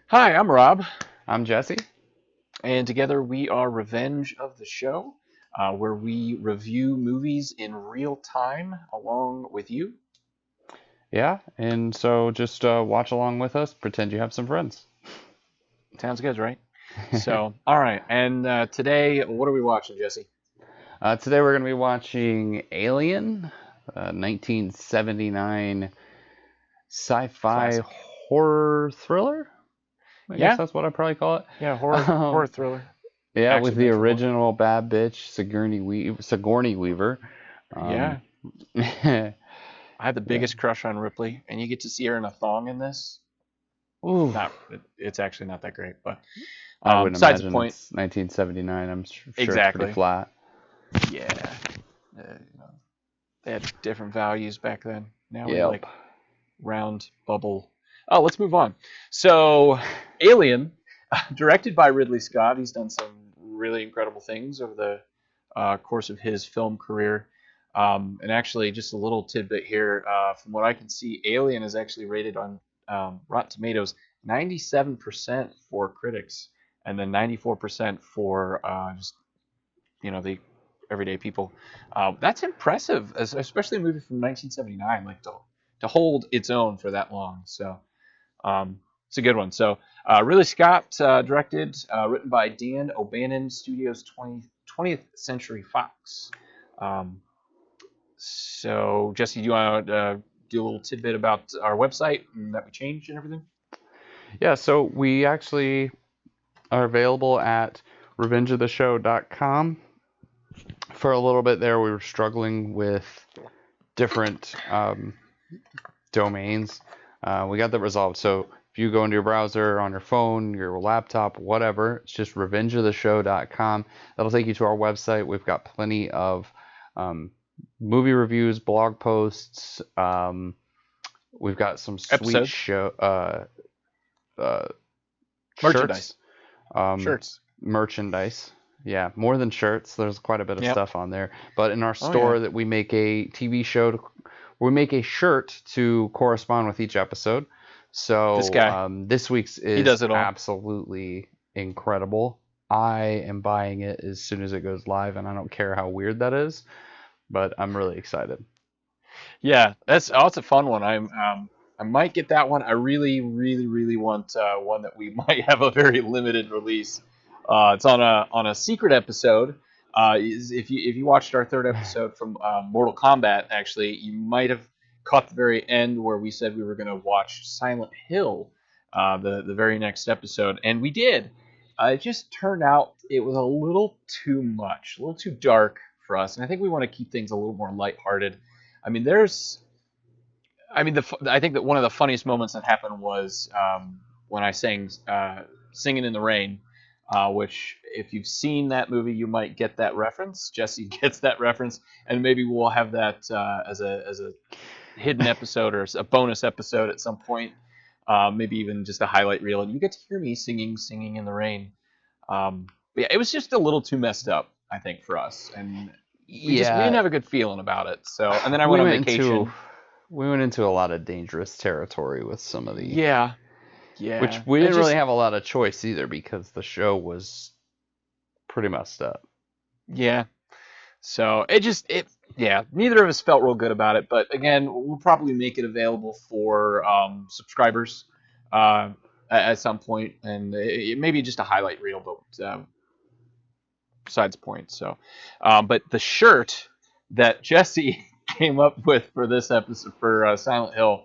Hi, I'm Rob, I'm Jesse. and together we are Revenge of the Show, where we review movies in real time along with you. Yeah, and so just watch along with us. Pretend you have some friends. Sounds good, right? So, all right, and today, what are we watching, Jesse? Today we're going to be watching Alien, 1979 sci-fi Classic. horror thriller. I guess Yeah, that's what I'd probably call it. yeah, horror thriller, Yeah, with action the made for horror. original bad bitch Sigourney Weaver. Um, Yeah, I had the yeah. biggest crush on Ripley, and you get to see her in a thong in this. Ooh, It's actually not that great, but I wouldn't besides the imagine point. it's 1979. I'm sure it's pretty Exactly. flat. Yeah, you know, they had different values back then. Now we Yep. like round bubble. Oh, let's move on. So, Alien, directed by Ridley Scott. He's done some really incredible things over the course of his film career. And actually, just a little tidbit here. From what I can see, Alien is actually rated on Rotten Tomatoes 97% for critics, and then 94% for just the everyday people. That's impressive, especially a movie from 1979, like to hold its own for that long. So it's a good one. So Ridley Scott directed, written by Dan O'Bannon, Studios 20th Century Fox. Um, so Jesse, do you want to do a little tidbit about our website and that we changed and everything? Yeah, so we actually are available at revengeoftheshow.com. For a little bit there, we were struggling with different domains. We got that resolved. So if you go into your browser, on your phone, your laptop, whatever, it's just revengeoftheshow.com. That'll take you to our website. We've got plenty of um, movie reviews, blog posts. We've got some sweet Episodes, uh, shirts, merchandise, um, shirts. merchandise. Yeah, more than shirts. There's quite a bit of Yep. stuff on there. But in our Oh yeah. store, that we make a TV show. We make a shirt to correspond with each episode. This So guy, this week's he is does it all. absolutely incredible. I am buying it as soon as it goes live, and I don't care how weird that is. But I'm really excited. Yeah, that's a fun one. I might get that one. I really, really, really want one that we might have a very limited release. It's on a secret episode. If you watched our third episode from Mortal Kombat, actually, you might have caught the very end where we said we were going to watch Silent Hill, the very next episode, and we did. It just turned out it was a little too much, a little too dark for us, and I think we want to keep things a little more lighthearted. I mean, I think that one of the funniest moments that happened was when I sang "Singing in the Rain," which, if you've seen that movie, you might get that reference. Jesse gets that reference, and maybe we'll have that as a hidden episode or a bonus episode at some point. Maybe even just a highlight reel, and you get to hear me singing in the rain. But yeah, it was just a little too messed up, I think, for us, and we didn't Yeah, have a good feeling about it. So, and then I we went on went into vacation. we went into a lot of dangerous territory with some of the, Yeah, which yeah. we It didn't really just have a lot of choice either because the show was pretty messed up. yeah. So it yeah. Neither of us felt real good about it, but again, we'll probably make it available for subscribers uh, at some point, and it may be just a highlight reel, but besides the point. So, but the shirt that Jesse came up with for this episode for Silent Hill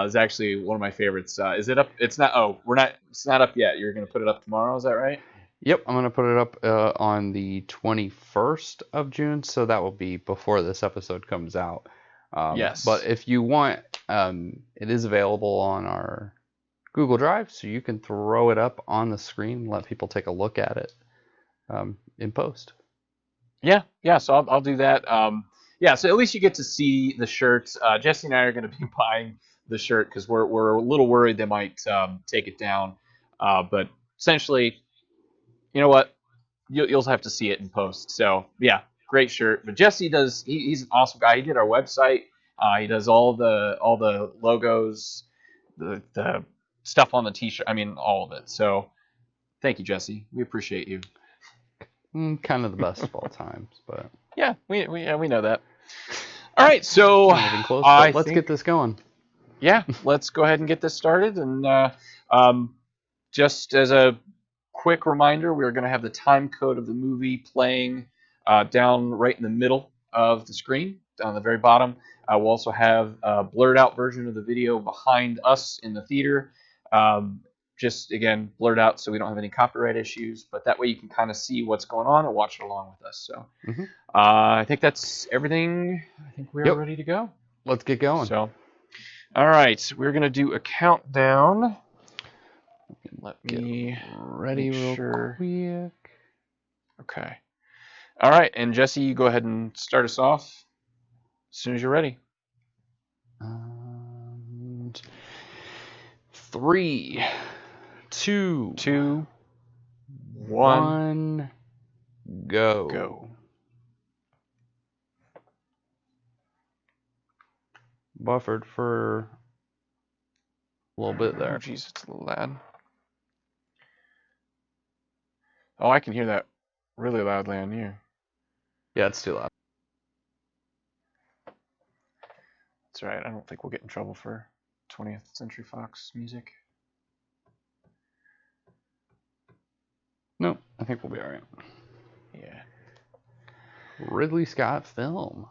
is actually one of my favorites. Is it up? It's not. Oh, we're not. It's not up yet. You're gonna put it up tomorrow. Is that right? Yep, I'm gonna put it up on the 21st of June, so that will be before this episode comes out. But Yes. if you want, it is available on our Google Drive, so you can throw it up on the screen, and let people take a look at it in post. Yeah, yeah. So I'll do that. Yeah. So at least you get to see the shirts. Jesse and I are going to be buying the shirt because we're a little worried they might take it down. But essentially, you know what? You'll have to see it in post. So yeah, great shirt. But Jesse does. He's an awesome guy. He did our website. He does all the logos, the stuff on the T-shirt. I mean, all of it. So thank you, Jesse. We appreciate you. Kind of the best of all times, but yeah, we know that. All right, so not even close. But let's get this going. Yeah, let's go ahead and get this started. And just as a quick reminder, we're going to have the time code of the movie playing down right in the middle of the screen, down the very bottom. We'll also have a blurred out version of the video behind us in the theater. Just, again, blurred out so we don't have any copyright issues. But that way you can kind of see what's going on and watch it along with us. So I think that's everything. I think we are ready to go. Let's get going. So, all right, we're going to do a countdown. Let me ready real quick. Okay. All right, and Jesse, you go ahead and start us off as soon as you're ready. 3, 2, 1, go. Buffered for a little bit there. Oh, jeez, it's a little loud. Oh, I can hear that really loudly on here. Yeah, it's too loud. That's all right. I don't think we'll get in trouble for 20th Century Fox music. No, I think we'll be all right. Yeah. Ridley Scott film.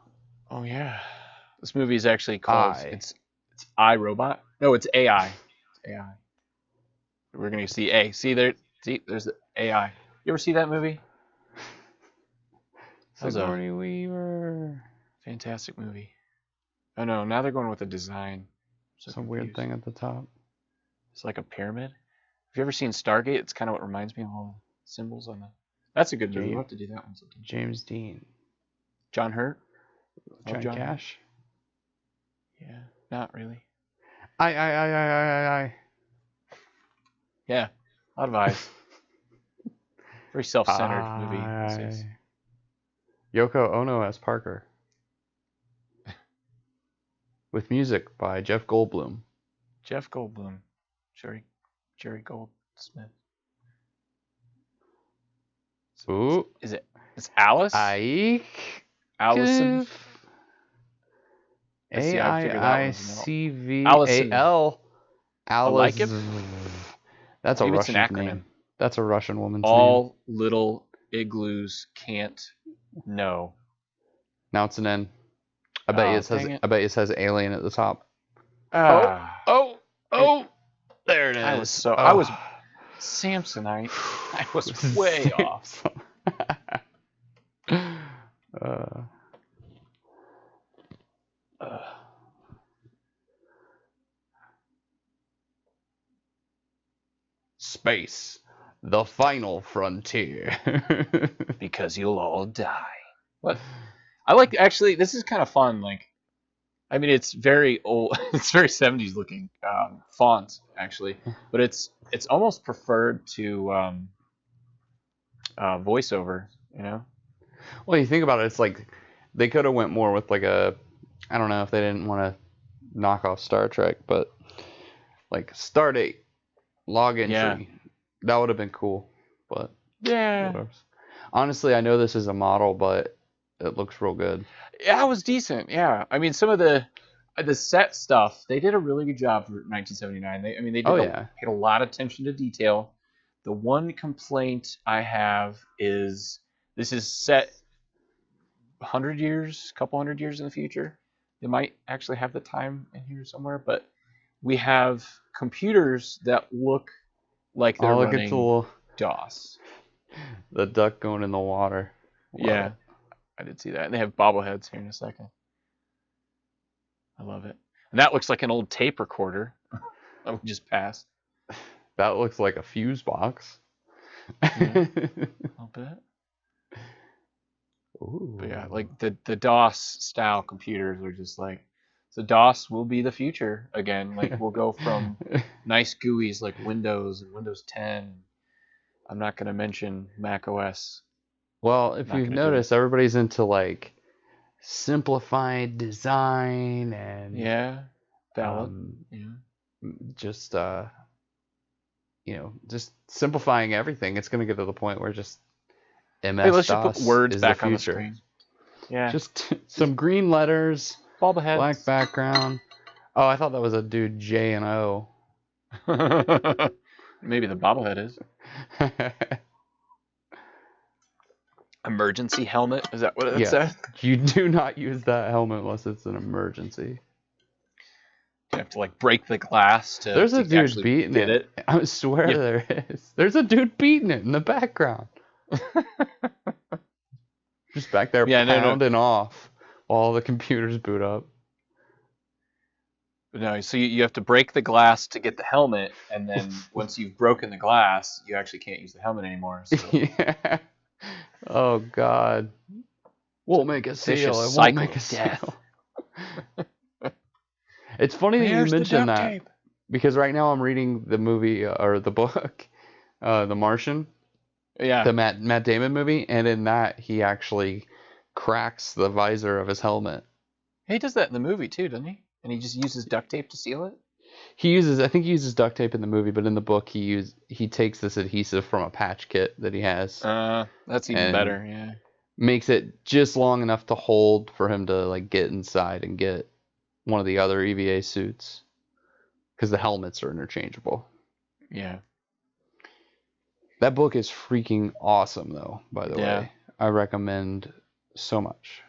Oh, yeah. This movie is actually called it's iRobot. No, it's AI. It's AI. We're gonna see A. See there's the AI. You ever see that movie? Sigourney Weaver. Fantastic movie. Oh no, now they're going with a design. Some weird thing at the top. It's like a pyramid. Have you ever seen Stargate? It's kind of what reminds me of all the symbols on the. That's a good movie. We'll have to do that one sometime. James Dean. John Hurt. John Cash. Yeah, not really. I. Yeah, a lot of eyes. Very self-centered movie. Yoko Ono as Parker. With music by Jeff Goldblum. Jeff Goldblum. Jerry Goldsmith. Ooh. It's Alice? Allison. AIICVAL. I like it. That's a Russian acronym. name. That's a Russian woman's name. All little igloos can't know. Now it's an N. I bet you it says alien at the top. Oh! There it is. I was Samsonite. I was way off. Space, the final frontier. Because you'll all die. What? I like, actually, this is kind of fun. Like, I mean, it's very old. It's very 70s looking font, actually, but it's almost preferred to voiceover. You know. Well, you think about it, it's like they could have went more with like a, I don't know if they didn't want to knock off Star Trek, but like Stardate, log entry. Yeah. That would have been cool, but yeah. Whatever. Honestly, I know this is a model, but it looks real good. Yeah, it was decent. Yeah, I mean, some of the set stuff, they did a really good job for 1979. They paid a lot of attention to detail. The one complaint I have is this is set 100 years, couple hundred years in the future. They might actually have the time in here somewhere, but we have computers that look like they're running DOS. The duck going in the water. Yeah, I did see that. And they have bobbleheads here in a second. I love it. And that looks like an old tape recorder that we just passed. That looks like a fuse box. Yeah, a little bit. Ooh. But yeah, like the DOS style computers are just like, so DOS will be the future again. Like we'll go from nice GUIs like Windows and Windows 10. I'm not going to mention Mac OS. Well, if you've noticed, everybody's into like simplified design and valid. just just simplifying everything. It's going to get to the point where just Hey, let's just put MS-DOS words is the back on the future. screen. Yeah. Just some green letters, Bobbleheads. black background. Oh, I thought that was a dude, J and O. Maybe the bobblehead is. Emergency helmet? Is that what it said? You do not use that helmet unless it's an emergency. You have to like break the glass to. There's a dude actually beating get it. I swear there is. There's a dude beating it in the background. Just back there pounding off while the computers boot up. No, so you have to break the glass to get the helmet, and then once you've broken the glass, you actually can't use the helmet anymore. So. Yeah. Oh God. Won't make a seal. It won't make a seal. It's funny that you mentioned that tape. Because right now I'm reading the movie or the book, The Martian. Yeah. The Matt Damon movie, and in that he actually cracks the visor of his helmet. He does that in the movie too, doesn't he? And he just uses duct tape to seal it? I think he uses duct tape in the movie, but in the book he takes this adhesive from a patch kit that he has. That's even better, yeah. Makes it just long enough to hold for him to like get inside and get one of the other EVA suits. Because the helmets are interchangeable. Yeah. That book is freaking awesome though, by the way. I recommend so much.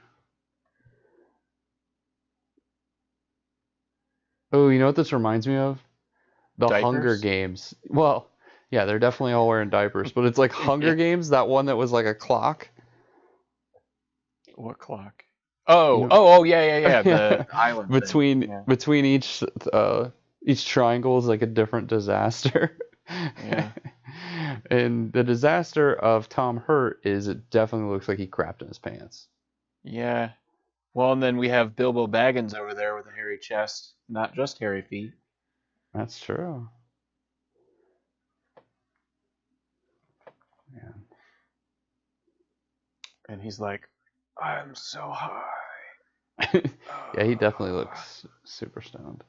Oh, you know what this reminds me of? The Diapers? Hunger Games. Well, yeah, they're definitely all wearing diapers, but it's like Hunger Games, that one that was like a clock. What clock? Oh, yeah. The island between each triangle is like a different disaster. Yeah. And the disaster of Tom Hurt is it definitely looks like he crapped in his pants. Yeah. Well, and then we have Bilbo Baggins over there with a hairy chest, not just hairy feet. That's true. Yeah. And he's like, I'm so high. Yeah, he definitely looks super stoned.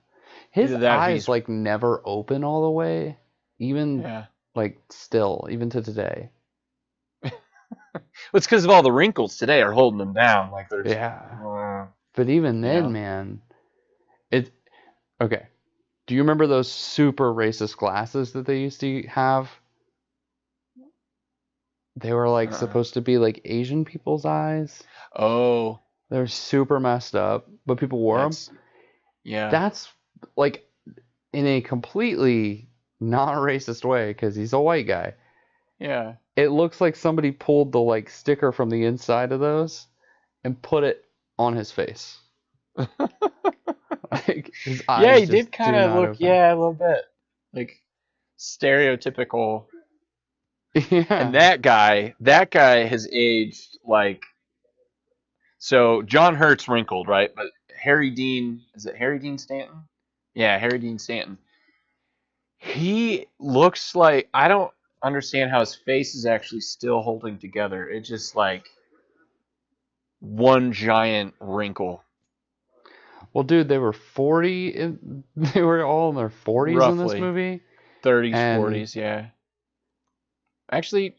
His eyes like never open all the way, even like still, even to today. It's because of all the wrinkles today are holding them down. Like there's but even then, man, it okay. Do you remember those super racist glasses that they used to have? They were like supposed to be like Asian people's eyes. Oh, they're super messed up, but people wore them. Yeah, that's like in a completely non-racist way because he's a white guy. Yeah. It looks like somebody pulled the like sticker from the inside of those and put it on his face. Like his eyes he did kind of look, open. A little bit like stereotypical. Yeah. And that guy has aged like. So John Hurt's wrinkled, right? But Harry Dean, is it Harry Dean Stanton? Yeah, Harry Dean Stanton. He looks like, I don't understand how his face is actually still holding together. It's just like one giant wrinkle. Well, dude, they were 40. They were all in their 40s roughly. In this movie. 30s, 40s, yeah. Actually,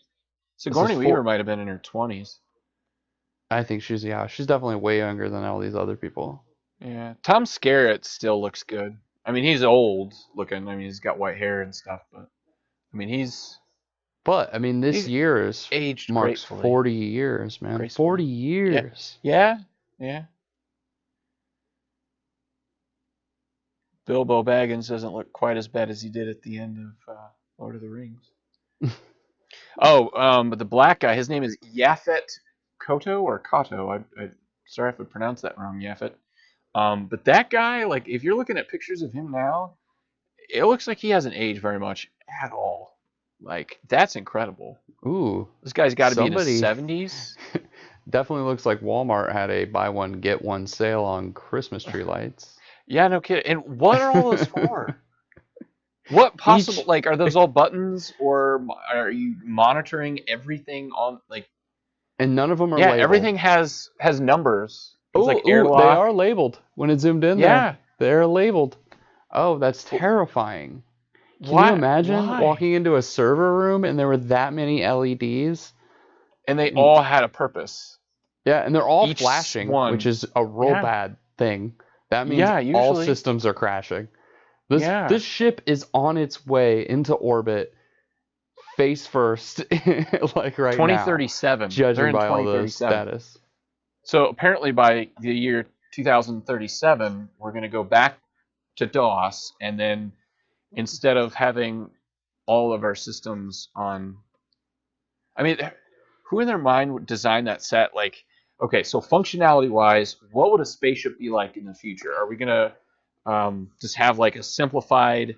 Sigourney Weaver might have been in her 20s. I think she's definitely way younger than all these other people. Yeah, Tom Skerritt still looks good. I mean, he's old looking. I mean, he's got white hair and stuff, but I mean, But I mean, this year is aged marks gracefully. 40 years, man. Gracefully. 40 years. Yeah. Bilbo Baggins doesn't look quite as bad as he did at the end of Lord of the Rings. But the black guy, his name is Yaphet Kotto or Kato. I sorry if I pronounced that wrong, Yaphet. But that guy, like, if you're looking at pictures of him now, it looks like he hasn't aged very much at all. Like, that's incredible. Ooh. This guy's got to be in his 70s. Definitely looks like Walmart had a buy one, get one sale on Christmas tree lights. Yeah, no kidding. And what are all those for? What possible, like, are those all buttons, or are you monitoring everything on, like... And none of them are labeled. Yeah, everything has numbers. It's like airlock. They are labeled when it zoomed in there. They're labeled. Oh, that's terrifying. Can you Why? imagine Why? walking into a server room and there were that many LEDs? And they And, all had a purpose. yeah, and they're all Each flashing, which one. is a real Yeah. bad thing. That means Yeah, all usually. systems are crashing. Yeah. This ship is on its way into orbit face first, like right now, 2037. They're judging in by all the 2037. status. So apparently by the year 2037, we're going to go back to DOS, and then instead of having all of our systems on, I mean, who in their mind would design that set? Like, okay, so functionality wise, what would a spaceship be like in the future? Are we going to just have like a simplified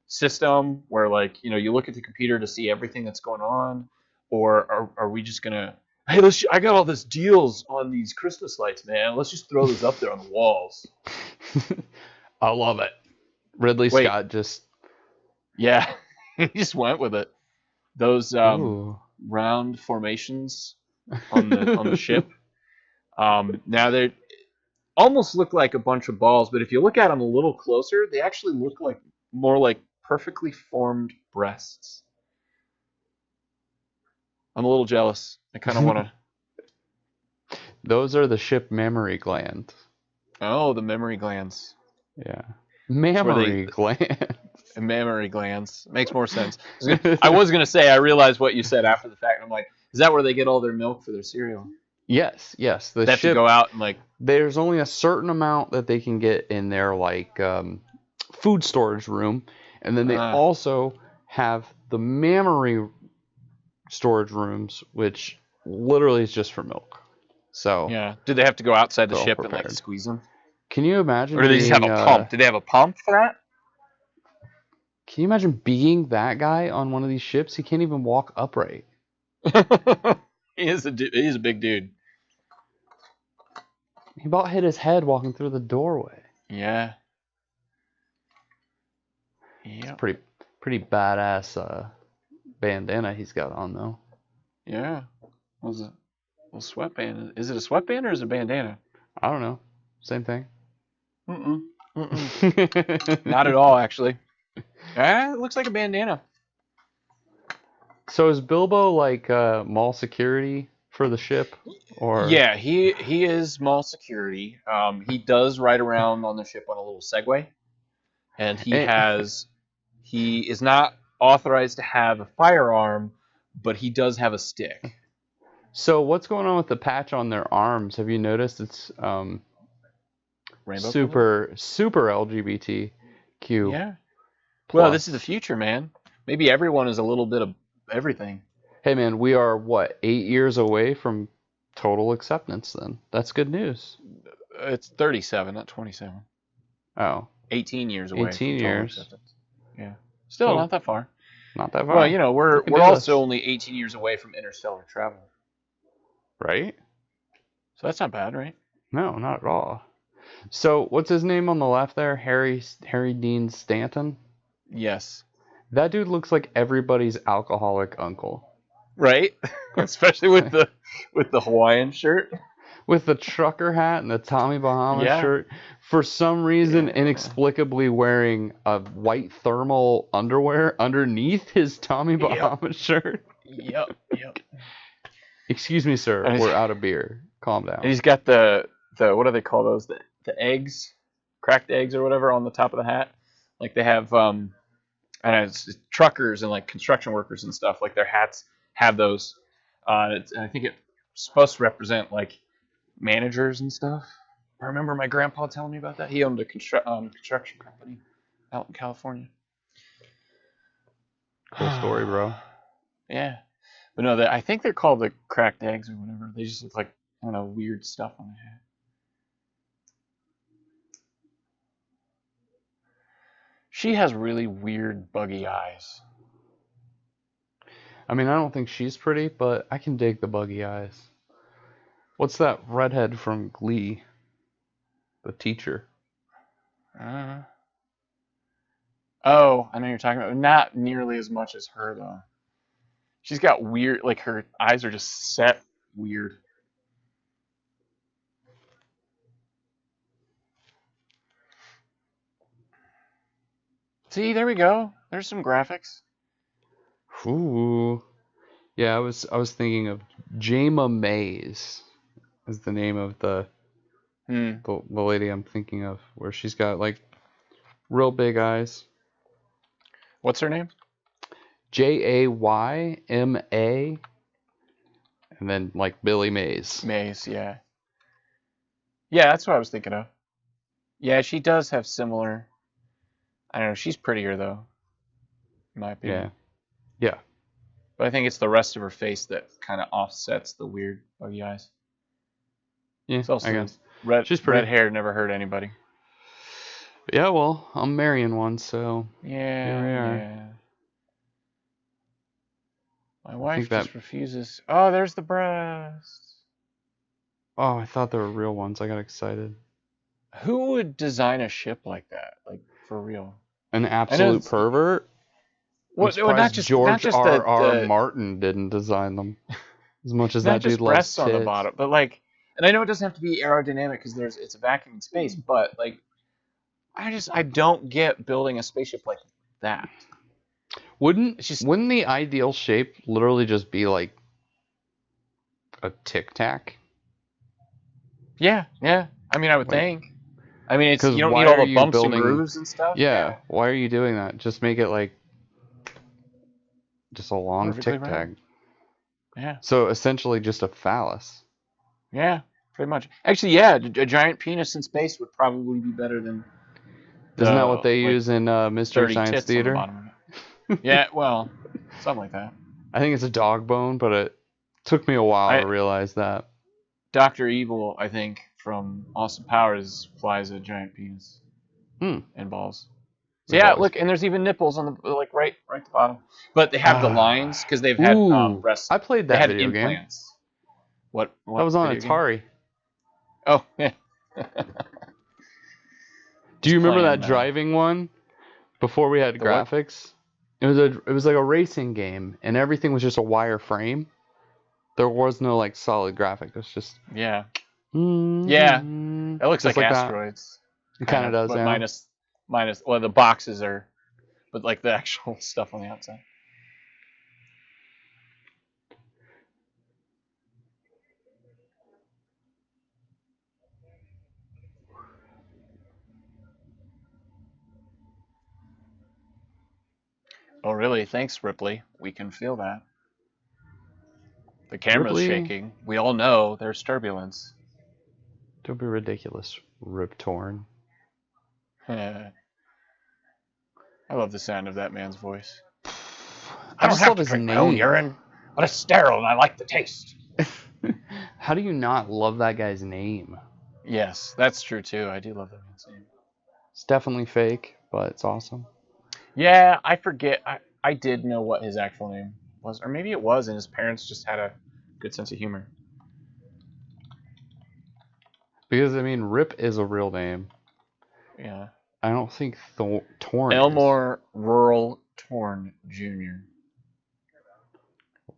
system where, like, you look at the computer to see everything that's going on, or are we just gonna, hey, I got all these deals on these Christmas lights, man. Let's just throw those up there on the walls. I love it. Ridley Wait, Scott just. yeah, he just went with it. Those Ooh. round formations on the ship. Now they almost look like a bunch of balls, but if you look at them a little closer, they actually look like more like perfectly formed breasts. I'm a little jealous. I kind of want to. Those are the ship mammary glands. Oh, the memory glands. Yeah. It's where Mammary gland. mammary glands makes more sense. I was gonna say I realized what you said after the fact. I'm like, is that where they get all their milk for their cereal? Yes. The They have to ship. go out and like. There's only a certain amount that they can get in their like food storage room, and then they also have the mammary storage rooms, which literally is just for milk. So Yeah. Do they have to go outside the they're all ship and like prepared. squeeze them, Can you imagine or do they just have being a pump? Do they have a pump for that? Can you imagine being that guy on one of these ships? He can't even walk upright. He's a big dude. He about hit his head walking through the doorway. Yeah. It's Yeah. pretty badass bandana he's got on though. Yeah. What was it? Well, sweatband. Is it a sweatband or is it a bandana? I don't know. Same thing. Mm-mm. Mm-mm. Not at all, actually. It looks like a bandana. So is Bilbo like mall security for the ship, or? Yeah, he is mall security. He does ride around on the ship on a little Segway, and he is not authorized to have a firearm, but he does have a stick. So what's going on with the patch on their arms? Have you noticed it's Rainbow super LGBTQ? Yeah. Plus. Well, this is the future, man. Maybe everyone is a little bit of everything. Hey man, we are what, 8 years away from total acceptance then. That's good news. It's 37, not 27. Oh. 18 years away 18 from total years. acceptance. Yeah. Still not that far. Not that far. Well, we're also only 18 years away from interstellar travel. Right? So that's not bad, right? No, not at all. So, what's his name on the left there? Harry Dean Stanton? Yes. That dude looks like everybody's alcoholic uncle. Right? Especially with the Hawaiian shirt. With the trucker hat and the Tommy Bahama shirt. For some reason, inexplicably wearing a white thermal underwear underneath his Tommy Bahama shirt. Yep. Excuse me, sir. We're out of beer. Calm down. And he's got the what do they call those? The eggs, cracked eggs or whatever on the top of the hat. Like they have I don't know, it's truckers and like construction workers and stuff. Like their hats have those. I think it's supposed to represent like managers and stuff. I remember my grandpa telling me about that. He owned a construction company out in California. Cool story, bro. Yeah. But no, I think they're called the cracked eggs or whatever. They just look like, I don't know, weird stuff on the hat. She has really weird, buggy eyes. I mean, I don't think she's pretty, but I can dig the buggy eyes. What's that redhead from Glee? The teacher. Oh, I know you're talking about. Not nearly as much as her, though. She's got weird, like her eyes are just set weird. See, there we go. There's some graphics. Ooh. Yeah, I was thinking of Jama Mays is the name of the lady I'm thinking of, where she's got like real big eyes. What's her name? Jayma, and then like Billy Mays. Maze, yeah. Yeah, that's what I was thinking of. Yeah, she does have similar. I don't know. She's prettier though, in my Yeah. opinion. Yeah. But I think it's the rest of her face that kind of offsets the weird buggy eyes. Yeah, It's I also guess. red She's red pretty. hair never hurt anybody. Yeah, well, I'm marrying one, so here we Yeah, are. yeah. My I think wife that. just refuses. Oh, there's the breasts. Oh, I thought they were real ones. I got excited. Who would design a ship like that? Like for real? An I know. absolute pervert. I'm Well, not surprised just George R. R. the Martin didn't design them. As much as not that dude just loves breasts on the tits. bottom, but like, and I know it doesn't have to be aerodynamic because it's a vacuum in space, but like, I don't get building a spaceship like that. Wouldn't It's just wouldn't the ideal shape literally just be like a tic tac? yeah, yeah. I mean, I would Like, think. I mean, it's because you don't need why all are the you bumps and building? grooves and stuff. Yeah, Yeah, why are you doing that? Just make it like just a long perfectly tic right. tac. Yeah, So essentially just a phallus. yeah, pretty much. Actually, yeah, a giant penis in space would probably be better than Isn't that what the they like use in Mystery 30 Science tits on the Theater? bottom of it. Yeah, well, something like that. I think it's a dog bone, but it took me a while I to realize that. Doctor Evil, I think, from Austin Powers flies a giant penis Hmm. and balls. So And yeah, balls. look, and there's even nipples on the like right at the bottom. But they have the lines because they've had Ooh, breast. I played They that had video game. implants. What That was on video game? Atari. Oh yeah. Do Just you remember that playing driving one before we had the what? graphics? It was like a racing game, and everything was just a wire frame. There was no like solid graphic. It was just Yeah, yeah. It looks just like like that. asteroids, It kind kind of of, does, but yeah. minus. Well, the boxes are, but like the actual stuff on the outside. Oh really? Thanks, Ripley. We can feel that. The camera's Ripley, shaking. We all know there's turbulence. don't be ridiculous, Rip Torn. I love the sound of that man's voice. I I don't just have love to his drink my own name. urine, but it's sterile and I like the taste. How do you not love that guy's name? Yes, that's true too. I do love that man's name. It's definitely fake, but it's awesome. Yeah, I forget. I did know what his actual name was, or maybe it was, and his parents just had a good sense of humor. Because I mean, Rip is a real name. Yeah. I don't think Torn is. Elmore Rural Torn Jr.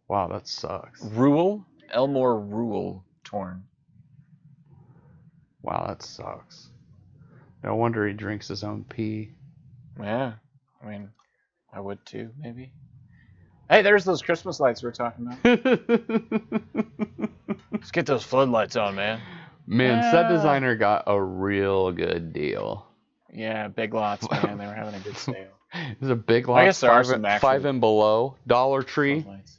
Wow, that sucks. Rule? Elmore Rule Torn. Wow, that sucks. No wonder he drinks his own pee. Yeah. I mean, I would too, maybe. Hey, there's those Christmas lights we were talking about. Let's get those floodlights on, man. Man, set designer got a real good deal. Yeah, Big Lots, man. They were having a good sale. There's a Big I Lots guess there are five, some actual five and below Dollar Tree. floodlights.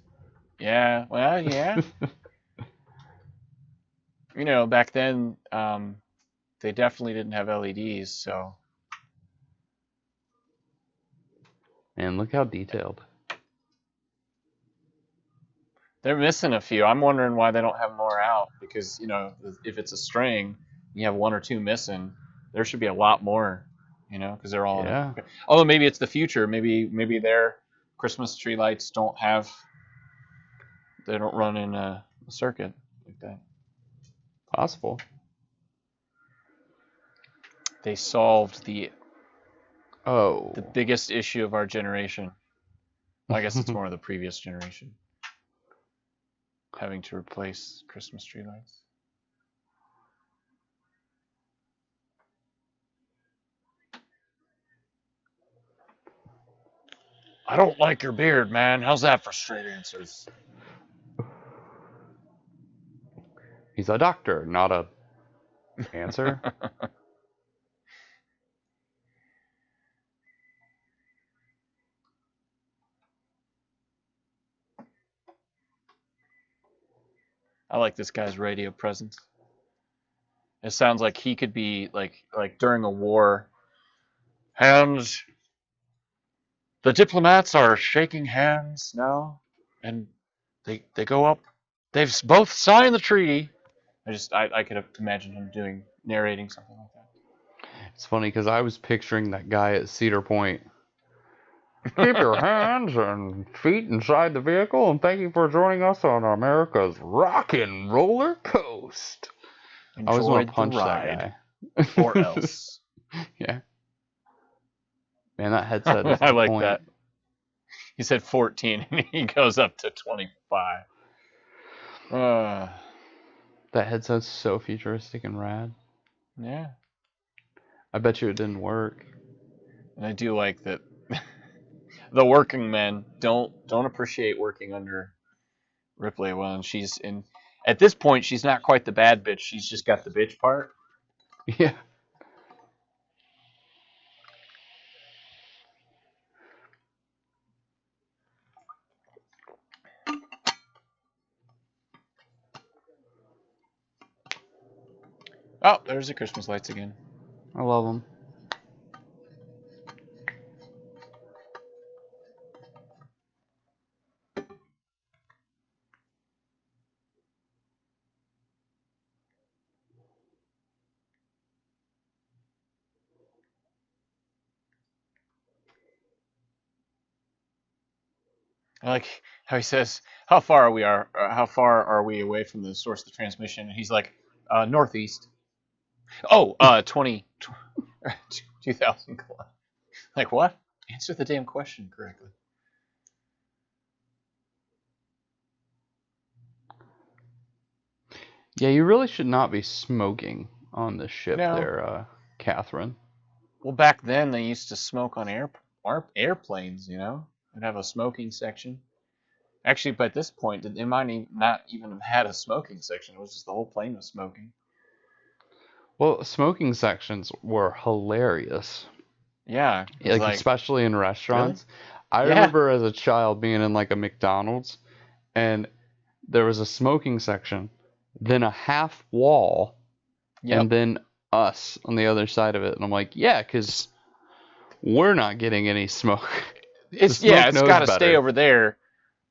Yeah, well, yeah. You know, back then, they definitely didn't have LEDs, so. Man, look how detailed. They're missing a few. I'm wondering why they don't have more out, because, you know, if it's a string, you have one or two missing, there should be a lot more, you know, because they're all. Yeah. Although maybe it's the future. Maybe their Christmas tree lights don't have. They don't run in a circuit like that. Possible. They solved the Oh. biggest issue of our generation. Well, I guess it's more of the previous generation. Having to replace Christmas tree lights. I don't like your beard, man. How's that for straight answers? He's a doctor, not a answer. I like this guy's radio presence. It sounds like he could be like during a war. And the diplomats are shaking hands now, and they go up. They've both signed the treaty. I could imagine him narrating something like that. It's funny because I was picturing that guy at Cedar Point. Keep your hands and feet inside the vehicle, and thank you for joining us on America's Rockin' Roller Coast. I always want to punch that guy. Or else. Yeah. Man, that headset is I the like point. that. He said 14, and he goes up to 25. That headset's so futuristic and rad. Yeah. I bet you it didn't work. And I do like that the working men don't appreciate working under Ripley. Well, and at this point, she's not quite the bad bitch. She's just got the bitch part. Yeah. Oh, there's the Christmas lights again. I love them. I like how he says, "How far are we away from the source of the transmission?" And he's like, "Northeast." Oh, 2,000 kilometers. Like what? Answer the damn question correctly. Yeah, you really should not be smoking on this ship No. there, Catherine. Well, back then they used to smoke on airplanes. They'd have a smoking section. Actually, by this point, they might not even have had a smoking section. It was just the whole plane was smoking. Well, smoking sections were hilarious. Yeah. Like especially in restaurants. Really? I Yeah. remember as a child being in like a McDonald's and there was a smoking section, then a half wall, and then us on the other side of it. And I'm like, yeah, because we're not getting any smoke. It's got to stay over there.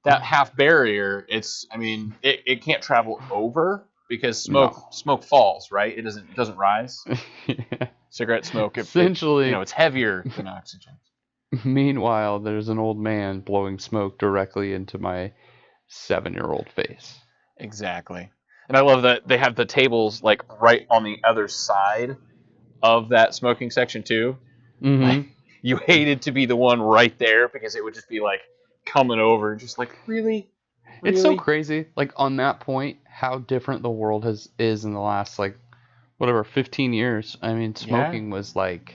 That half barrier, it can't travel over because smoke falls, right? It doesn't rise. Yeah. Cigarette smoke, essentially, it's heavier than oxygen. Meanwhile, there's an old man blowing smoke directly into my 7-year-old face. Exactly. And I love that they have the tables like right on the other side of that smoking section too. Mm-hmm. Like, you hated to be the one right there because it would just be like coming over, just like really. It's so crazy. Like on that point, how different the world is in the last 15 years. I mean, smoking was like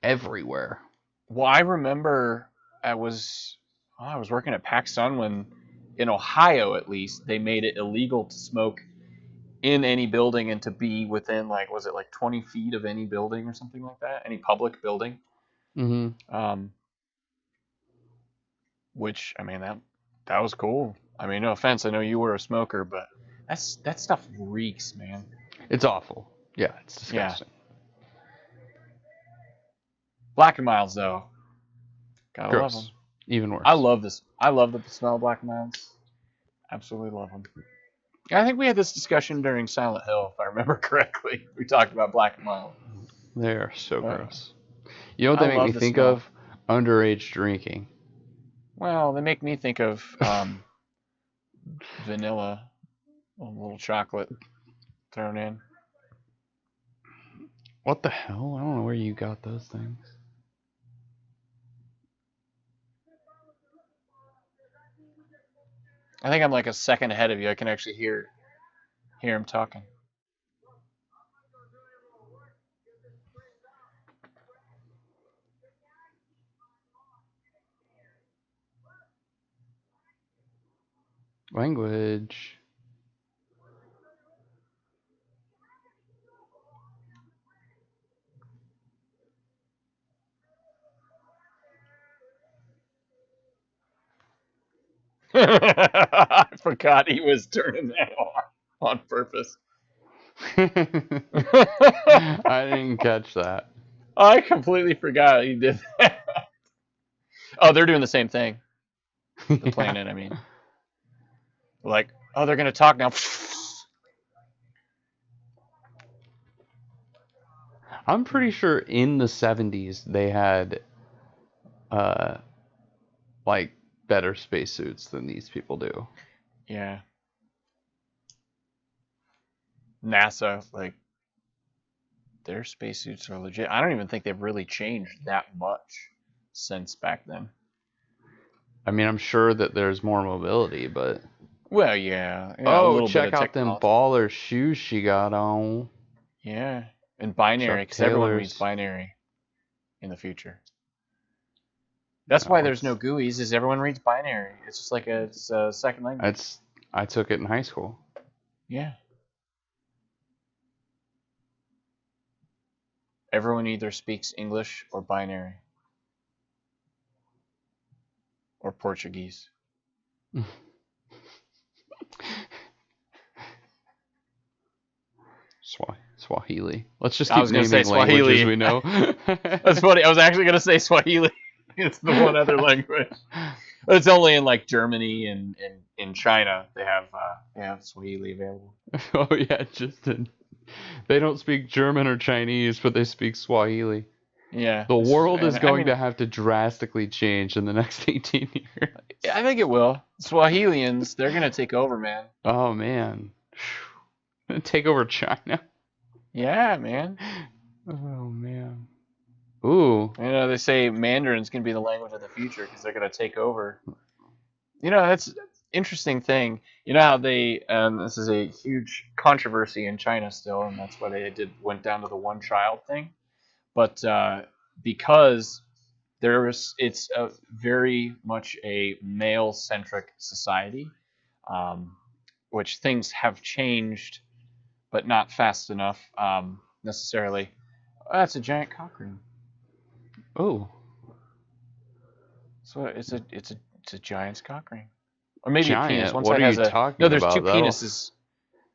everywhere. Well, I remember I was working at PacSun when, in Ohio at least, they made it illegal to smoke in any building and to be within 20 feet of any building or something like that, any public building. Mm-hmm. Which that was cool. No offense, I know you were a smoker, but that stuff reeks, man. It's awful. Yeah, it's disgusting. Yeah. Black and Milds, though. Gotta Gross. love them. Even worse. I love this. I love the smell of Black and Milds. Absolutely love them. I think we had this discussion during Silent Hill, if I remember correctly. We talked about Black and Mild. They are so gross. You know what they make me think of? Underage drinking. Well, they make me think of vanilla, a little chocolate thrown in. What the hell? I don't know where you got those things. I think I'm like a second ahead of you. I can actually hear him talking. Language. I forgot he was turning that on purpose. I didn't catch that. I completely forgot he did that. Oh, they're doing the same thing. The Yeah. planet, I mean. Like, oh, they're going to talk now. I'm pretty sure in the 70s they had like better spacesuits than these people do. Yeah. NASA, like, their spacesuits are legit. I don't even think they've really changed that much since back then. I mean, I'm sure that there's more mobility, but Well, yeah. A oh, little bit check of out them technology. baller shoes she got on. Yeah. And binary, Chuck because everyone reads Taylor's. binary in the future. That's why there's no GUIs, is everyone reads binary. It's just like it's a second language. I took it in high school. Yeah. Everyone either speaks English or binary. Or Portuguese. Swahili. Let's just I keep was gonna say naming languages Swahili. we know. That's funny. I was actually gonna say Swahili. It's the one other language. But it's only in like Germany and in China they have Swahili available. Oh yeah, they don't speak German or Chinese, but they speak Swahili. Yeah. The world is And, going to have to drastically change in the next 18 years. I think it will. Swahilians, they're gonna take over, man. Oh man. Take over China. Yeah, man. Oh man. Ooh. You know, they say Mandarin's gonna be the language of the future because they're gonna take over. You know, that's an interesting thing. You know how they, this is a huge controversy in China still, and that's why they went down to the one child thing. But because it's a very much a male-centric society, which things have changed, but not fast enough necessarily. Oh, that's a giant cock ring. Oh. So it's a giant's cock ring, or maybe Giant? a penis. One what side are has you talking no. There's about? two penises.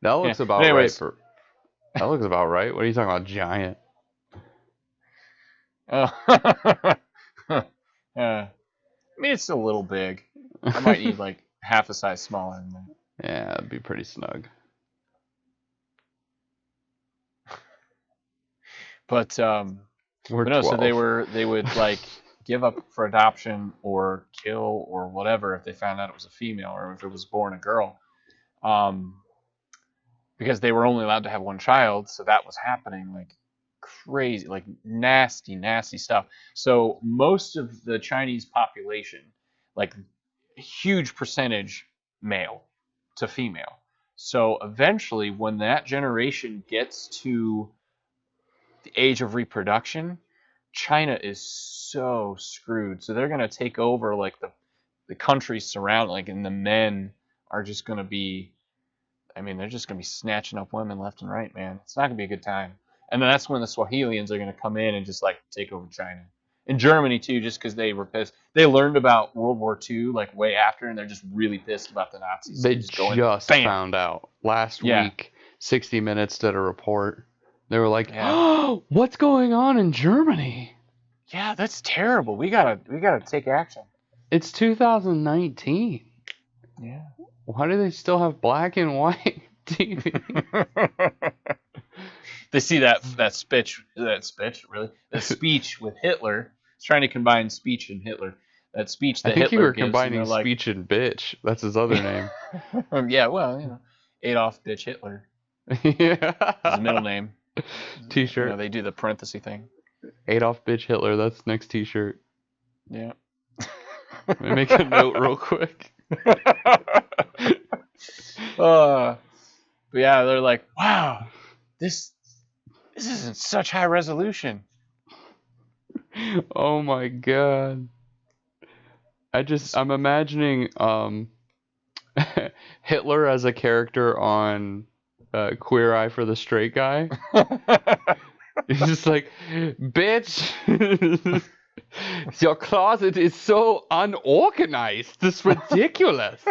That looks Yeah. about But anyways, right. That looks about right. What are you talking about, giant? Oh. I mean, it's a little big. I might need like half a size smaller than that. Yeah, it'd be pretty snug. But We're but no, 12. so they would like give up for adoption or kill or whatever if they found out it was a female or if it was born a girl, because they were only allowed to have one child. So that was happening like crazy, like nasty stuff. So most of the Chinese population, like huge percentage male to female. So eventually, when that generation gets to the age of reproduction, China is so screwed. So they're gonna take over like the countries surrounding, like, and the men are just gonna be. I mean, they're just gonna be snatching up women left and right, man. It's not gonna be a good time. And then that's when the Swahilians are gonna come in and just like take over China. And Germany too, just because they were pissed. They learned about World War II like way after, and they're just really pissed about the Nazis. They So just bam. found out last week. 60 Minutes did a report. They were like, "Oh, what's going on in Germany?" Yeah, that's terrible. We gotta take action. It's 2019. Yeah. Why do they still have black and white TV? They see that speech with Hitler. It's trying to combine speech and Hitler. That speech that I think Hitler you were gives, combining like, speech and bitch. That's his other name. Yeah, well, you know, Adolf bitch Hitler Yeah. is his middle name. T-shirt. You know, they do the parenthesis thing. Adolf bitch Hitler. That's next T-shirt. Yeah. Let me make a note real quick. But yeah, they're like, wow, this isn't such high resolution. Oh my god. I'm imagining Hitler as a character on Queer Eye for the Straight Guy. He's just like, bitch, your closet is so unorganized. It's ridiculous.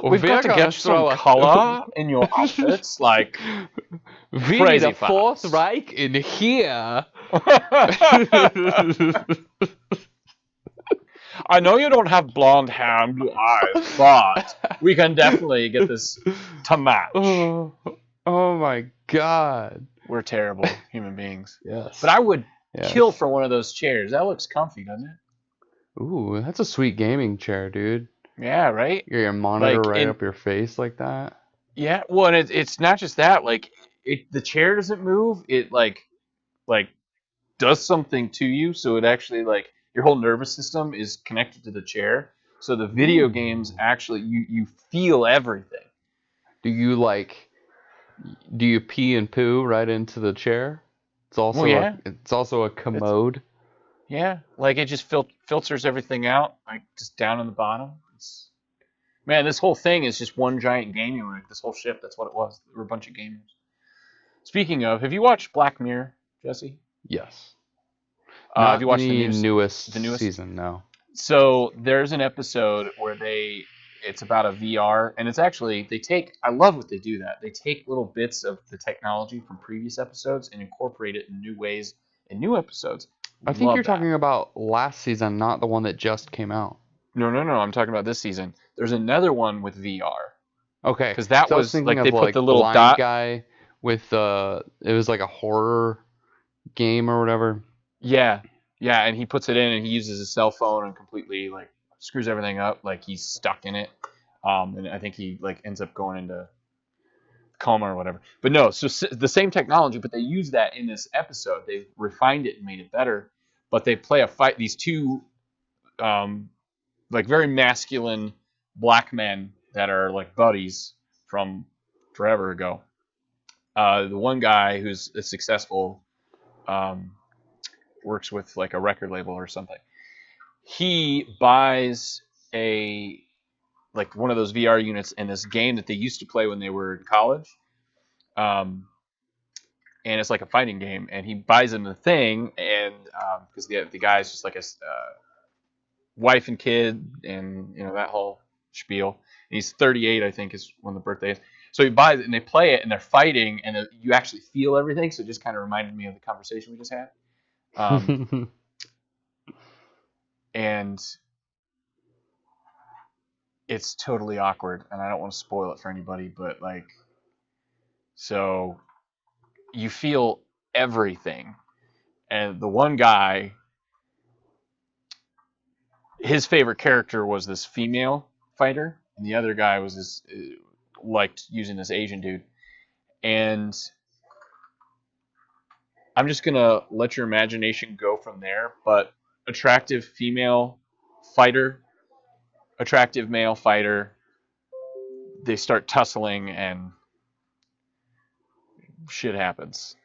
We've got to get some color in your outfits, like we crazy need a Fourth Reich in here. I know you don't have blonde hair and blue eyes, but we can definitely get this to match. Oh my god. We're terrible human beings. Yes. But I would kill for one of those chairs. That looks comfy, doesn't it? Ooh, that's a sweet gaming chair, dude. Yeah, right? Your monitor up your face like that. Yeah, well, and it's not just that. Like, the chair doesn't move. It, like does something to you, so it actually, like, your whole nervous system is connected to the chair. So the video games actually, you feel everything. Do you pee and poo right into the chair? It's also it's also a commode. Yeah, like it just filters everything out, like just down on the bottom. Man, this whole thing is just one giant gaming rig. This whole ship, that's what it was. There were a bunch of gamers. Speaking of, have you watched Black Mirror, Jesse? Yes. Have you watched the newest season? No. So there's an episode where it's about a VR, and it's actually, I love what they do that. They take little bits of the technology from previous episodes and incorporate it in new ways in new episodes. I think you're talking about last season, not the one that just came out. No, I'm talking about this season. There's another one with VR. Okay. Because that was like they put the little dot guy with it was like a horror game or whatever. Yeah, and he puts it in and he uses his cell phone and completely like screws everything up, like he's stuck in it. And I think he like ends up going into coma or whatever. But no, so the same technology, but they use that in this episode. They refined it and made it better. But they play a fight. These two, like very masculine black men that are like buddies from forever ago. The one guy who's successful, works with like a record label or something. He buys one of those VR units in this game that they used to play when they were in college. And it's like a fighting game, and he buys him the thing, and because the guy's just like a wife and kid, and that whole spiel. And he's 38, I think, is when the birthday is. So he buys it, and they play it, and they're fighting, and you actually feel everything. So it just kind of reminded me of the conversation we just had. And it's totally awkward, and I don't want to spoil it for anybody, but like, so you feel everything. And the one guy, his favorite character was this female fighter, and the other guy was this liked using this Asian dude. And I'm just gonna let your imagination go from there. But attractive female fighter, attractive male fighter, they start tussling and shit happens.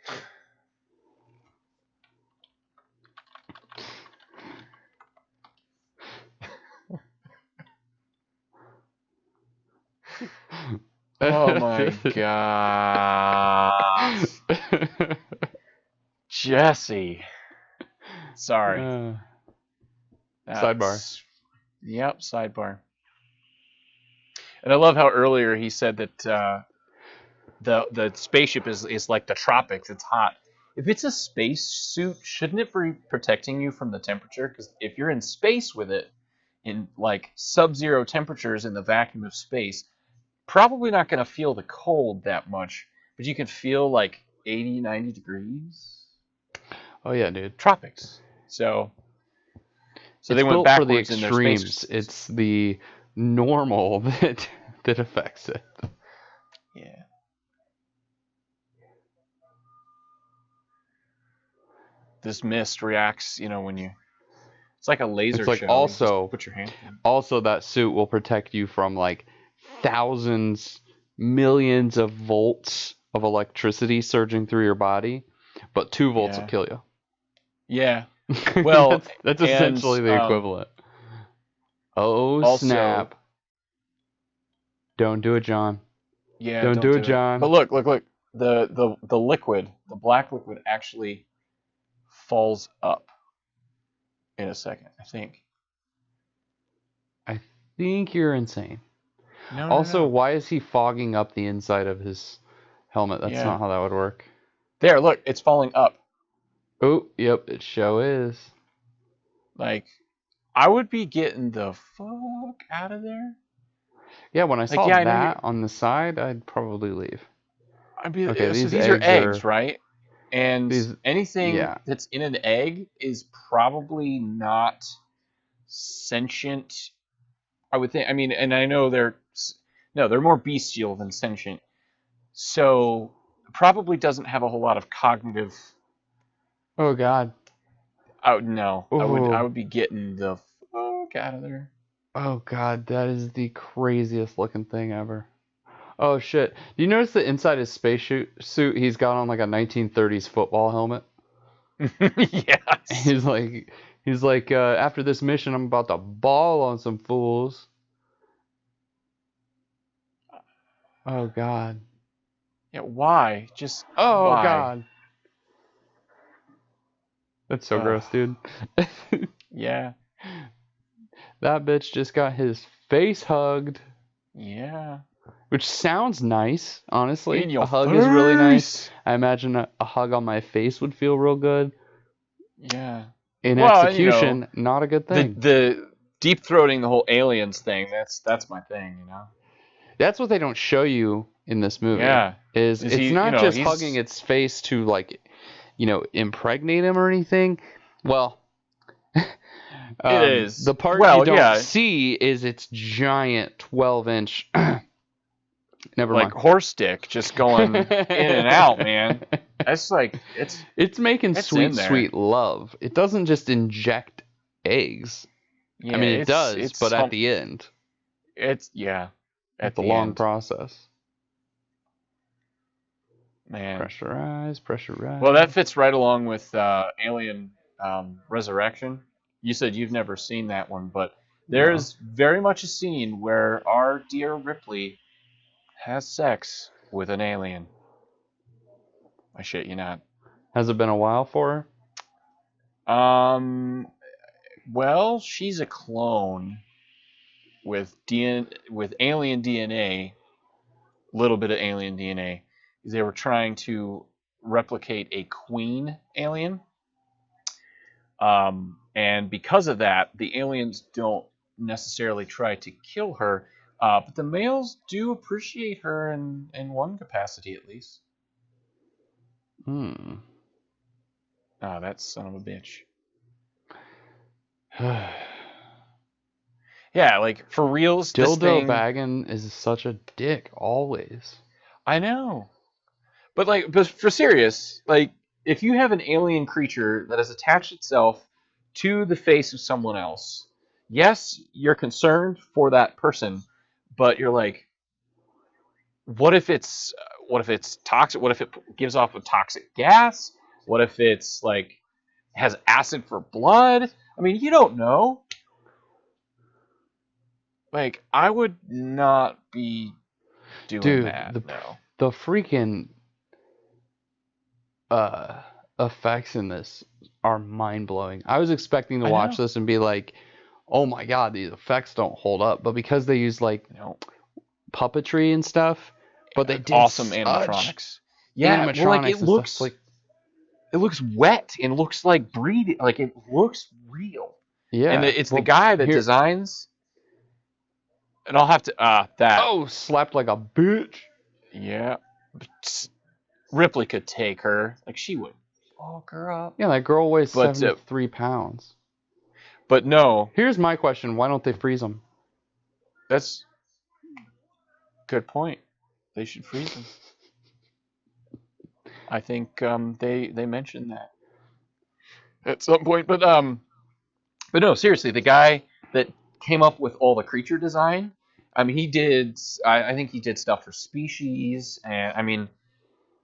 Oh my god. Jesse. Sorry. Sidebar. Yep, sidebar. And I love how earlier he said that the spaceship is like the tropics. It's hot. If it's a space suit, shouldn't it be protecting you from the temperature? Because if you're in space with it, in like sub-zero temperatures in the vacuum of space, probably not going to feel the cold that much, but you can feel like 80, 90 degrees. Oh yeah, dude. Tropics. So they went backwards for the in their extremes. space. It's the normal that affects it. Yeah. This mist reacts, when you. It's like a laser it's like show. Also, put your hand in. Also, that suit will protect you from like thousands, millions of volts of electricity surging through your body, but 2 volts will kill you. Yeah. Well, that's essentially the equivalent. Oh, Also, snap. Don't do it, John. yeah, Don't don't do it, do it. But John. look. The liquid, the black liquid, actually falls up in a second. I think. I think you're insane. No, no, Also, no. why is he fogging up the inside of his helmet? That's Yeah. not how that would work. There, look, it's falling up. Oh, yep, it show is. Like, I would be getting the fuck out of there. Yeah, when I Like, saw yeah, I know you're. that on the side, I'd probably leave. I'd be. Okay, So these these are eggs eggs, are right? And these. anything Yeah. that's in an egg is probably not sentient. I would think. I mean, and I know they're more bestial than sentient. So probably doesn't have a whole lot of cognitive. Oh God. No, I Oh. would be getting the fuck out of there. Oh God, that is the craziest looking thing ever. Oh shit. Do you notice that inside his suit he's got on like a 1930s football helmet? Yes. He's like after this mission I'm about to ball on some fools. Oh God. Yeah. Why? Just Oh why? God. That's so Ugh. gross, dude. Yeah. That bitch just got his face hugged, Yeah. which sounds nice, honestly. In A your hug is really nice. face. I imagine a hug on my face would feel real good. Yeah. In Well, execution, not a good thing. the deep throating the whole aliens thing. That's my thing. That's what they don't show you in this movie. Yeah. Is Is it's he? not just hugging He's. its face to like, impregnate him or anything. Well, It is. the part you Well, don't yeah. see is its giant 12-inch. Never Like mind. horse dick, just going in and out, man. That's like It's making it's in sweet, there. sweet love. It doesn't just inject eggs. Yeah. I mean, it does, It's but at the end, it's yeah. At it's a the long end, process. man. Pressurize. Well, that fits right along with Alien Resurrection. You said you've never seen that one, but there's very much a scene where our dear Ripley has sex with an alien. I shit you not. Has it been a while for her? Well, she's a clone with alien DNA, a little bit of alien DNA. They were trying to replicate a queen alien. And because of that, the aliens don't necessarily try to kill her, but the males do appreciate her in one capacity at least. Hmm. Ah, that son of a bitch. Yeah, like for reals, this Dildo thing. bagging is such a dick always. I know, but for serious, like if you have an alien creature that has attached itself to the face of someone else, yes, you're concerned for that person, but you're like, what if it's toxic? What if it gives off a toxic gas? What if it's like has acid for blood? I mean, you don't know. Like, I would not be doing Dude, that. No. the freaking uh effects in this are mind-blowing. I was expecting to I watch know. this and be like, "Oh my God, these effects don't hold up." But because they use like No. puppetry and stuff, but they did Awesome such animatronics. Yeah, well, like animatronics and stuff. Like, it looks wet and looks like breathing. Like it looks real. yeah, And it's the guy that designs. And I'll have to that. Oh, slapped like a bitch. Yeah. Ripley could take her. Like she would fuck her up. Yeah, that girl weighs But 73 pounds. But no, Here's my question: why don't they freeze them? that's good point. They should freeze them. I think they mentioned that at some point. But no, seriously, the guy that came up with all the creature design, I mean, he did. I think he did stuff for Species, and I mean,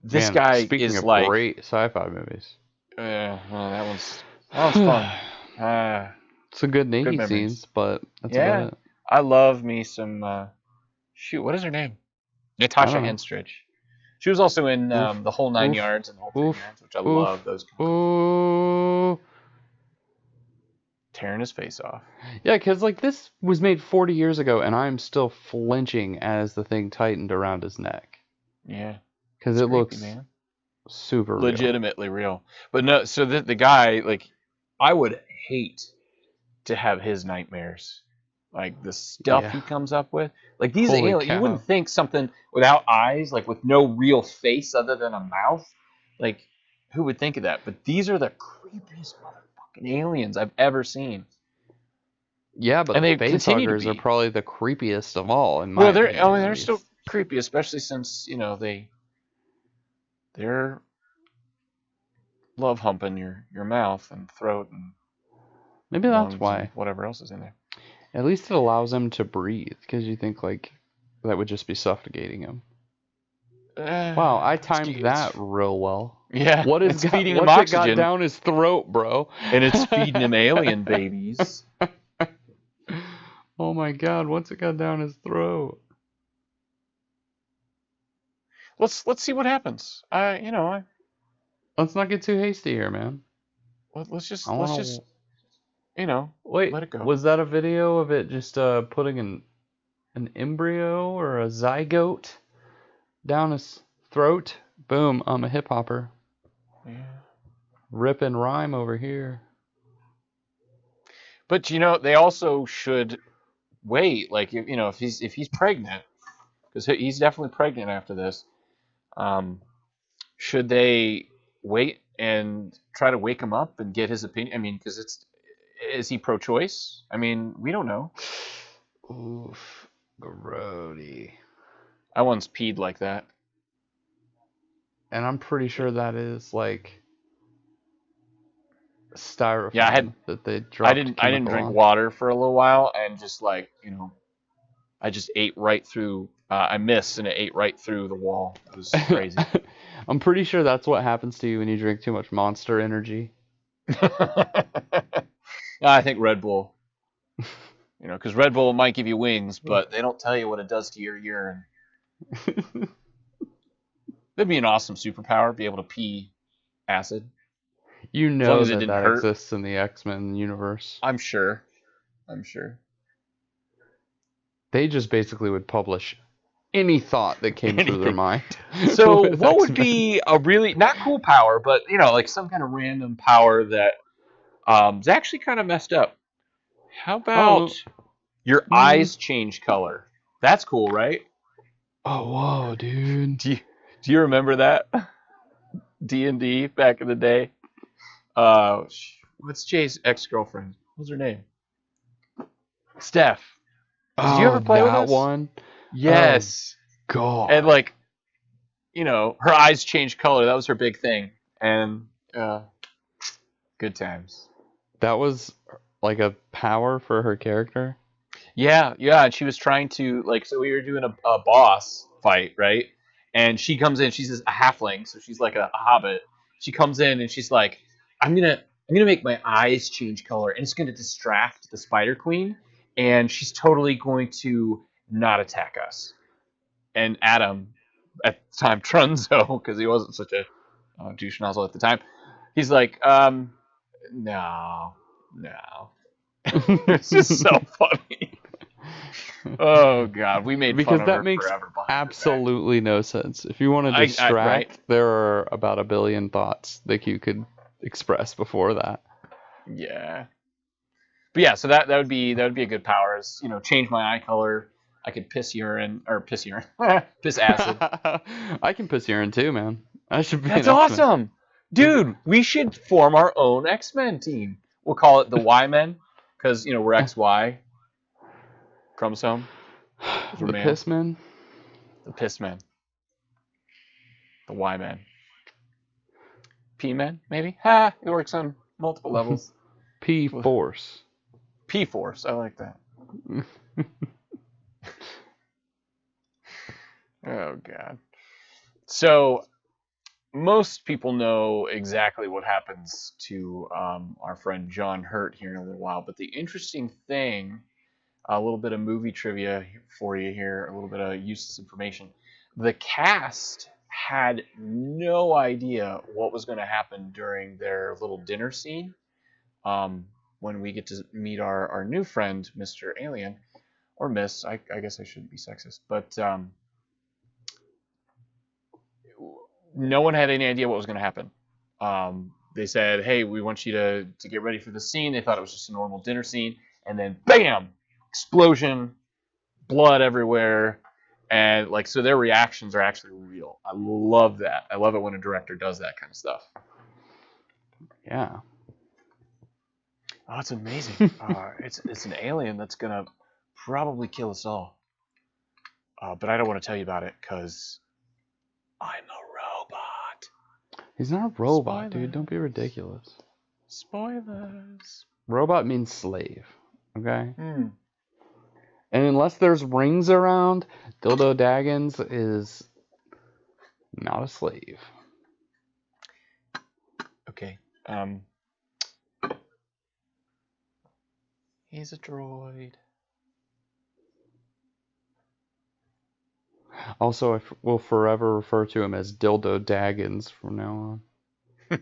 this guy speaking is of like great sci-fi movies. well, that one's fun. Some good Good naked memories. scenes, but that's Yeah, about it. I love me some. Shoot, what is her name? I Natasha don't know. Henstridge. She was also in Oof, The Whole Nine oof, Yards and The Whole Ten oof, Yards, which I love oof, those comedies. ooh. Tearing his face off. Yeah, because like this was made 40 years ago, and I'm still flinching as the thing tightened around his neck Yeah, because it's it creepy, looks man. super real. Legitimately real. But no, so the guy, like, I would hate to have his nightmares. Like the stuff Yeah. he comes up with. Like these Holy aliens, you cow. wouldn't think something without eyes, like with no real face other than a mouth. Like, who would think of that? But these are the creepiest motherfucking aliens I've ever seen. Yeah, but And the they face continue to huggers are be. probably the creepiest of all, in my Well, they're I opinion, mean at they're still least. creepy, especially since, they're love humping your mouth and throat and Maybe that's lungs and why. whatever else is in there. At least it allows him to breathe, because you think like that would just be suffocating him. Wow, I timed that real well. Yeah, it's feeding him What's it got oxygen down his throat, bro? and it's feeding him alien babies. Oh my god, what's it got down his throat? Let's see what happens. Let's not get too hasty here, man. Let's I just let's want just to wait. let it go. Was that a video of it just putting an embryo or a zygote down his throat? Boom! I'm a hip hopper. Yeah. Rip and rhyme over here. But they also should wait. Like if he's pregnant, because he's definitely pregnant after this. Um, should they wait and try to wake him up and get his opinion? I mean, because is he pro-choice? I mean, we don't know. Oof, grody. I once peed like that. And I'm pretty sure that is like Yeah, styrofoam that they I dropped didn't chemical drink on. water for a little while, and just like I just ate right through. I missed and it ate right through the wall. It was crazy. I'm pretty sure that's what happens to you when you drink too much Monster Energy. I think Red Bull. Because Red Bull might give you wings, but they don't tell you what it does to your urine. That'd be an awesome superpower, be able to pee acid. You As long know as it didn't that hurt. exists in the X-Men universe. I'm sure. I'm sure. They just basically would publish any thought that came through their Anything. mind. So, with what would X-Men. be a really not cool power, but like some kind of random power that is actually kind of messed up? How about Oh, your eyes change color? That's cool, right? oh, whoa, dude. Do you remember that D&D back in the day? What's Jay's ex-girlfriend? What's her name? Steph. Did you ever Oh, play with that us? one? Oh, Yes. And God. like, her eyes changed color. That was her big thing. And good times. That was like a power for her character? Yeah, yeah. And she was trying to so we were doing a boss fight, right? And she comes in. She's a halfling, so she's like a hobbit. She comes in and she's like, I'm gonna make my eyes change color, and it's gonna distract the Spider Queen, and she's totally going to not attack us. And Adam, at the time Trunzo, because he wasn't such a douche nozzle at the time, he's like, no, no. It's just so funny. Oh god, we made fun Because of that her makes forever behind her back. absolutely no sense. If you want to Right? distract, there are about a billion thoughts that you could express before that. Yeah. But yeah, so that would be a good power. Is change my eye color. I could piss urine or piss urine, piss acid. I can piss urine too, man. I should be That's an X-Men. awesome, dude. We should form our own X-Men team. We'll call it the Y-Men because we're XY chromosome. The We're male. piss men. The piss men. The Y-Men. P-Men maybe. Ha! It works on multiple levels. P force. P-Force. I like that. Oh god. So most people know exactly what happens to our friend John Hurt here in a little while. But the interesting thing, a little bit of movie trivia for you here, a little bit of useless information. The cast had no idea what was going to happen during their little dinner scene. Um, when we get to meet our new friend, Mr. Alien, or Miss, I guess I shouldn't be sexist, but no one had any idea what was going to happen. They said, "Hey, we want you to get ready for the scene." They thought it was just a normal dinner scene, and then bam, explosion, blood everywhere, and like so their reactions are actually real. I love that. I love it when a director does that kind of stuff. Yeah. Oh, it's amazing. It's an alien that's gonna probably kill us all. But I don't want to tell you about it because I'm a robot. He's not a robot, Spoilers. dude. Don't be ridiculous. Spoilers. Robot means slave. Okay? Hmm. And unless there's rings around, Dildo Daggins is not a slave. Okay. He's a droid. Also, I will forever refer to him as Dildo Daggins from now on.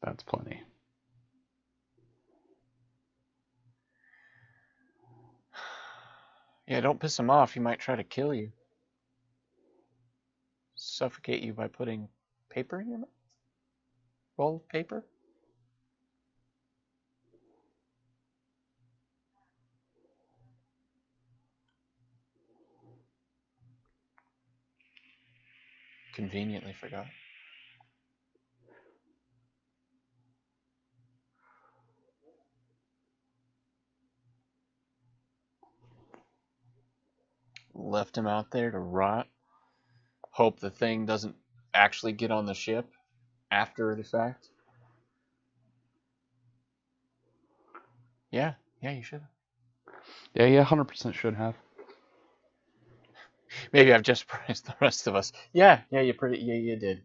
That's plenty. Yeah, don't piss him off. He might try to kill you. Suffocate you by putting paper in your mouth? Roll of paper? Conveniently forgot. Left him out there to rot. Hope the thing doesn't actually get on the ship after the fact. Yeah, you should. Yeah, you 100% should have. Maybe I've just surprised the rest of us. Yeah, you did.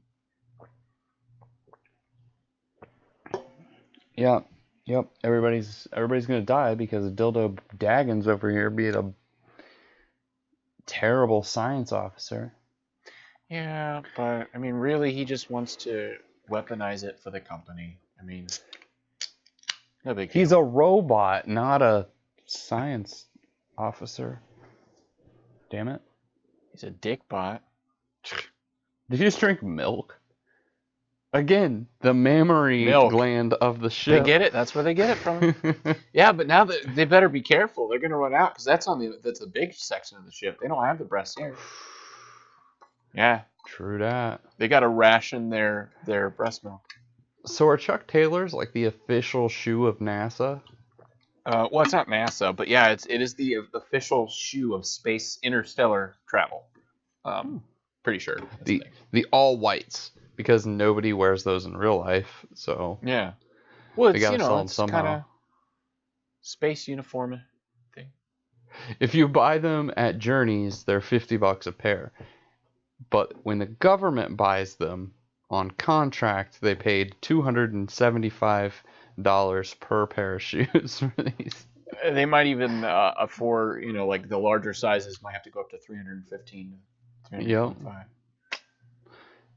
Yeah, yep. Everybody's gonna die because Dildo Daggins over here being a terrible science officer. Yeah, but I mean, really, he just wants to weaponize it for the company. I mean, no big deal. He's a robot, not a science officer. Damn it. He's a dick bot. Did you just drink milk? Again, the mammary Milk. gland of the They ship. get it. That's where they get it from. Yeah, but now they better be careful. They're gonna run out because that's the big section of the ship. They don't have the breast here. Yeah, True that. they got to ration their breast milk. So are Chuck Taylors like the official shoe of NASA? Well, it's not NASA, but yeah, it is the official shoe of space interstellar travel. Pretty sure. That's The all whites, because nobody wears those in real life. So yeah. Well, they it's gotta sell them it's somehow. kind of space uniform thing. If you buy them at Journeys, they're $50 a pair. But when the government buys them on contract, they paid $275 per pair of shoes for these. They might even afford, like the larger sizes might have to go up to 315 to 325.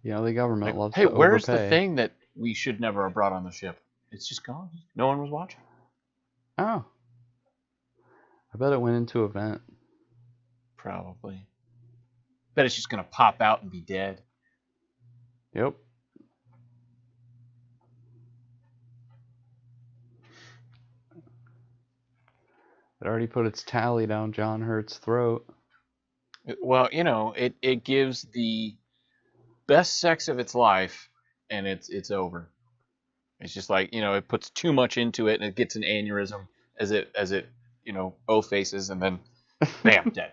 Yeah, the government Like, loves hey, to where's the overpay. thing that we should never have brought on the ship? It's just gone. No one was watching. Oh. I bet it went into a vent. Probably. Bet it's just gonna pop out and be dead. Yep. It already put its tally down John Hurt's throat. Well, it gives the best sex of its life, and it's over. It's just like it puts too much into it, and it gets an aneurysm as it O faces, and then bam, dead.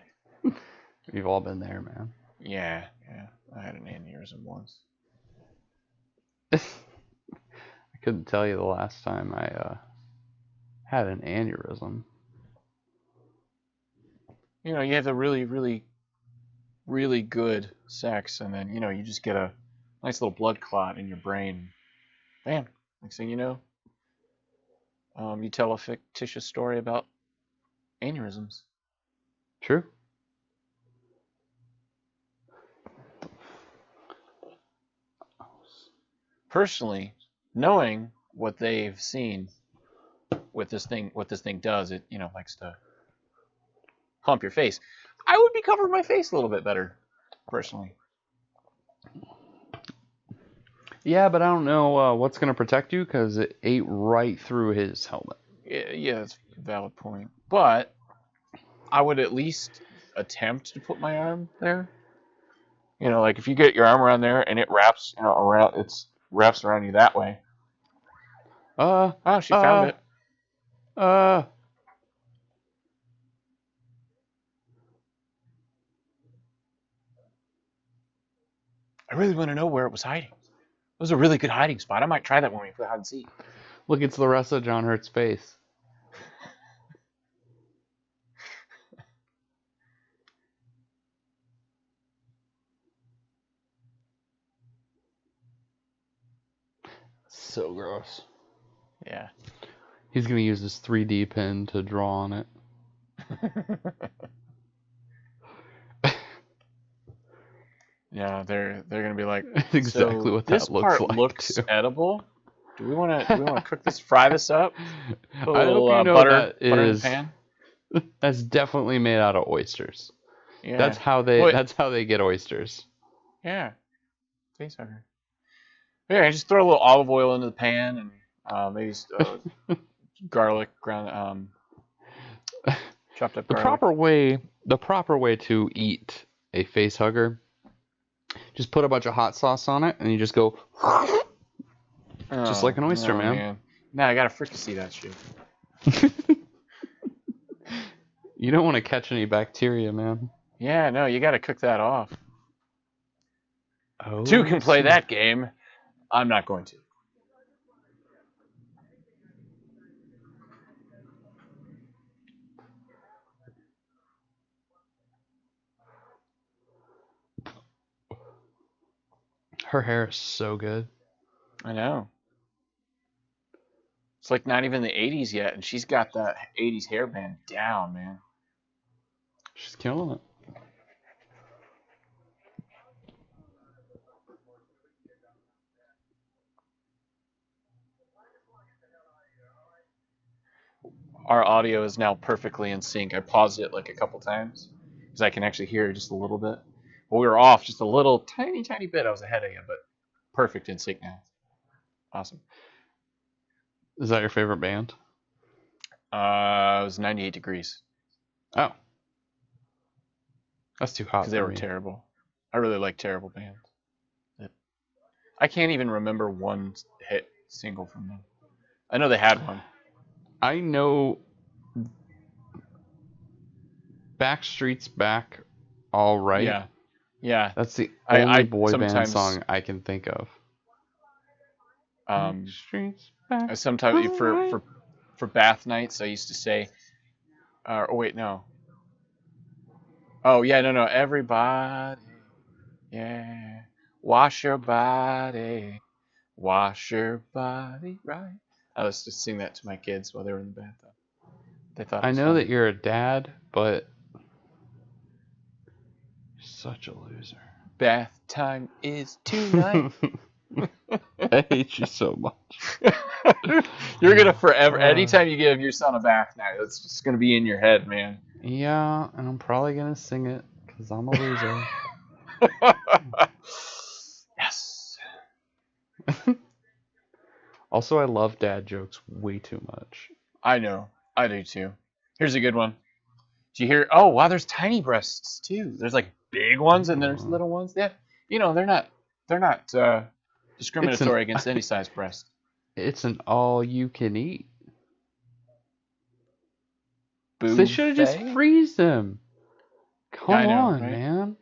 We've all been there, man. Yeah, I had an aneurysm once. I couldn't tell you the last time I had an aneurysm. You know, you have the really, really, really good sex, and then, you know, you just get a nice little blood clot in your brain. Bam. Next thing you know, you tell a fictitious story about aneurysms. True. Personally, knowing what they've seen with this thing, what this thing does, it, you know, likes to hump your face. I would be covering my face a little bit better, personally. Yeah, but I don't know what's going to protect you because it ate right through his helmet. Yeah, that's a valid point. But I would at least attempt to put my arm there. You know, like if you get your arm around there and it wraps, you know, around, it's wraps around you that way. Oh, she found it. I really want to know where it was hiding. It was a really good hiding spot. I might try that when we play hide and seek. Look, it's the rest of John Hurt's face. So gross. Yeah. He's going to use his 3D pen to draw on it. Yeah, they're gonna be like, exactly so what this that looks part like. looks too. edible. Do we want to cook this, fry this up? Put a I little hope you know butter that in the is pan. that's definitely made out of oysters. Yeah. That's how they get oysters. Yeah. Tastes better. Yeah, just throw a little olive oil into the pan and maybe garlic, ground, chopped up garlic. The proper way to eat a face hugger, just put a bunch of hot sauce on it and you just go just like an oyster, man. Now I gotta fricassee that shit. You don't want to catch any bacteria, man. Yeah, no, you gotta cook that off. Oh, Two can play that game. I'm not going to. Her hair is so good. I know. It's like not even the 80s yet, and she's got that 80s hairband down, man. She's killing it. Our audio is now perfectly in sync. I paused it like a couple times because I can actually hear just a little bit. Well, we were off just a little tiny bit. I was ahead of you, but perfect in sync now. Awesome. Is that your favorite band? It was 98 Degrees. Oh. That's too hot. Because they were terrible. I really like terrible bands. I can't even remember one hit single from them. I know they had one. I know Backstreet's Back, All Right. Yeah. Yeah. That's the only boy band song I can think of. Backstreet's Back. Sometimes for bath nights, I used to say, oh wait, no. Oh yeah, no. Everybody, yeah. Wash your body right. I was just sing that to my kids while they were in the bathtub. They thought. I know that you're a dad, but you're such a loser. Bath time is tonight. I hate you so much. You're gonna forever. Anytime you give your son a bath night, it's just gonna be in your head, man. Yeah, and I'm probably gonna sing it because I'm a loser. Yes. Also, I love dad jokes way too much. I know. I do too. Here's a good one. Do you hear? Oh, wow, there's tiny breasts too. There's like big ones and there's little ones. Yeah, you know they're not discriminatory against any size breast. It's an all-you-can-eat. So they should have just freeze them. Come on, right? man.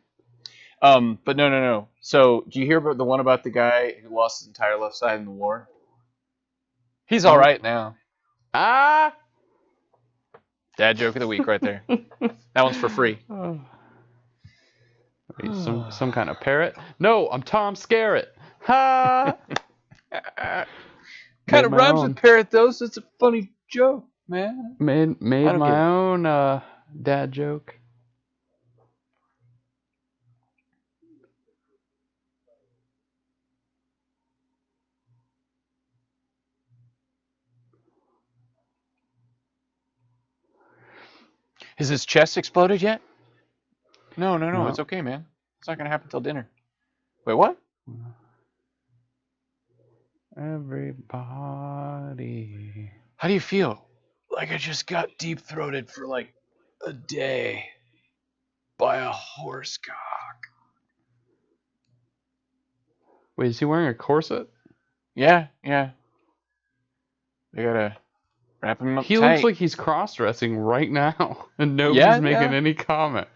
But no. So, do you hear about the one about the guy who lost his entire left side in the war? He's all right now. Ah! Dad joke of the week right there. That one's for free. Oh. Wait, some kind of parrot? No, I'm Tom Skerritt. Ha! Kind of rhymes with parrot though, so it's a funny joke, man. Made my own dad joke. Has his chest exploded yet? No, No. it's okay, man. It's not gonna happen till dinner. Wait, what? Everybody. How do you feel? Like I just got deep-throated for like a day by a horse cock. Wait, is he wearing a corset? Yeah. They gotta wrap him up He tight. looks like he's cross-dressing right now, and nobody's making any comment.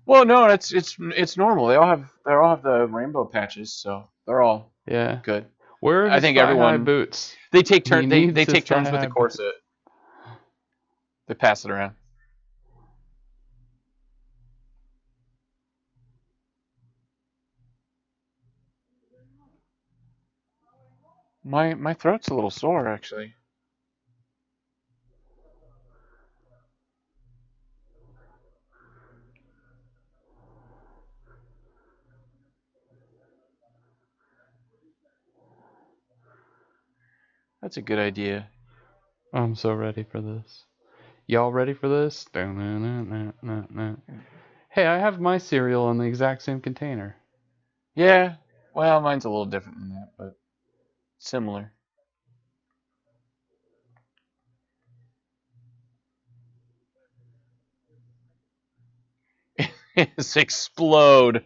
Well, no, it's normal. They all have the rainbow patches, so they're all good. Where are his thigh-high boots? They take turns. They take turns with the corset. They pass it around. My throat's a little sore, actually. That's a good idea. I'm so ready for this. Y'all ready for this? Hey, I have my cereal in the exact same container. Yeah. Well, mine's a little different than that, but similar. It's explode.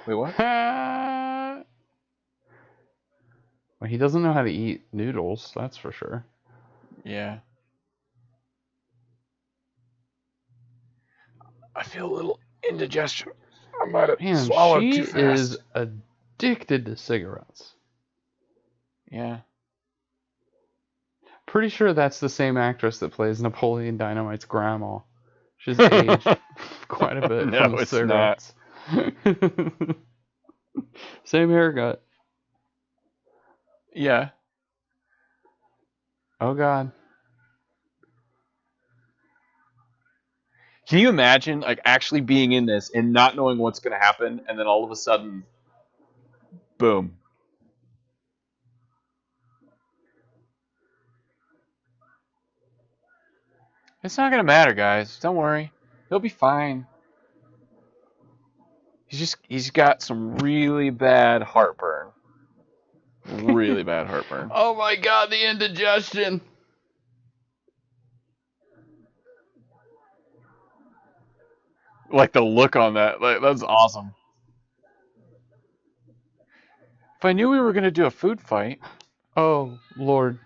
Wait, what? Well, he doesn't know how to eat noodles, that's for sure. Yeah. I feel a little indigestion. I might have swallowed too fast. She is addicted to cigarettes. Yeah. Pretty sure that's the same actress that plays Napoleon Dynamite's grandma. She's aged quite a bit from the cigarettes. Same haircut. Yeah. Oh God. Can you imagine like actually being in this and not knowing what's going to happen, and then all of a sudden, boom. It's not going to matter, guys. Don't worry. He'll be fine. He's got some really bad heartburn. Really bad heartburn. Oh my God, the indigestion. Like the look on that, like that's awesome. If I knew we were gonna do a food fight. Oh Lord.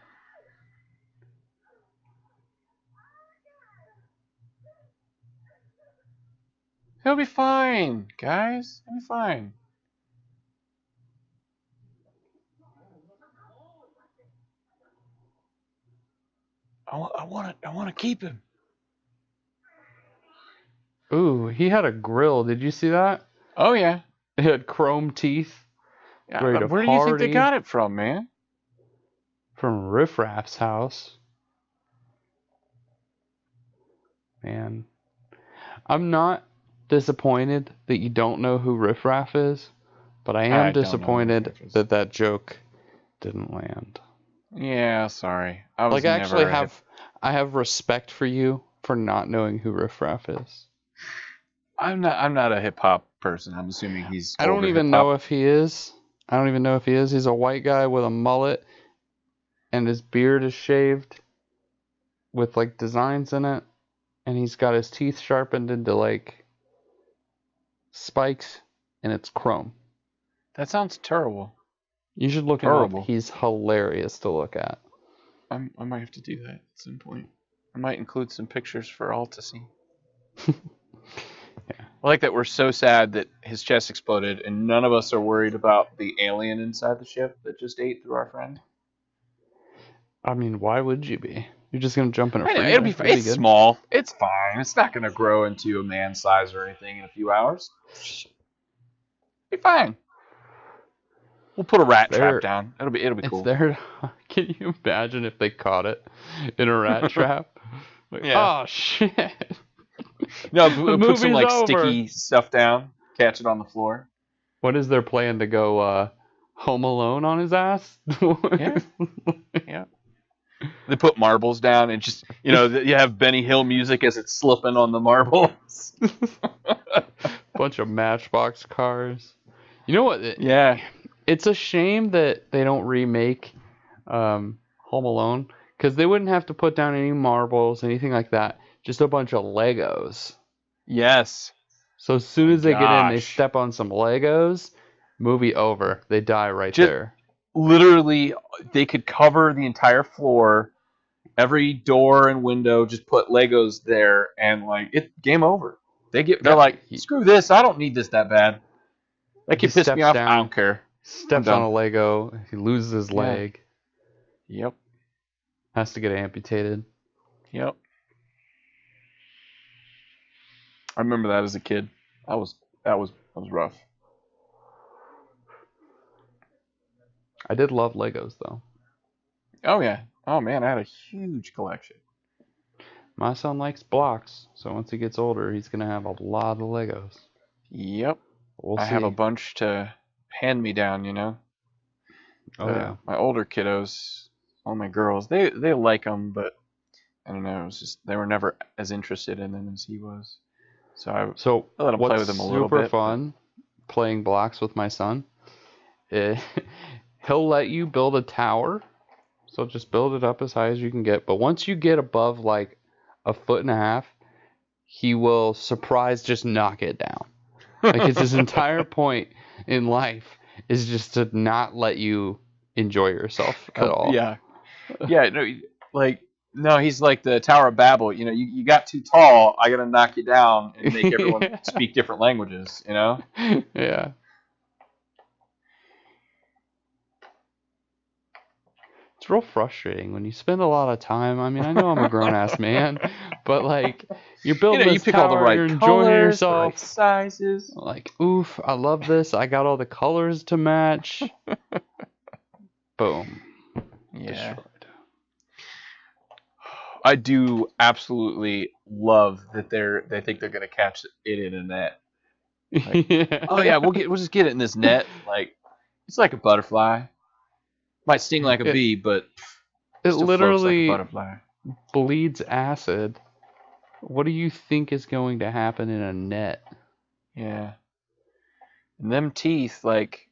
He'll be fine, guys. He'll be fine. I want to keep him. Ooh, he had a grill. Did you see that? Oh yeah. It had chrome teeth. Yeah, where do you think they got it from, man? From Riff Raff's house. Man. I'm not disappointed that you don't know who Riff Raff is, but I am disappointed that joke didn't land. Yeah, sorry. I actually have respect for you for not knowing who Riff Raff is. I'm not a hip hop person. I'm assuming he's I don't even know if he is. He's a white guy with a mullet and his beard is shaved with like designs in it, and he's got his teeth sharpened into like spikes, and it's chrome. That sounds terrible. You should look him up. He's hilarious to look at. I might have to do that at some point. I might include some pictures for all to see. Yeah. I like that we're so sad that his chest exploded, and none of us are worried about the alien inside the ship that just ate through our friend. I mean, why would you be? You're just gonna jump in a I know, freezer. it'll be. It'll be It's good. small. It's fine. It's not gonna grow into a man size or anything in a few hours. Be fine. We'll put a rat trap There, down. It'll be it's cool. there. Can you imagine if they caught it in a rat trap? Like, Yeah. oh shit! No, The put some movie's like over. sticky stuff down. Catch it on the floor. What is their plan to go Home Alone on his ass? Yeah. Yeah. They put marbles down and just you have Benny Hill music as it's slipping on the marbles. Bunch of Matchbox cars. You know what? Yeah. It's a shame that they don't remake Home Alone because they wouldn't have to put down any marbles, anything like that. Just a bunch of Legos. Yes. So as soon My as they get in, they gosh. step on some Legos. Movie over. They die right Just there. literally, they could cover the entire floor, every door and window. Just put Legos there, and like game over. They're Yeah, like, he screw this. I don't need this that bad. That he could piss me steps off. I down, don't care. I'm steps on done. a Lego. He loses his Yeah. leg. Yep. Has to get amputated. Yep. I remember that as a kid. That was rough. I did love Legos though. Oh yeah. Oh man, I had a huge collection. My son likes blocks, so once he gets older, he's gonna have a lot of Legos. Yep. We'll I have a see. bunch to hand me down. Oh yeah. My older kiddos, all my girls, they like them, but I don't know. It was just they were never as interested in them as he was. So So I let him play what's with them a little super bit. fun playing blocks with my son? eh, he'll let you build a tower. So just build it up as high as you can get. But once you get above like a foot and a half, he will surprise just knock it down. Like it's his entire point in life is just to not let you enjoy yourself at all. Yeah. Yeah. No. Like no. He's like the Tower of Babel. You got too tall. I gotta knock you down and make everyone speak different languages. Yeah. It's real frustrating when you spend a lot of time. I mean, I know I'm a grown ass man, but like you're building You this pick all the tower, you're right enjoying colors, the right yourself. sizes. Like, oof, I love this. I got all the colors to match. Boom. Yeah. Destroyed. I do absolutely love that they think they're gonna catch it in a net. Like, Yeah. oh yeah, we'll just get it in this net. Like it's like a butterfly. Might sting like a It, bee, but it still floats like a literally butterfly. bleeds acid. What do you think is going to happen in a net? Yeah. And them teeth, like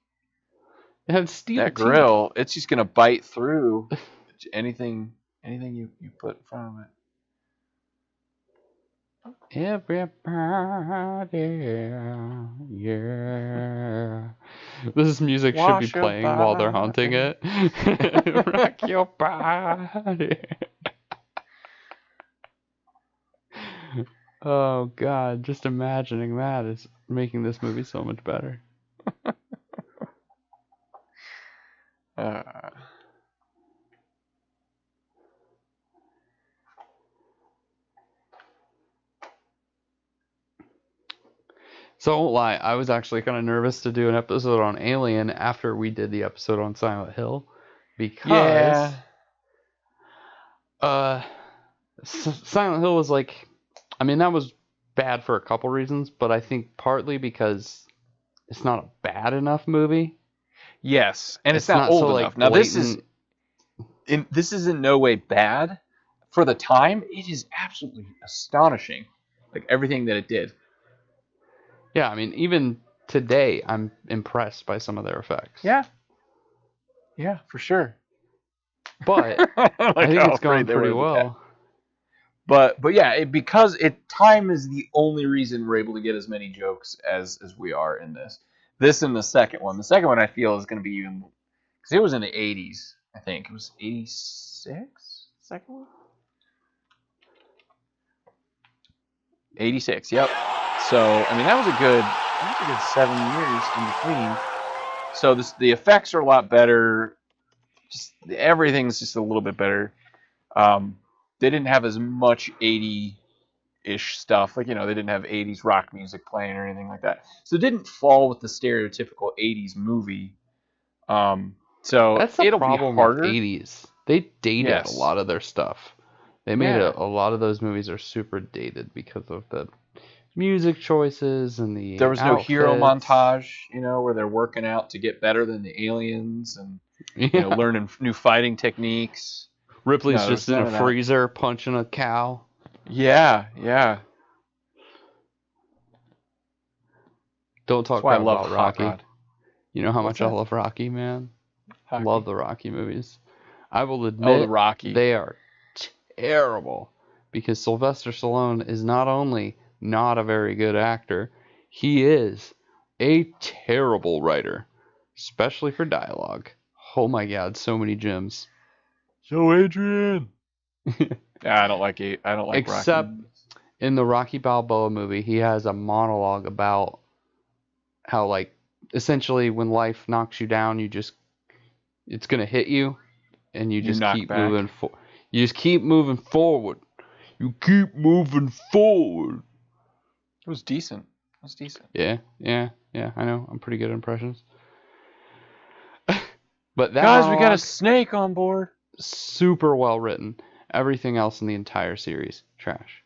It had steel that teeth. grill, it's just gonna bite through anything you put in front of it. Everybody, yeah. This music should be Wash your playing while they're hunting body. it. Rock your body. Oh God, just imagining that is making this movie so much better. Uh, So I won't lie, I was actually kind of nervous to do an episode on Alien after we did the episode on Silent Hill, because yeah. Silent Hill was like, I mean, that was bad for a couple reasons, but I think partly because it's not a bad enough movie. Yes, and it's It's not not old so enough. like Now blatant. this is in no way bad. For the time, it is absolutely astonishing. Like everything that it did. Yeah, I mean, even today, I'm impressed by some of their effects. Yeah. Yeah, for sure. But Like I think how it's gone afraid they were pretty of the cat. well. But yeah, because time is the only reason we're able to get as many jokes as we are in this. This and the second one. The second one I feel is going to be even because it was in the 80s. I think it was 86. Second one. 86. Yep. So I mean that was a good 7 years in between. So the effects are a lot better. Just everything's just a little bit better. they didn't have as much 80-ish stuff. Like, they didn't have 80s rock music playing or anything like that. So it didn't fall with the stereotypical 80s movie. So That's the it'll be problem with harder. 80s. They dated a Yes. lot of their stuff. They made Yeah. a lot of those movies are super dated because of the music choices and the There was no hero outfits. montage, where they're working out to get better than the aliens and, Yeah. learning new fighting techniques. Ripley's No, there just was in none a of that. freezer punching a cow. Yeah, yeah. Don't That's talk why I crap love about Hot Rocky. Rod. You know how What's much I that? love Rocky, man. Love Hockey. the Rocky movies. I will Oh, the admit Rocky. they are terrible because Sylvester Stallone is not only not a very good actor, he is a terrible writer, especially for dialogue. Oh my god, so many gems. So Adrian. Yeah, I don't like it. I don't like Rocky Except movies. in the Rocky Balboa movie, he has a monologue about how, like, essentially when life knocks you down, it's gonna hit you, and you You just knock keep back. moving you just keep moving forward. You keep moving forward. It was decent. It was decent. Yeah, yeah, yeah. I know. I'm pretty good at impressions. But that Guys, we got a monologue, snake on board. super well written. Everything else in the entire series, trash.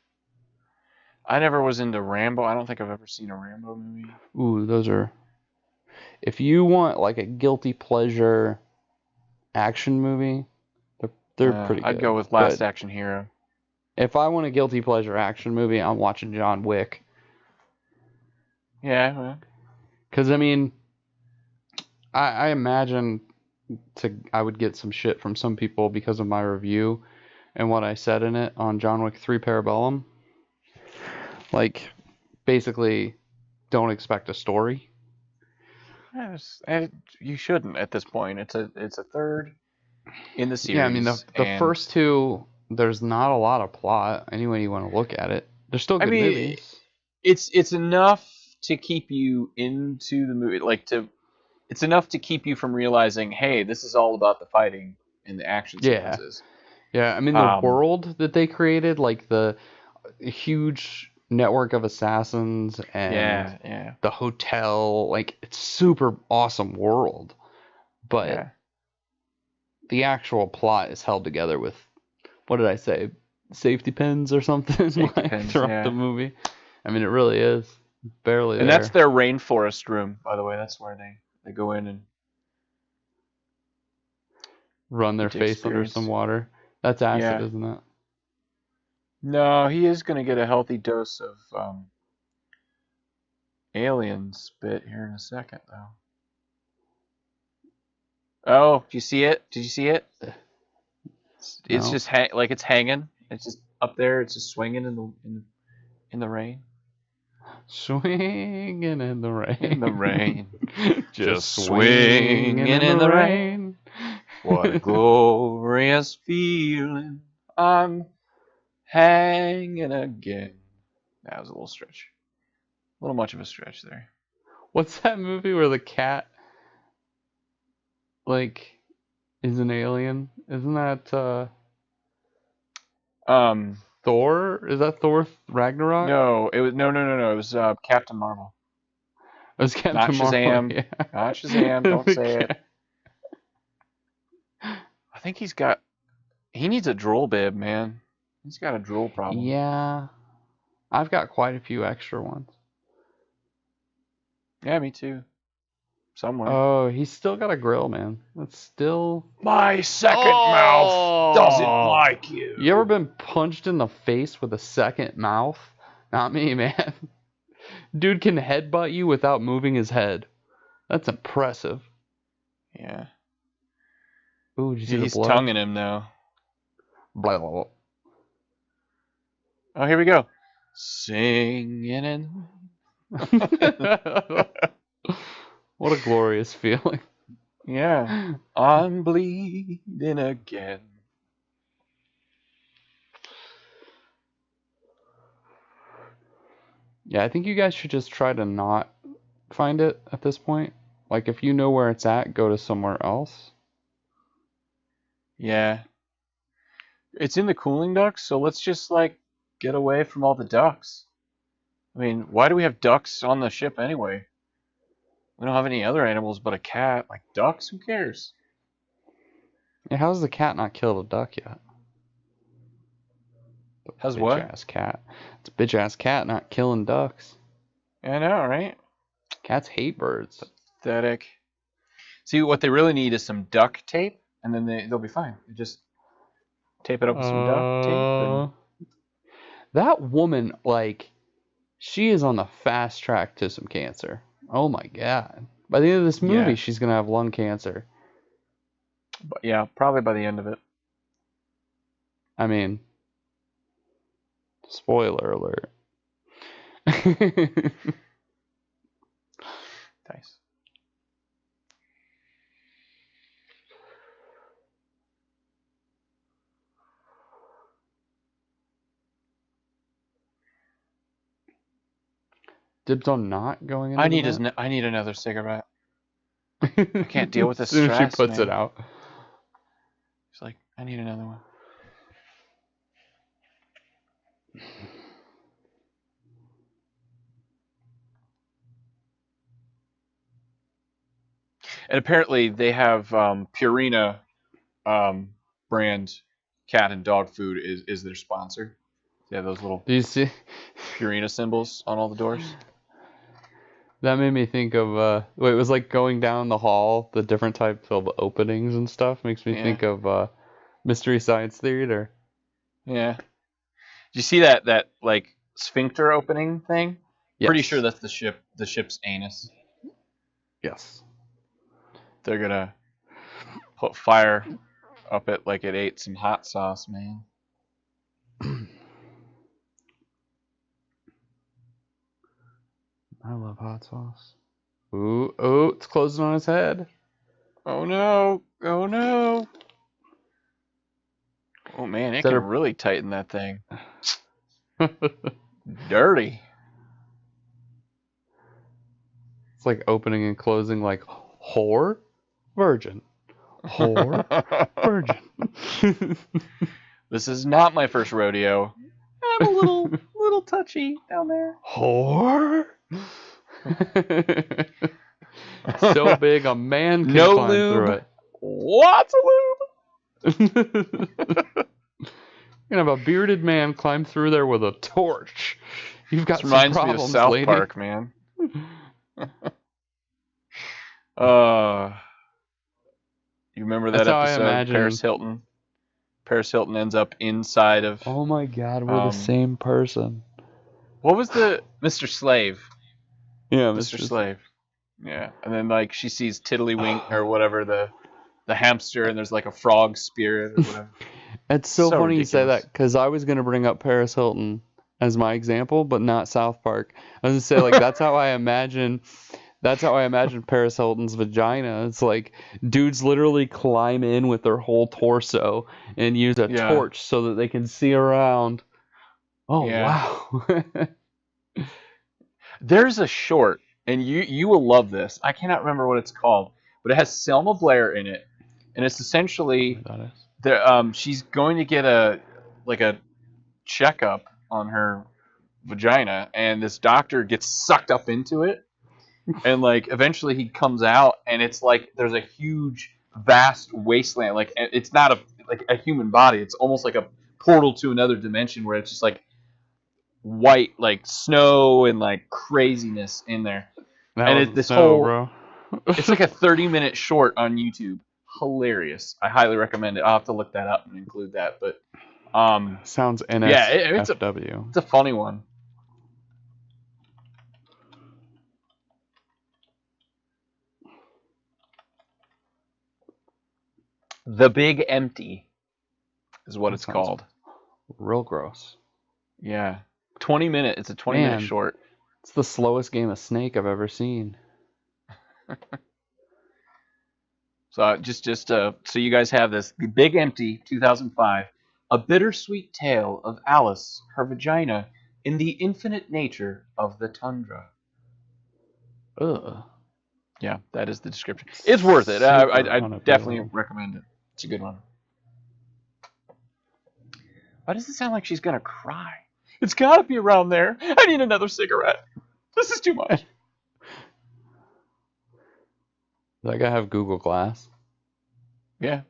I never was into Rambo. I don't think I've ever seen a Rambo movie. Ooh, those are. If you want like a guilty pleasure action movie, they're pretty I'd good. go with But Last Action Hero. if I want a guilty pleasure action movie, I'm watching John Wick. Yeah, well, Because I mean, I imagine I would get some shit from some people because of my review and what I said in it on John Wick 3 Parabellum. Like, basically, don't expect a story. you shouldn't at this point. It's a third in the Yeah, I mean, series, the and first two, there's not a lot of plot, any way you want to look at it. They're still I good mean, movies. it's enough to keep you into the movie. It's enough to keep you from realizing, hey, this is all about the fighting and the action Yeah. sequences. Yeah, I mean, the Um, world that they created, like the huge network of assassins and yeah, yeah, the hotel, like, it's super awesome world. But yeah. the actual plot is held together with, what did I say, safety pins or something Safety like pins, throughout the yeah. movie. I mean, it really is barely And that's there. their rainforest room, by the way. That's where they go in and Run their get to face under some experience. water. That's acid, Yeah. isn't it? No, he is going to get a healthy dose of alien spit here in a second, though. Oh, do you see it? Did you see it? It's No. just like it's hanging. It's just up there. It's just swinging in the rain. Swinging in the In the rain. rain. Just Just swinging swinging in the in the rain. rain. What a glorious feeling. I'm hanging again. That was a little stretch. A little much of a stretch there. What's that movie where the cat, like, is an alien? Isn't that Um, Thor? Is that Thor Ragnarok? no, it was no. It was Captain Marvel, It was not Captain Marvel. Shazam. Yeah. Not Shazam. Don't The say it. cat. I think he needs a drool bib, man. He's got a drool problem. Yeah. I've got quite a few extra ones. Yeah, me too. Somewhere. Oh, he's still got a grill, man. That's still. My second mouth doesn't Oh! like You ever you. been punched in the face with a second mouth? Not me, man. Dude can headbutt you without moving his head. That's impressive. Yeah. Ooh, did you see the He's blood? tonguing him now. Blah, blah, Oh, here we go. Singing in. blah. What a glorious feeling. Yeah. I'm bleeding again. Yeah, I think you guys should just try to not find it at this point. Like, if you know where it's at, go to somewhere else. Yeah. It's in the cooling ducts, so let's just like get away from all the ducks. I mean, why do we have ducks on the ship anyway? We don't have any other animals but a cat. Like ducks, who cares? Yeah, how's the cat not killed a duck yet? Has Bitch what? ass cat. It's a bitch ass cat not killing ducks. I know, right? Cats hate birds. Pathetic. See, what they really need is some duct tape, and then they'll be fine. You just tape it up with some duct tape, and That woman, like, she is on the fast track to some cancer. Oh my god. By the end of this movie, yeah, she's gonna have lung cancer. but yeah, probably by the end of it. I mean, spoiler alert. Nice. Dibs on not going into I need another cigarette. I can't deal with as this soon as she stress, puts man. it out. She's like, I need another one. And apparently they have Purina brand cat and dog food is their sponsor. They have those little Do you see? Purina symbols on all the doors. That made me think of it was like going down the hall, the different types of openings and stuff. Makes me Yeah. think of Mystery Science Theater. Yeah. Do you see that like sphincter opening thing? Yes. Pretty sure that's the ship's anus. Yes. They're gonna put fire up it like it ate some hot sauce, man. I love hot sauce. Ooh, oh, it's closing on his head. Oh no! Oh no! Oh man, it That can are- really tighten that thing. Dirty. It's like opening and closing like whore, virgin. Whore, virgin. This is not my first rodeo. I'm a little touchy down there. Whore. So big a man can No climb lube. through it. Lots of lube. You're gonna have a bearded man climb through there with a torch. You've got This some reminds me problems, of South lady. Park, man. You remember that That's how I episode? imagine- Paris Hilton ends up inside of. Oh my god, we're the same person. What was the Mr. Slave? Yeah, Mr. Slave. Yeah, and then like she sees Tiddlywink or whatever the hamster, and there's like a frog spirit or whatever. It's so funny you say ridiculous. that because I was gonna bring up Paris Hilton as my example, but not South Park. I was gonna say like that's how I imagine. That's how I imagine Paris Hilton's vagina. It's like dudes literally climb in with their whole torso and use a Yeah. torch so that they can see around. Oh Yeah. wow. There's a short, and you will love this. I cannot remember what it's called, but it has Selma Blair in it, and it's essentially she's going to get a checkup on her vagina, and this doctor gets sucked up into it, and like eventually he comes out, and it's like there's a huge, vast wasteland. Like it's not a human body. It's almost like a portal to another dimension where it's just like white, like snow and like craziness in there. That And wasn't this snow, whole bro. it's like a 30-minute short on YouTube. Hilarious. I highly recommend it. I'll have to look that up and include that. But Sounds NSFW. yeah, it's a funny one. The Big Empty is what That it's sounds called. real gross. Yeah. 20-minute. It's a 20-minute Man. short. It's the slowest game of Snake I've ever seen. So so you guys have this. The Big Empty, 2005. A bittersweet tale of Alice, her vagina, in the infinite nature of the tundra. Ugh. Yeah, that is the description. It's worth it. I Super definitely unappealing. recommend it. It's a good one. Why does it sound like she's gonna cry? It's gotta be around there. I need another cigarette. This is too much. Does that guy have Google Glass? Yeah.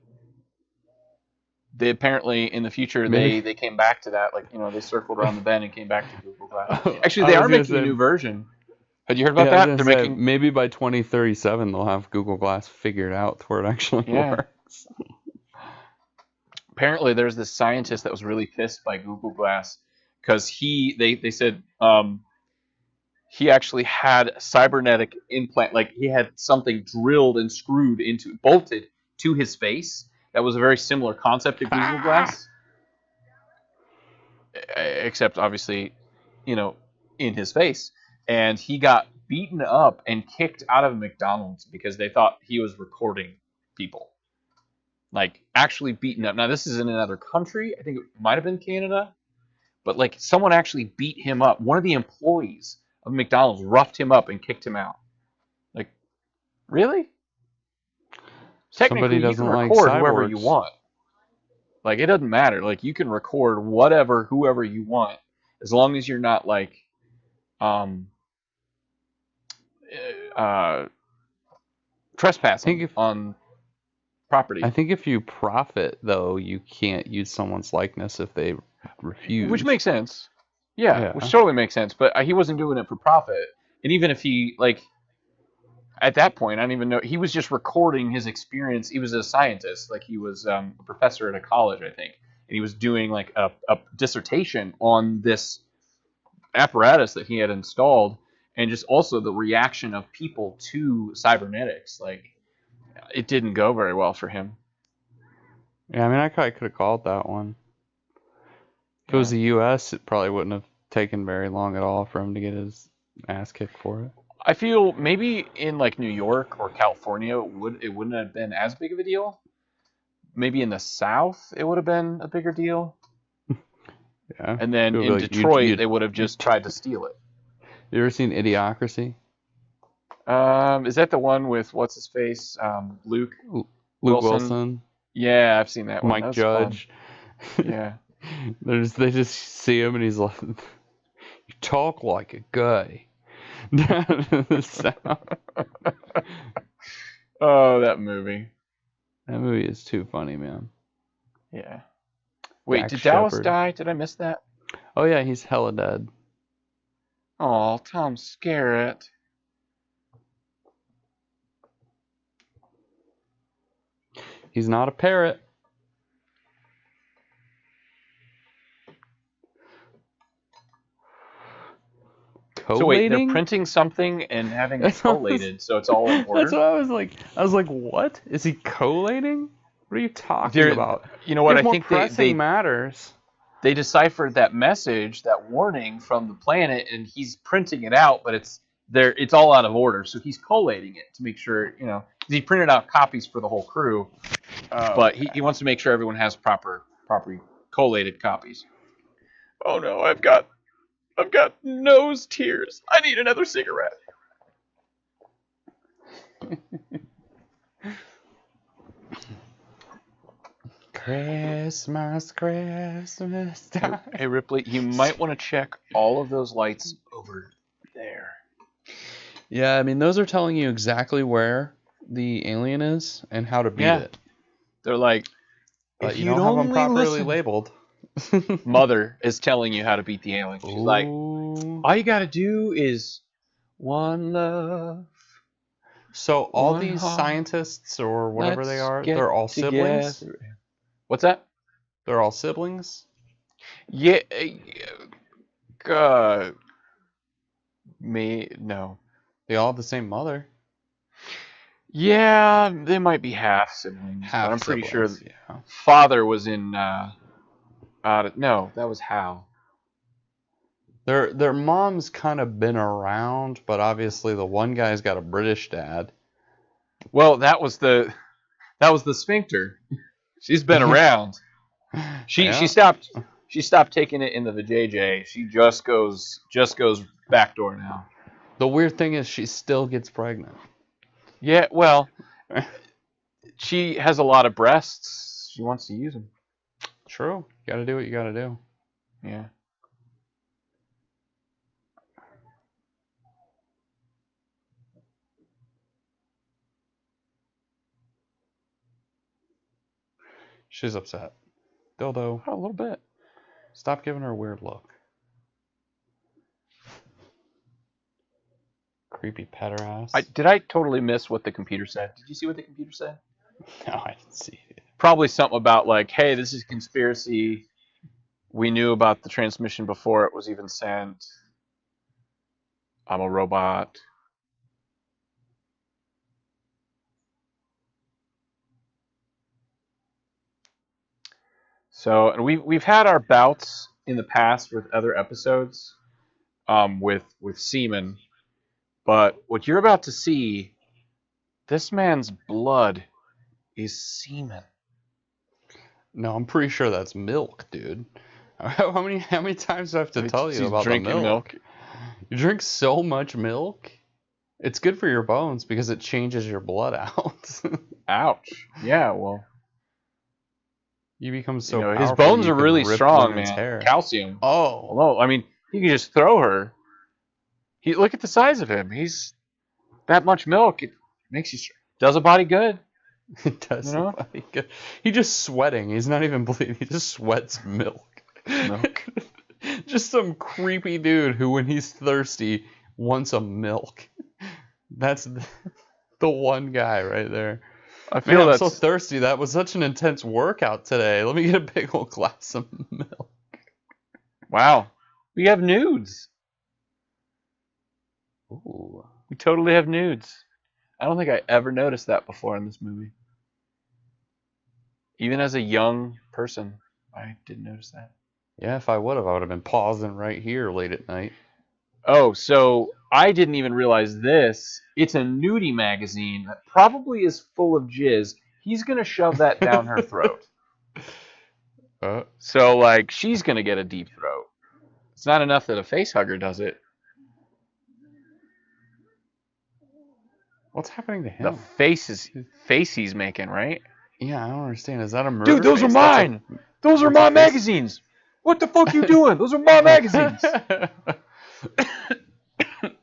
They apparently in the future Maybe. they came back to that, like, they circled around the bend and came back to Google Glass. Actually, they are making a new version. Had you heard about that? They're making maybe by 2037 they'll have Google Glass figured out to where it actually works. Apparently there's this scientist that was really pissed by Google Glass because they said he actually had a cybernetic implant, like he had something drilled and bolted to his face. That was a very similar concept to Google Glass, except obviously, in his face. And he got beaten up and kicked out of McDonald's because they thought he was recording people. Like, actually beaten up. Now, this is in another country. I think it might have been Canada. But, like, someone actually beat him up. One of the employees of McDonald's roughed him up and kicked him out. Like, really? Technically, you can record whoever you want. Like, it doesn't matter. Like, you can record whoever you want, as long as you're not, like, trespassing on property. I think if you profit, though, you can't use someone's likeness if they refuse. Which makes sense. Yeah, which totally makes sense. But he wasn't doing it for profit. And even if he, like, at that point, I don't even know. He was just recording his experience. He was a scientist. Like, he was a professor at a college, I think. And he was doing, like, a dissertation on this apparatus that he had installed. And just also the reaction of people to cybernetics. Like, it didn't go very well for him. Yeah, I mean, I could have called that one. If it was the U.S., it probably wouldn't have taken very long at all for him to get his ass kicked for it. I feel maybe in, like, New York or California, it wouldn't have been as big of a deal. Maybe in the South, it would have been a bigger deal. Yeah. And then in Detroit, they would have just tried to steal it. You ever seen Idiocracy? Is that the one with what's his face? Luke Wilson. Yeah, I've seen that one. Mike Judge. Yeah. They just see him and he's like, "You talk like a guy." Oh, that movie. That movie is too funny, man. Yeah. Wait, did Dallas die? Did I miss that? Oh yeah, he's hella dead. Oh, Tom Skerritt. He's not a parrot. So wait, they're printing something and having it collated, so it's all in order? That's what I was like. I was like, what? Is he collating? What are you talking about? You know what? I think they matters. They deciphered that message, that warning from the planet, and he's printing it out, but it's all out of order. So he's collating it to make sure, he printed out copies for the whole crew, but he wants to make sure everyone has properly collated copies. Oh no, I've got nose tears. I need another cigarette. Christmas time. Hey Ripley, you might want to check all of those lights over there. Yeah, I mean, those are telling you exactly where the alien is and how to beat it. They're like, but you don't have them properly labeled. Mother is telling you how to beat the alien. She's like, all you gotta do is one love. So all these scientists or whatever they are, they're all siblings? Together. What's that? They're all siblings? Yeah. No. They all have the same mother. Yeah, they might be half siblings. But I'm pretty sure father was in. No, that was Hal. Their mom's kind of been around, but obviously the one guy's got a British dad. Well, that was the sphincter. She's been around. She stopped taking it in the vajayjay. She just goes backdoor now. The weird thing is she still gets pregnant. Yeah, well, she has a lot of breasts. She wants to use them. True. You gotta do what you gotta do. Yeah. She's upset. Dildo, Oh, a little bit. stop giving her a weird look. Creepy pet her ass. Did I totally miss what the computer said? Did you see what the computer said? No, I didn't see it. Probably something about like, hey, this is conspiracy. We knew about the transmission before it was even sent. I'm a robot. So, and we've had our bouts in the past with other episodes, with semen, but what you're about to see, this man's blood is semen. No, I'm pretty sure that's milk, dude. How many times do I have to tell you He's about the drinking milk. You drink so much milk. It's good for your bones because it changes your blood out. Ouch. Yeah, well, You become so you know, powerful his bones you are can really rip strong, women's man. hair. Calcium. Oh, Although, I mean, you can just throw her. Look at the size of him. He's that much milk. It makes you does a body good. it does. You know? He's just sweating. He's not even bleeding. He just sweats milk. Milk. Just some creepy dude who, when he's thirsty, wants a milk. That's the one guy right there. I feel Man, I'm that's so thirsty. That was such an intense workout today. Let me get a big old glass of milk. wow. We have nudes. Ooh. We totally have nudes. I don't think I ever noticed that before in this movie. Even as a young person, I didn't notice that. Yeah, if I would have been pausing right here late at night. Oh, so I didn't even realize this. It's a nudie magazine that probably is full of jizz. He's going to shove that down her throat. So, like, she's going to get a deep throat. It's not enough that a face hugger does it. What's happening to him? The face he's making, right? Yeah, I don't understand. Is that a murder? Dude, those are mine. Those are my magazines. What the fuck you doing? Those are my magazines.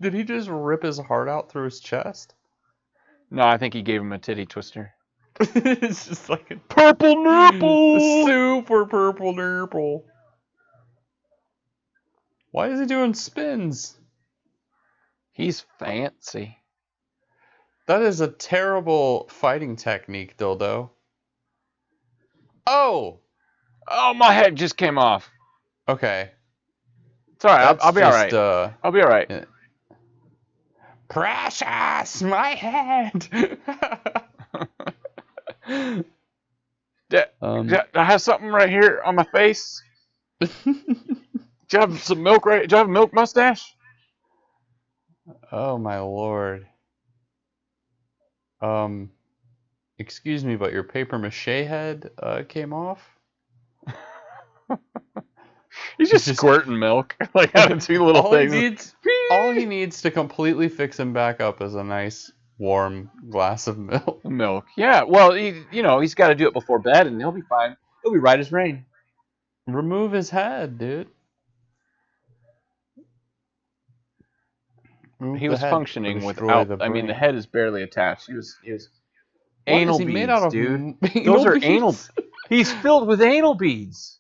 Did he just rip his heart out through his chest? No, I think he gave him a titty twister. It's just like a Purple nurple. super purple nurple. Why is he doing spins? He's fancy. That is a terrible fighting technique, Dildo. Oh! Oh, my head just came off. Okay. It's alright, I'll be alright. I'll be alright. Yeah. Precious, my head! I have something right here on my face. Do you have some milk do you have a milk mustache? Oh my lord. Excuse me, but your paper mache head came off? He's just squirting milk. Like out of two little things. All he needs to completely fix him back up is a nice warm glass of milk. Milk. Yeah, well, he's got to do it before bed and he'll be fine. He'll be right as rain. Remove his head, dude. He was functioning without. I mean, the head is barely attached. He was anal beads, made out of dude. Those are anal. He's filled with anal beads.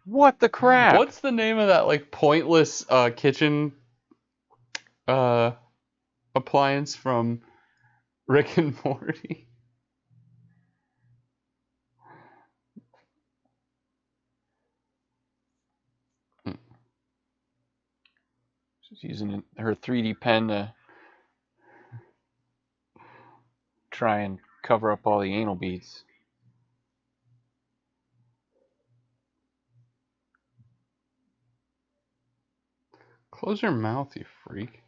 What the crap? What's the name of that like pointless kitchen appliance from Rick and Morty? She's using her 3D pen to try and cover up all the anal beads. Close your mouth, you freak.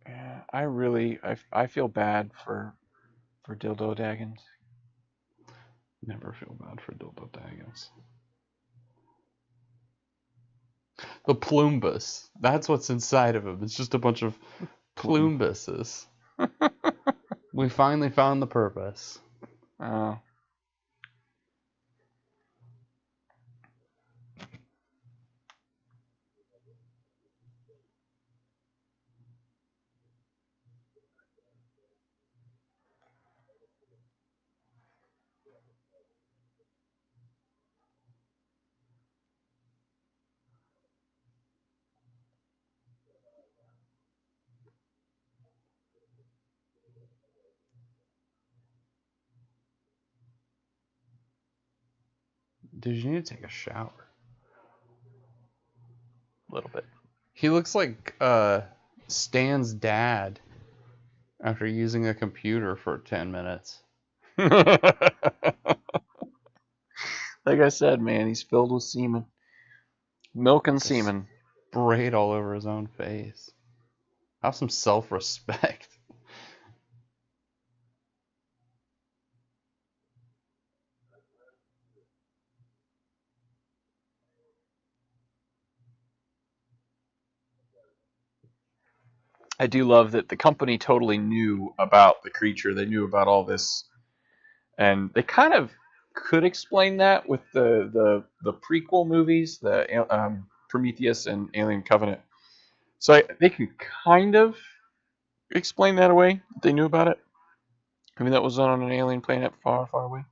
Yeah, I feel bad for Dildo Daggins. Never feel bad for Dildo Daggins. The plumbus. That's what's inside of him. It's just a bunch of plumbuses. We finally found the purpose. Oh. Dude, you need to take a shower. A little bit. He looks like Stan's dad after using a computer for 10 minutes. Like I said, man, he's filled with semen. Milk and semen. Sprayed all over his own face. Have some self-respect. I do love that the company totally knew about the creature. They knew about all this, and they kind of could explain that with the prequel movies, the Prometheus and Alien Covenant. So they can kind of explain that away. They knew about it. I mean, that was on an alien planet far, far away.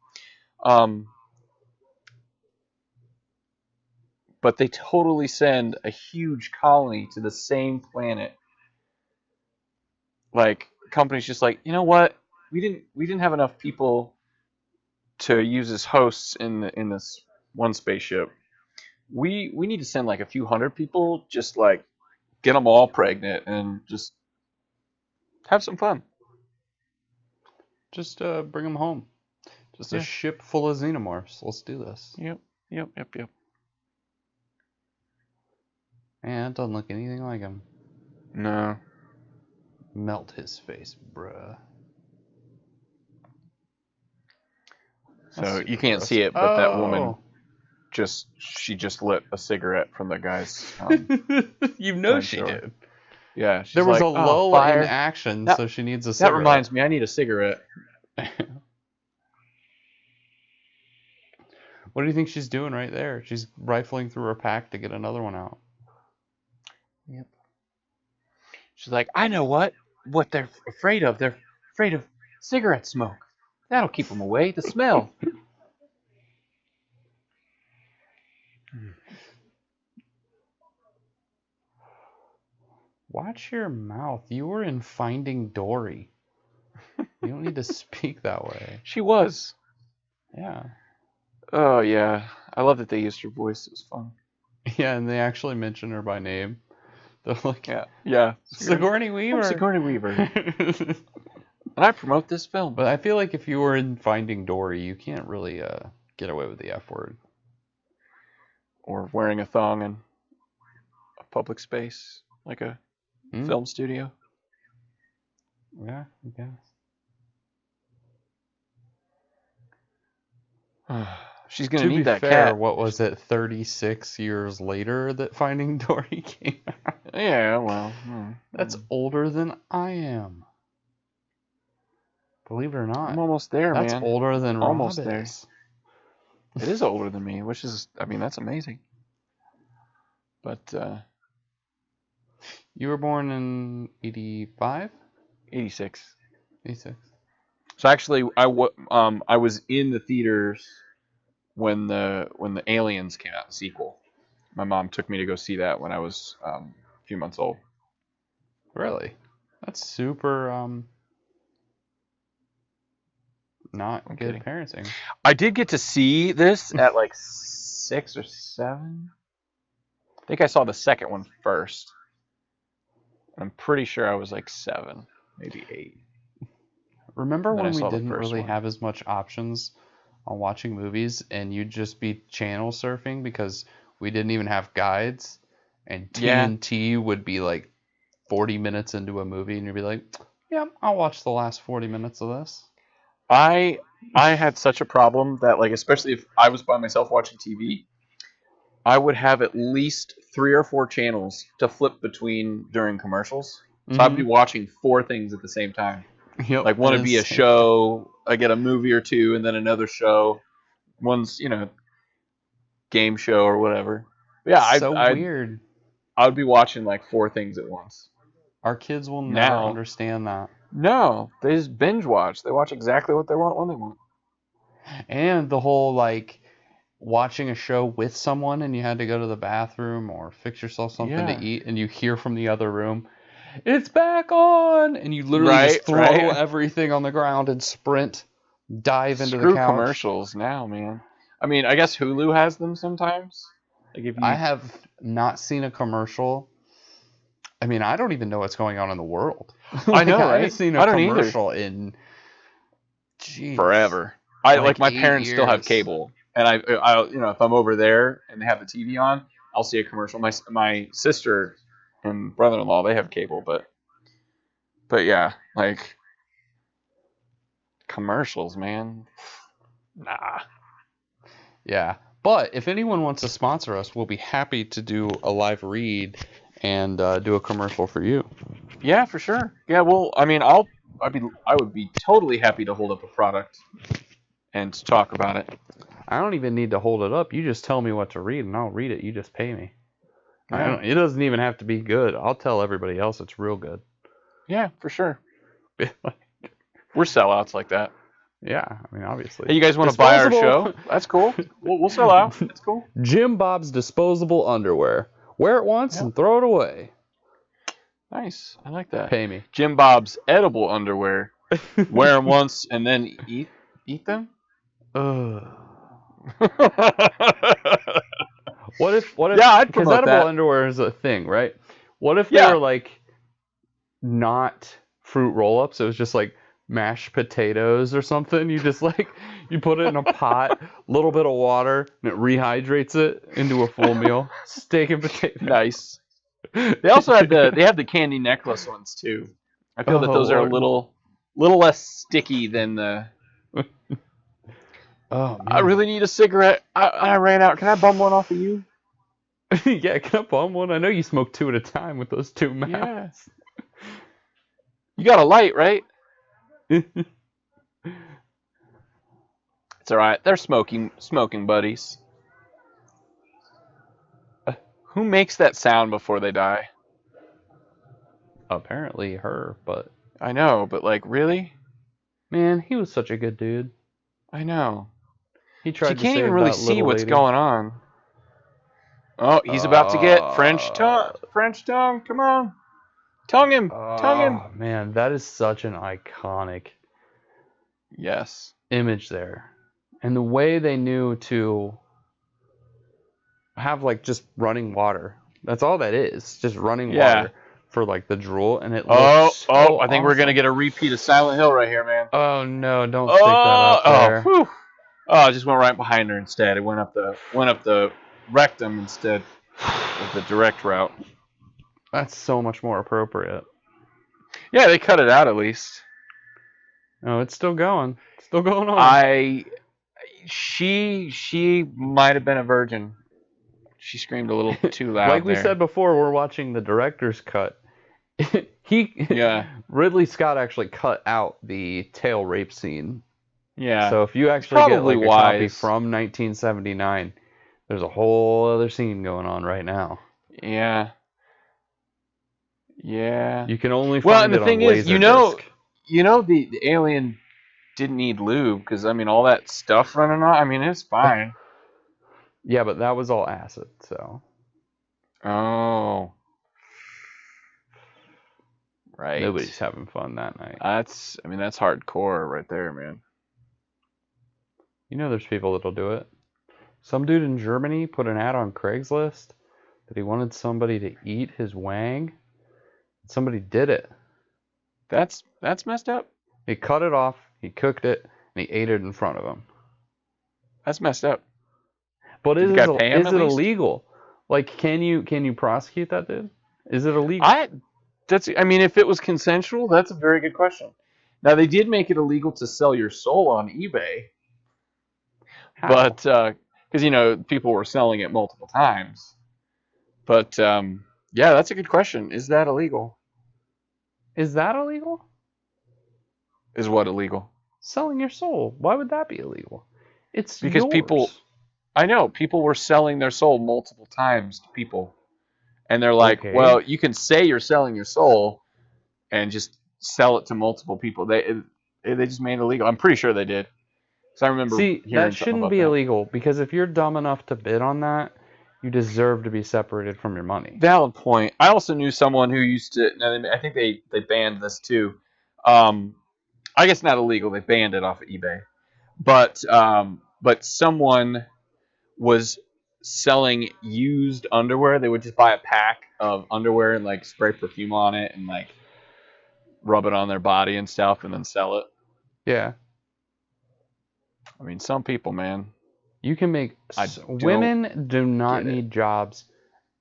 But they totally send a huge colony to the same planet. Like, company's just like, you know what? We didn't have enough people to use as hosts in this one spaceship. We need to send like a few hundred people, just like get them all pregnant and just have some fun. Just bring them home. Just a ship full of xenomorphs. Let's do this. Yep. And it doesn't look anything like him. No. Melt his face, bruh. So you can't see it, but that woman she just lit a cigarette from the guy's. You know she did. Yeah. There was like, a lull in fire. action, so she needs a That cigarette. reminds me, I need a cigarette. What do you think she's doing right there? She's rifling through her pack to get another one out. Yep. She's like, I know what they're afraid of. They're afraid of cigarette smoke. That'll keep them away. The smell. Watch your mouth. You were in Finding Dory. You don't need to speak that way. She was. Yeah. Oh, yeah. I love that they used her voice. It was fun. Yeah, and they actually mention her by name. They're like, yeah. Sigourney Weaver. I'm Sigourney Weaver. And I promote this film. But I feel like if you were in Finding Dory, you can't really get away with the F word. Or wearing a thong in a public space, like a film studio. Yeah, I guess. She's going to need that cat. What was it, 36 years later that Finding Dory came out? Yeah, well. That's older than I am. Believe it or not. I'm almost there, man. That's older than Rob almost is. There. It is older than me, which is, I mean, that's amazing. But, you were born in 85? 86. 86. So actually, I was in the theaters when the Aliens came out, the sequel. My mom took me to go see that when I was a few months old. Really? That's super not good parenting. I did get to see this at like 6 or 7. I think I saw the second one first. I'm pretty sure I was like 7, maybe 8. Remember when we didn't really have as much options on watching movies and you'd just be channel surfing because we didn't even have guides, and TNT would be like 40 minutes into a movie and you'd be like, yeah, I'll watch the last 40 minutes of this. I had such a problem that, like, especially if I was by myself watching TV, I would have at least 3 or 4 channels to flip between during commercials. So I'd be watching 4 things at the same time. Yep, like one would be a show, I get a movie or two, and then another show. One's, game show or whatever. But yeah, weird. I would be watching like 4 things at once. Our kids will never understand that. No, they just binge watch. They watch exactly what they want when they want. And the whole like watching a show with someone and you had to go to the bathroom or fix yourself something to eat and you hear from the other room, it's back on, and you literally just throw everything on the ground and sprint, dive into the couch. Screw commercials now, man. I mean, I guess Hulu has them sometimes. Like if I you, have not seen a commercial. I mean, I don't even know what's going on in the world. I Like, know, I haven't right? seen a I don't either. commercial in, jeez, Forever. I like like my 8 parents still have years. cable, and if I'm over there and they have the TV on, I'll see a commercial. My sister and brother-in-law, they have cable, but yeah, like commercials, man. Nah. Yeah. But if anyone wants to sponsor us, we'll be happy to do a live read and do a commercial for you. Yeah, for sure. Yeah, well, I mean, I would be totally happy to hold up a product and to talk about it. I don't even need to hold it up. You just tell me what to read, and I'll read it. You just pay me. Yeah, It doesn't even have to be good. I'll tell everybody else it's real good. yeah, for sure. We're sellouts like that. Yeah, I mean, obviously. Hey, you guys want to buy our Disposable. show? That's cool. We'll sell out. That's cool. Jim Bob's disposable underwear. Wear it once Yep. and throw it away. Nice. I like that. Pay me. Jim Bob's edible underwear. Wear them once and then eat them. Ugh. What if Yeah, I'd because promote edible that. underwear is a thing, right? What if they Yeah. were like not fruit roll-ups? It was just like mashed potatoes or something. You just like you put it in a pot, little bit of water, and it rehydrates it into a full meal. Steak and potato. Nice. They also have the candy necklace ones too. I feel that those are a Lord. little less sticky than the. Oh man. I really need a cigarette. I ran out. Can I bum one off of you? Yeah, can I bum one? I know you smoke 2 at a time with those 2 mouths. Yeah. You got a light, right? It's all right. They're smoking buddies. Who makes that sound before they die? Apparently her, but I know, but like, really? man, he was such a good dude. I know. He She tried to can't even save really that see little what's lady. going on. Oh, he's about to get French tongue. French tongue. Come on. Tongue him. Tongue him. Oh man, that is such an iconic Yes. image there. And the way they knew to have like just running water. That's all that is. Just running water for like the drool, and it looks I think we're gonna awesome. get a repeat of Silent Hill right here, man. Oh no, don't stick that up there. Whew. Oh, it just went right behind her instead. It went up the rectum instead of the direct route. That's so much more appropriate. Yeah, they cut it out at least. Oh, it's still going. It's still going on. She might have been a virgin. She screamed a little too loud. Like we there. said before, we're watching the director's cut. Yeah. Ridley Scott actually cut out the tail rape scene. Yeah. So if you actually get probably like a copy wise. from 1979, there's a whole other scene going on right now. Yeah. Yeah. You can only Well, find and the it thing on is, Laserdisc. the alien didn't need lube because I mean all that stuff running on. I mean it's fine. Yeah, but that was all acid, so. Oh. Right. Nobody's having fun that night. That's hardcore right there, man. You know there's people that'll do it. Some dude in Germany put an ad on Craigslist that he wanted somebody to eat his wang. Somebody did it. That's messed up. He cut it off, he cooked it, and he ate it in front of him. That's messed up. But is guy pay him it at least? illegal? Like, can you prosecute that dude? Is it illegal? I mean, if it was consensual, that's a very good question. Now they did make it illegal to sell your soul on eBay, How? but because people were selling it multiple times. But yeah, that's a good question. Is that illegal? Is that illegal? Is what illegal? Selling your soul. Why would that be illegal? It's Because yours. I know people were selling their soul multiple times to people, and they're like, Okay. well, you can say you're selling your soul, and just sell it to multiple people. They just made it illegal. I'm pretty sure they did. Because I remember See, hearing that something shouldn't about be that. illegal because if you're dumb enough to bid on that, you deserve to be separated from your money. Valid point. I also knew someone who used to. I think they banned this too. I guess not illegal. They banned it off of eBay, but but someone was selling used underwear. They would just buy a pack of underwear and like spray perfume on it and like rub it on their body and stuff and then sell it. Yeah. I mean, some people, man, You can make I don't women do not get it. need jobs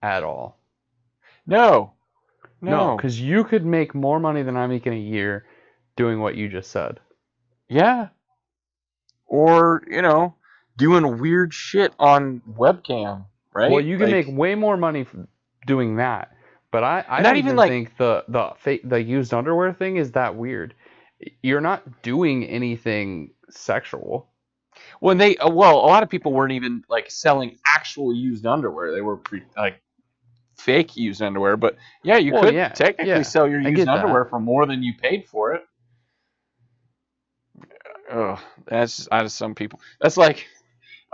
at all. No, No, no. because you could make more money than I make in a year doing what you just said. Yeah. Or, doing weird shit on webcam, Well, right? you can make Like, way more money doing that. But I not don't even even like, think the used underwear thing is that weird. You're not doing anything sexual. when they, well, a lot of people weren't even like selling actual used underwear. They were like fake used underwear. But yeah, you Well, could yeah, technically yeah, sell your I used get underwear that. for more than you paid for it. Oh, that's just out of some people. That's like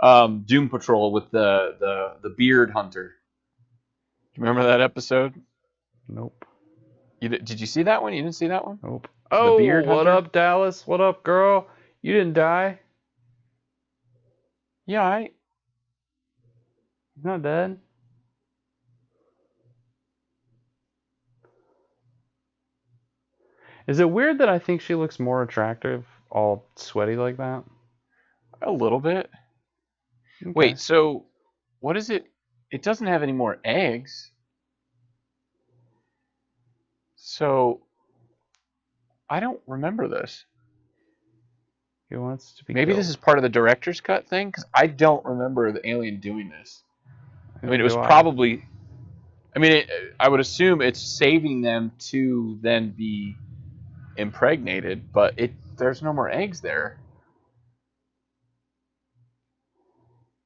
Doom Patrol with the beard hunter. Remember that episode? Nope, Did you see that one? You didn't see that one? nope. The Oh, beard what hunter? up, Dallas? What up, girl? You didn't die? Yeah, You're not dead? Is it weird that I think she looks more attractive, all sweaty like that? a little bit. Okay. Wait, so what is it? It doesn't have any more eggs. So I don't remember this. He wants to be Maybe this is killed. part of the director's cut thing because I don't remember the alien doing this. I mean, Neither it was do I. probably. I mean, I would assume it's saving them to then be impregnated, but there's no more eggs there.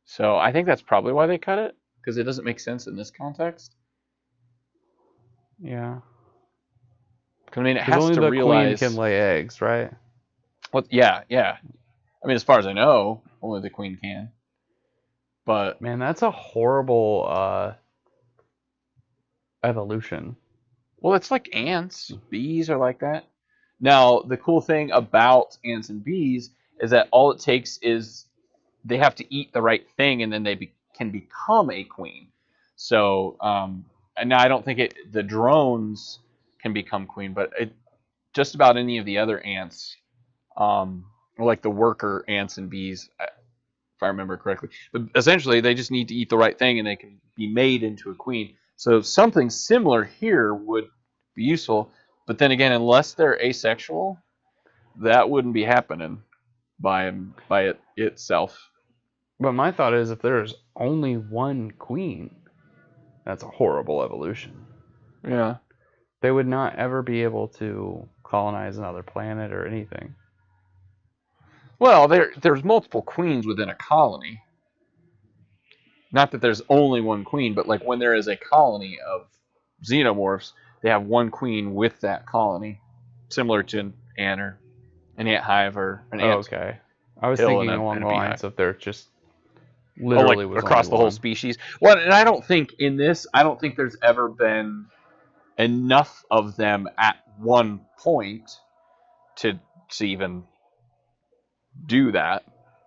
So I think that's probably why they cut it because it doesn't make sense in this context. Yeah. I mean, it Because has only to the queen can realize. lay eggs, right? Well, yeah, yeah. I mean, as far as I know, only the queen can. But Man, that's a horrible evolution. well, it's like ants. Bees are like that. Now, the cool thing about ants and bees is that all it takes is they have to eat the right thing, and then they can become a queen. So, and now I don't think the drones can become queen, but just about any of the other ants, or like the worker ants and bees, if I remember correctly. But essentially, they just need to eat the right thing, and they can be made into a queen. So something similar here would be useful. But then again, unless they're asexual, that wouldn't be happening by it itself. But my thought is if there's only one queen, that's a horrible evolution. Yeah. They would not ever be able to colonize another planet or anything. Well, there's multiple queens within a colony. Not that there's only one queen, but like when there is a colony of xenomorphs, they have one queen with that colony, similar to an ant or an ant hive or an Oh, ant okay. I was hill and thinking a, along and a the lines beehive. of there just Oh, like literally was only across the whole one. species. Well, and I don't think in this, I don't think there's ever been enough of them at one point to even do that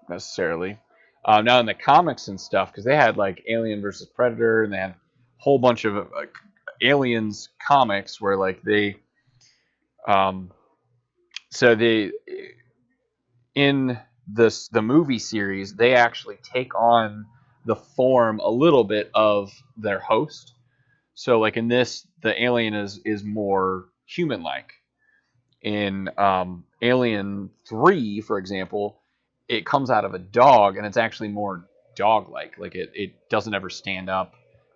necessarily. Now in the comics and stuff, because they had like Alien versus Predator, and they had a whole bunch of Aliens comics where like um, so they in the movie series they actually take on the form a little bit of their host. So like in this, the alien is more human like. In Alien 3, for example, it comes out of a dog and it's actually more dog like. Like it doesn't ever stand up.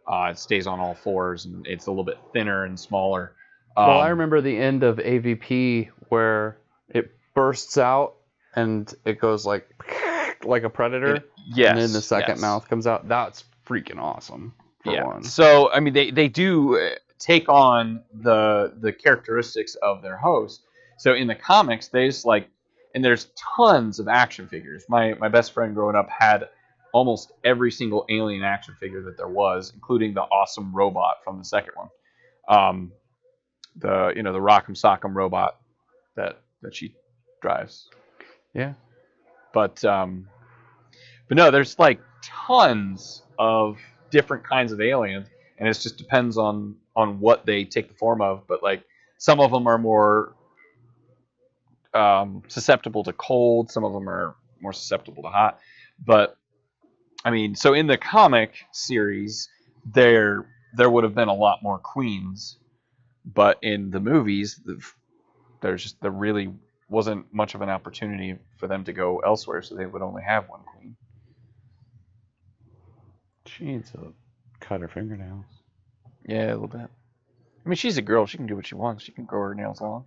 It stays on all fours and it's a little bit thinner and smaller. Well, I Um, remember the end of AVP where it bursts out and it goes like a predator, and then the yes, second yes. mouth comes out. That's freaking awesome for Yeah. one. So I mean, they do take on the characteristics of their host. So in the comics, they just like, and there's tons of action figures. My best friend growing up had almost every single alien action figure that there was, including the awesome robot from the second one. The Rock'em Sock'em robot that she drives. Yeah. But But no, there's like tons of different kinds of aliens, and it just depends on what they take the form of. But like some of them are more susceptible to cold, some of them are more susceptible to hot. But I mean, so in the comic series, there would have been a lot more queens, but in the movies, there really wasn't much of an opportunity for them to go elsewhere, so they would only have one queen. She needs to cut her fingernails. Yeah, a little bit. I mean, she's a girl; she can do what she wants. She can grow her nails long.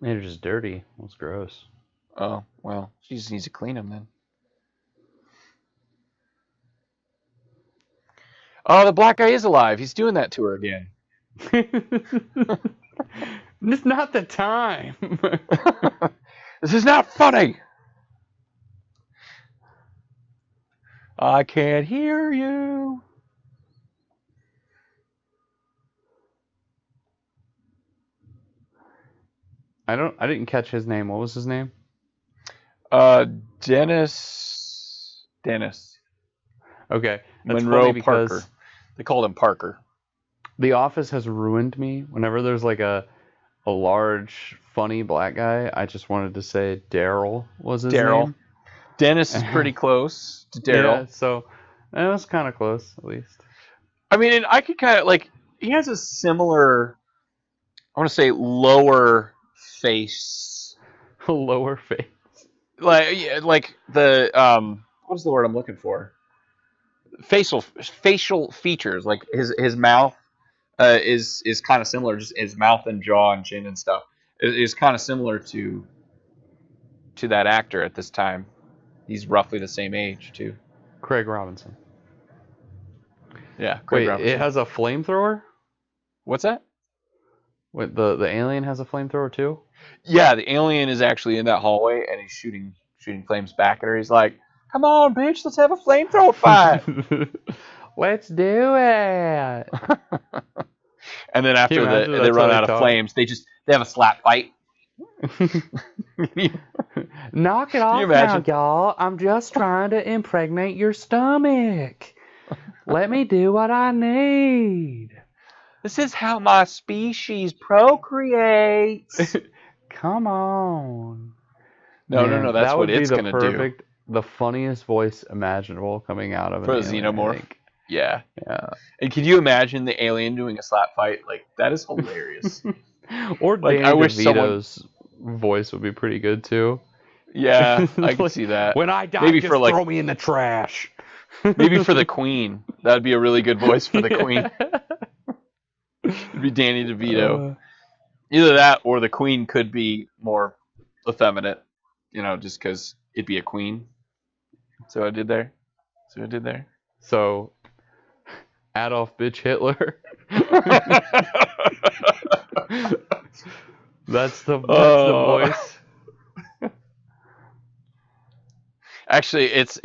They're just dirty. That's gross. Oh well, she just needs to clean them then. Oh, the black guy is alive. He's doing that to her again. It's not the time. This is not funny. I can't hear you. I didn't catch his name. What was his name? Dennis. Okay. That's Monroe funny because Parker. They called him Parker. The Office has ruined me. Whenever there's like a large, funny black guy, I just wanted to say Daryl was his name. Dennis is pretty close to Daryl. Yeah, so it was kind of close, at least. I mean, and I could kind of like, he has a similar, I want to say, lower face. Lower face. Like, yeah, like the, what's the word I'm looking for? Facial features. Like his mouth is kind of similar. Just his mouth and jaw and chin and stuff is kind of similar to that actor at this time. He's roughly the same age too. Craig Robinson. Yeah, Craig Robinson. It has a flamethrower? What's that? Wait, the alien has a flamethrower too? Yeah, the alien is actually in that hallway and he's shooting flames back at her. He's like, "Come on, bitch, let's have a flamethrower fight." Let's do it. And then after they run out of flames, they have a slap fight. Knock it off now, y'all. I'm just trying to impregnate your stomach. Let me do what I need. This is how my species procreates. Come on. No. That's what it's going to do. The funniest voice imaginable coming out of for a xenomorph. Yeah. And can you imagine the alien doing a slap fight? Like, that is hilarious. Or like, Danny DeVito's voice would be pretty good too. Yeah, I can see that. When I die, maybe just throw me in the trash. Maybe for the Queen. That would be a really good voice for the Queen. It'd be Danny DeVito. Either that or the Queen could be more effeminate, just because it'd be a queen. So I did there. So Adolf bitch Hitler. That's the voice. Actually, it's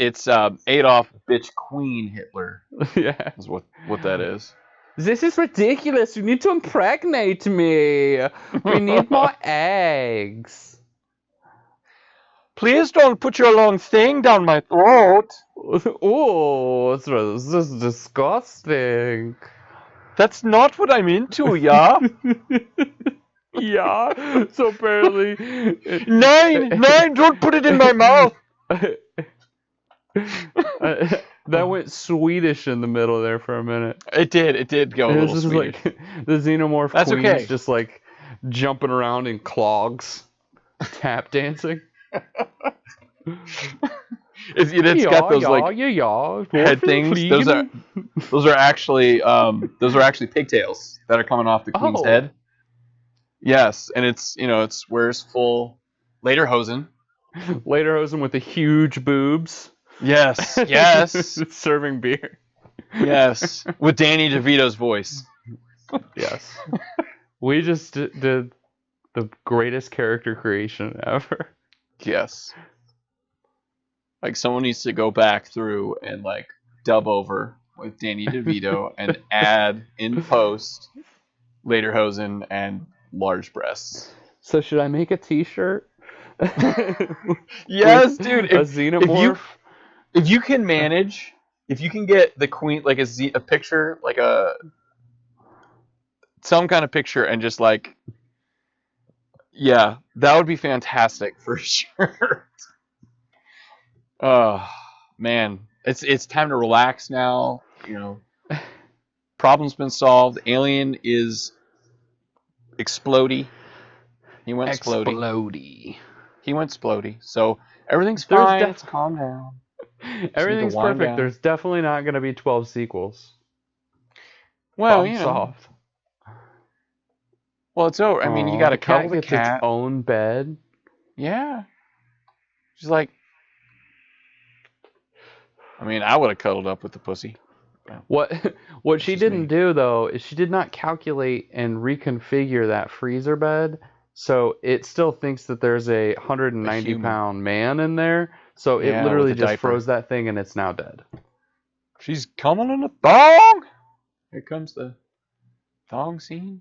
Adolf bitch Queen Hitler. Yeah, is what that is. This is ridiculous. You need to impregnate me. We need more eggs. Please don't put your long thing down my throat. Oh, this is disgusting. That's not what I'm into, yeah? Yeah, so apparently... Nine, don't put it in my mouth. That went Swedish in the middle there for a minute. It did go a little Swedish. Like the xenomorph That's queen's okay. Just like jumping around in clogs, tap dancing. It's got those like head things. Those are actually pigtails that are coming off the queen's head. Yes, and it's wears full lederhosen. Lederhosen with the huge boobs. Yes. Serving beer. Yes, with Danny DeVito's voice. Yes. We just did the greatest character creation ever. Yes. Like, someone needs to go back through and like dub over with Danny DeVito and add in post lederhosen and large breasts. So should I make a t-shirt? Yes, dude. A xenomorph If you can manage, if you can get the queen, like a picture, like some kind of picture, and just like, yeah, that would be fantastic for sure. Oh man, it's time to relax now. Problem's been solved. Alien is explodey. He went explodey. Explodey. He went explodey. So everything's There's fine. It's calm down. Everything's wind perfect. down. There's definitely not going to be 12 sequels. Well, Problem solved. Well, it's over. I mean, you got to cuddle the gets cat. its own bed. Yeah. She's like, I mean, I would have cuddled up with the pussy. What she didn't do though is she did not calculate and reconfigure that freezer bed, so it still thinks that there's a 190-pound man in there. So it literally just froze that thing and it's now dead. She's coming in a thong. Here comes the thong scene.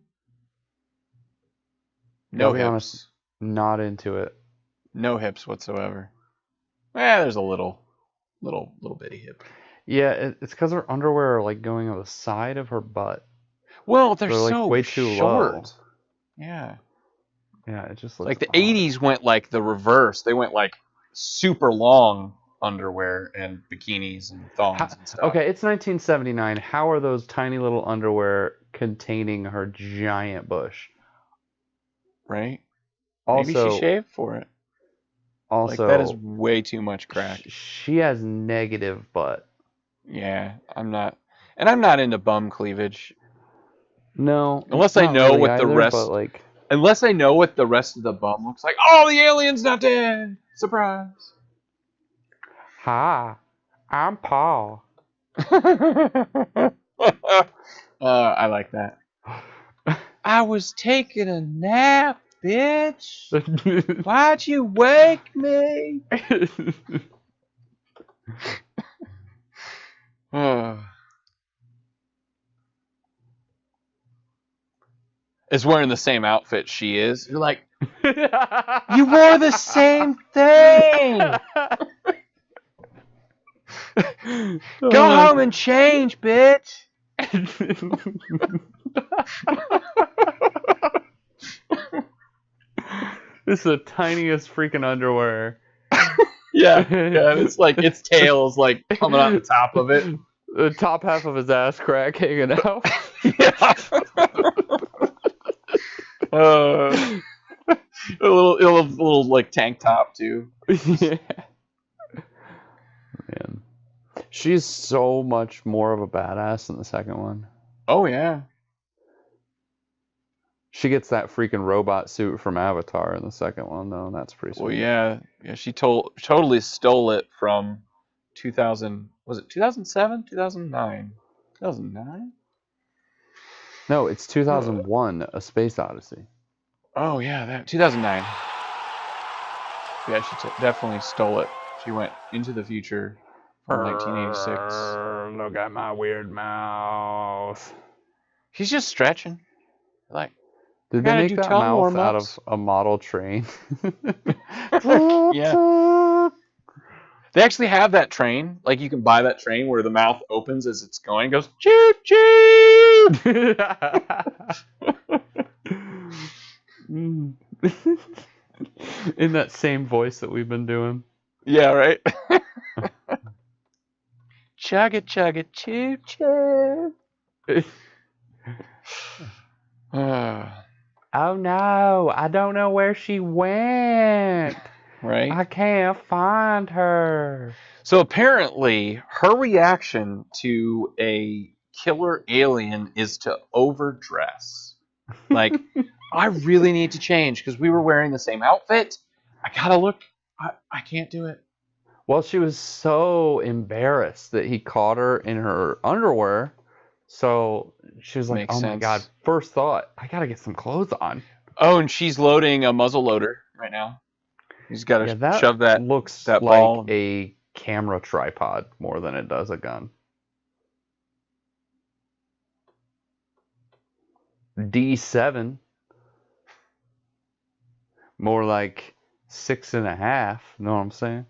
No hips. Honest, not into it. No hips whatsoever. There's a little bitty hip. Yeah, it's because her underwear are like going on the side of her butt. Well, they're like so way too short. Low. Yeah. Yeah, it just looks like the odd. 80s went like the reverse. They went like super long underwear and bikinis and thongs and stuff. Okay, it's 1979. How are those tiny little underwear containing her giant bush? Right? Also, maybe she shaved for it. Also, that is way too much crack. She has negative butt. Yeah, I'm not into bum cleavage. No, unless I know really what either, the rest. But like, unless I know what the rest of the bum looks like. Oh, the alien's not dead! Surprise! Hi, I'm Paul. I like that. I was taking a nap, bitch. Why'd you wake me? Is wearing the same outfit she is. You're like, you wore the same thing. Go home and change, bitch. This is the tiniest freaking underwear. Yeah, it's like its tail is like coming out the top of it. The top half of his ass crack hanging out. Yeah. A little like tank top too. Yeah. Man, she's so much more of a badass in the second one. Oh yeah. She gets that freaking robot suit from Avatar in the second one, though. That's pretty sweet. Well, yeah. She totally stole it from 2000. Was it 2007? 2009? 2009? No, it's 2001: A Space Odyssey. Oh yeah, that 2009. Yeah, she definitely stole it. She went into the future from 1986. Look at my weird mouth. She's just stretching. Like. Did they make that mouth out of a model train? Yeah. They actually have that train. Like, you can buy that train where the mouth opens as it's going. It goes, choo choo! In that same voice that we've been doing. Yeah, right? Chug it, choo choo. Oh no, I don't know where she went. Right? I can't find her. So apparently, her reaction to a killer alien is to overdress. Like, I really need to change because we were wearing the same outfit. I gotta look. I can't do it. Well, she was so embarrassed that he caught her in her underwear. So she was like, my God, first thought, I got to get some clothes on. Oh, and she's loading a muzzle loader right now. He's got to shove that. Looks that like ball. A camera tripod more than it does a gun. D7. More like 6.5. Know what I'm saying?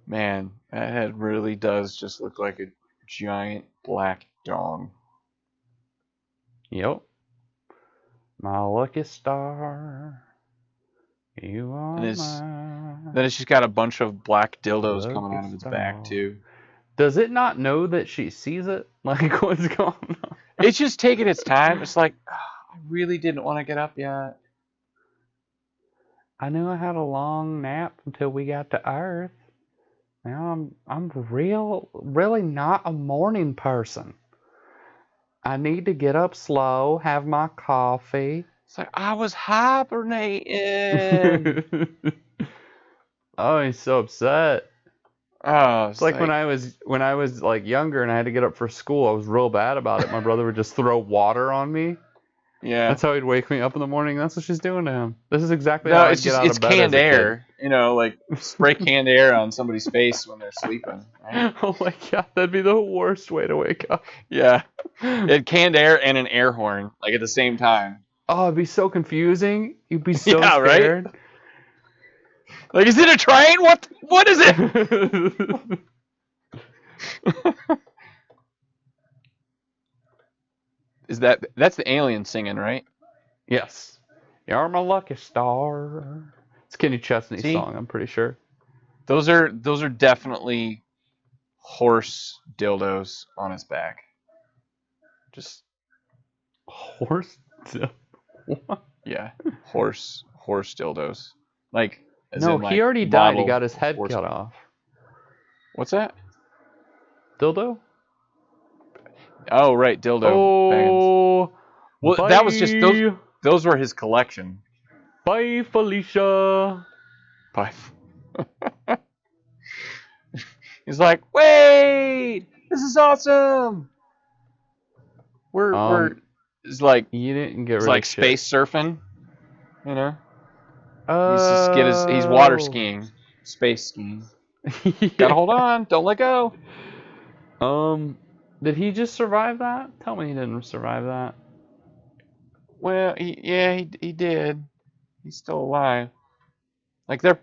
Man, that head really does just look like a giant black dong. Yep. My lucky star. You are my Then it's just got a bunch of black dildos coming lucky out of its back star. too. Does it not know that she sees it? Like, what's going on? It's just taking its time. It's like, I really didn't want to get up yet. I knew I had a long nap until we got to Earth. Now I'm really not a morning person. I need to get up slow, have my coffee. It's like, I was hibernating. Oh, he's so upset. Oh, It's like when I was like younger and I had to get up for school, I was real bad about it. My brother would just throw water on me. yeah. That's how he'd wake me up in the morning. That's what she's doing to him. This is exactly No, how it's I'd get just out of bed canned as a kid. air. You know, like spray canned air on somebody's face when they're sleeping. Right? Oh my god, that'd be the worst way to wake up. Yeah. It had canned air and an air horn, like at the same time. Oh, it'd be so confusing. You'd be so Yeah, right? scared. Like, is it a train? What is it? That's the alien singing, right? Yes. You're my lucky star. It's Kenny Chesney's See? song, I'm pretty sure. Those are definitely horse dildos on his back. Just Horse? What? yeah, horse dildos. Like as No, in, like, he already died. He model got his head horse. cut off. What's that? Dildo? Oh, right, dildo bands. Oh, Well, bye. that was just those were his collection. Bye, Felicia. Bye. He's like, wait, this is awesome. We're it's like You didn't get it's rid like of space surfing, you know. Oh. He's water skiing, space skiing. Gotta hold on, don't let go. Did he just survive that? Tell me he didn't survive that. Well, he did. He's still alive. Like they're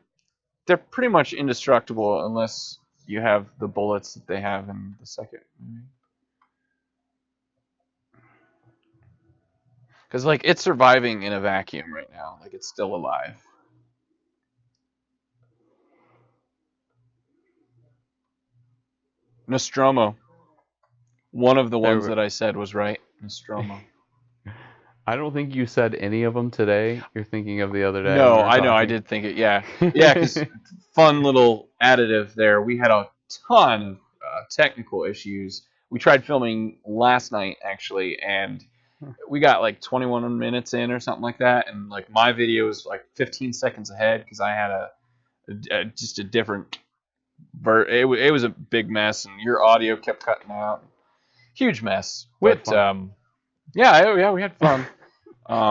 pretty much indestructible unless you have the bullets that they have in the second movie. Because, like, it's surviving in a vacuum right now. Like, it's still alive. Nostromo. One of the ones that I said was right. Nostromo. I don't think you said any of them today. You're thinking of the other day. No, I know. I did think it. Yeah. Yeah, because fun little additive there. We had a ton of technical issues. We tried filming last night, actually, and we got like 21 minutes in or something like that, and like my video was like 15 seconds ahead because I had just a different it was a big mess, and your audio kept cutting out. Huge mess. But yeah, we had fun.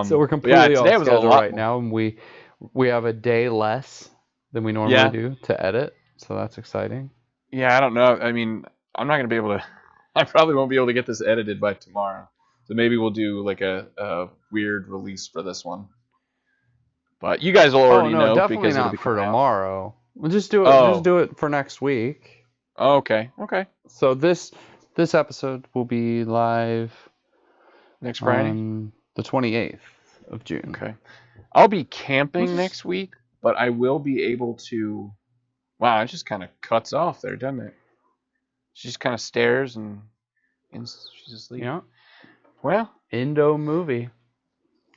So we're completely off schedule right more. now, and we have a day less than we normally do to edit, so that's exciting. Yeah, I don't know. I mean, I'm not gonna be able to. I probably won't be able to get this edited by tomorrow. So maybe we'll do like a weird release for this one. But you guys will already know definitely because not for tomorrow. We'll just do it. Just do it for next week. Oh, okay. Okay. So this episode will be live next Friday, the 28th of June. Okay. I'll be camping next week, but I will be able to. Wow, it just kind of cuts off there, doesn't it? She just kind of stares and she's asleep. Yeah. Well, Indo movie.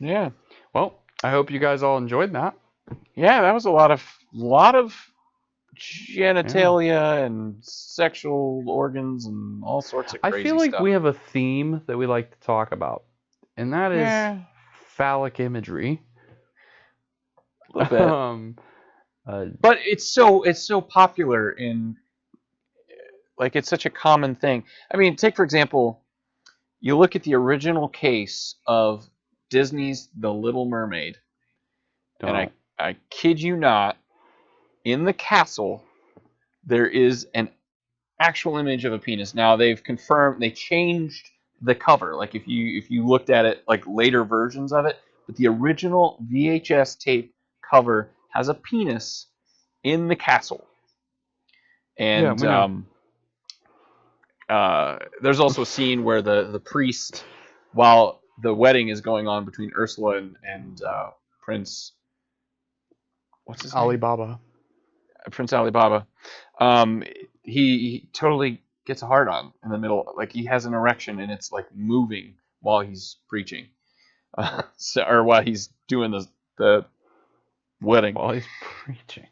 Yeah. Well, I hope you guys all enjoyed that. Yeah, that was a lot of genitalia and sexual organs and all sorts of crazy stuff. I feel like stuff. we have a theme that we like to talk about, and that is phallic imagery. A little bit. But it's so popular in, like, it's such a common thing. I mean, take for example, you look at the original case of Disney's The Little Mermaid, and I kid you not, in the castle there is an actual image of a penis. Now they've confirmed, they changed the cover. Like if you looked at it, like later versions of it, but the original VHS tape cover has a penis in the castle. Yeah, And we know. there's also a scene where the priest, while the wedding is going on between Ursula and Prince, what's his name? Alibaba. Prince Alibaba. Um, he totally gets a hard on in the middle, like he has an erection and it's like moving while he's preaching, or while he's doing the wedding. While he's preaching.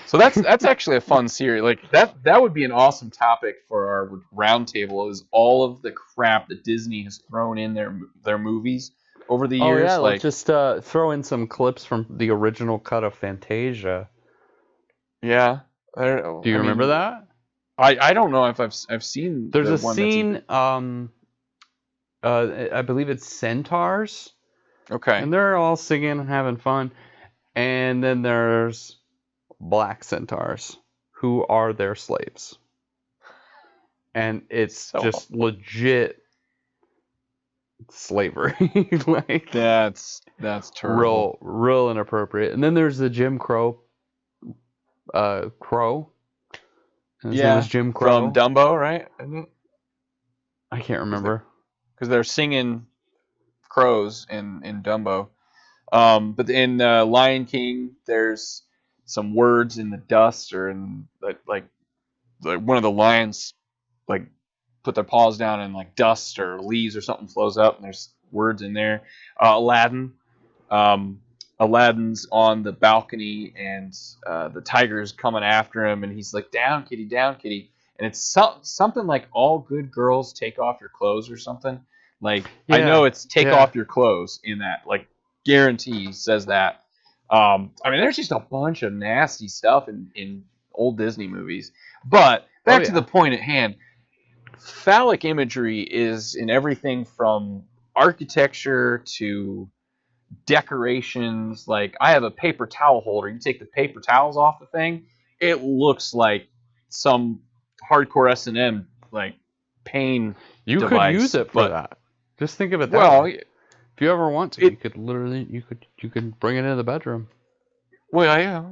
So that's actually a fun series. Like that would be an awesome topic for our roundtable. Is all of the crap that Disney has thrown in their movies over the Oh yeah, years. let's Like, just throw in some clips from the original cut of Fantasia. yeah, Do you remember that? I don't know if I've seen There's the a one that's scene. I believe it's centaurs, okay. and they're all singing and having fun. And then there's black centaurs who are their slaves, and it's So just legit slavery. Like that's terrible. real inappropriate. And then there's the Jim Crow crow. His name is Jim Crow from Dumbo, right? I can't remember. Because they're singing crows in Dumbo. But in Lion King, there's some words in the dust, or in like one of the lions like put their paws down and like dust or leaves or something flows up, and there's words in there. Aladdin, Aladdin's on the balcony, and the tiger's coming after him, and he's like, down kitty, and it's something like all good girls take off your clothes or something. Like, I know it's take off your clothes in that, like, guarantee says that. I mean, there's just a bunch of nasty stuff in old Disney movies. But back to the point at hand, phallic imagery is in everything from architecture to decorations. Like, I have a paper towel holder. You take the paper towels off the thing, it looks like some hardcore S&M like pain You device, could use it for that. Just think of it that well, way. If you ever want to, you could literally you could bring it into the bedroom. Well, yeah.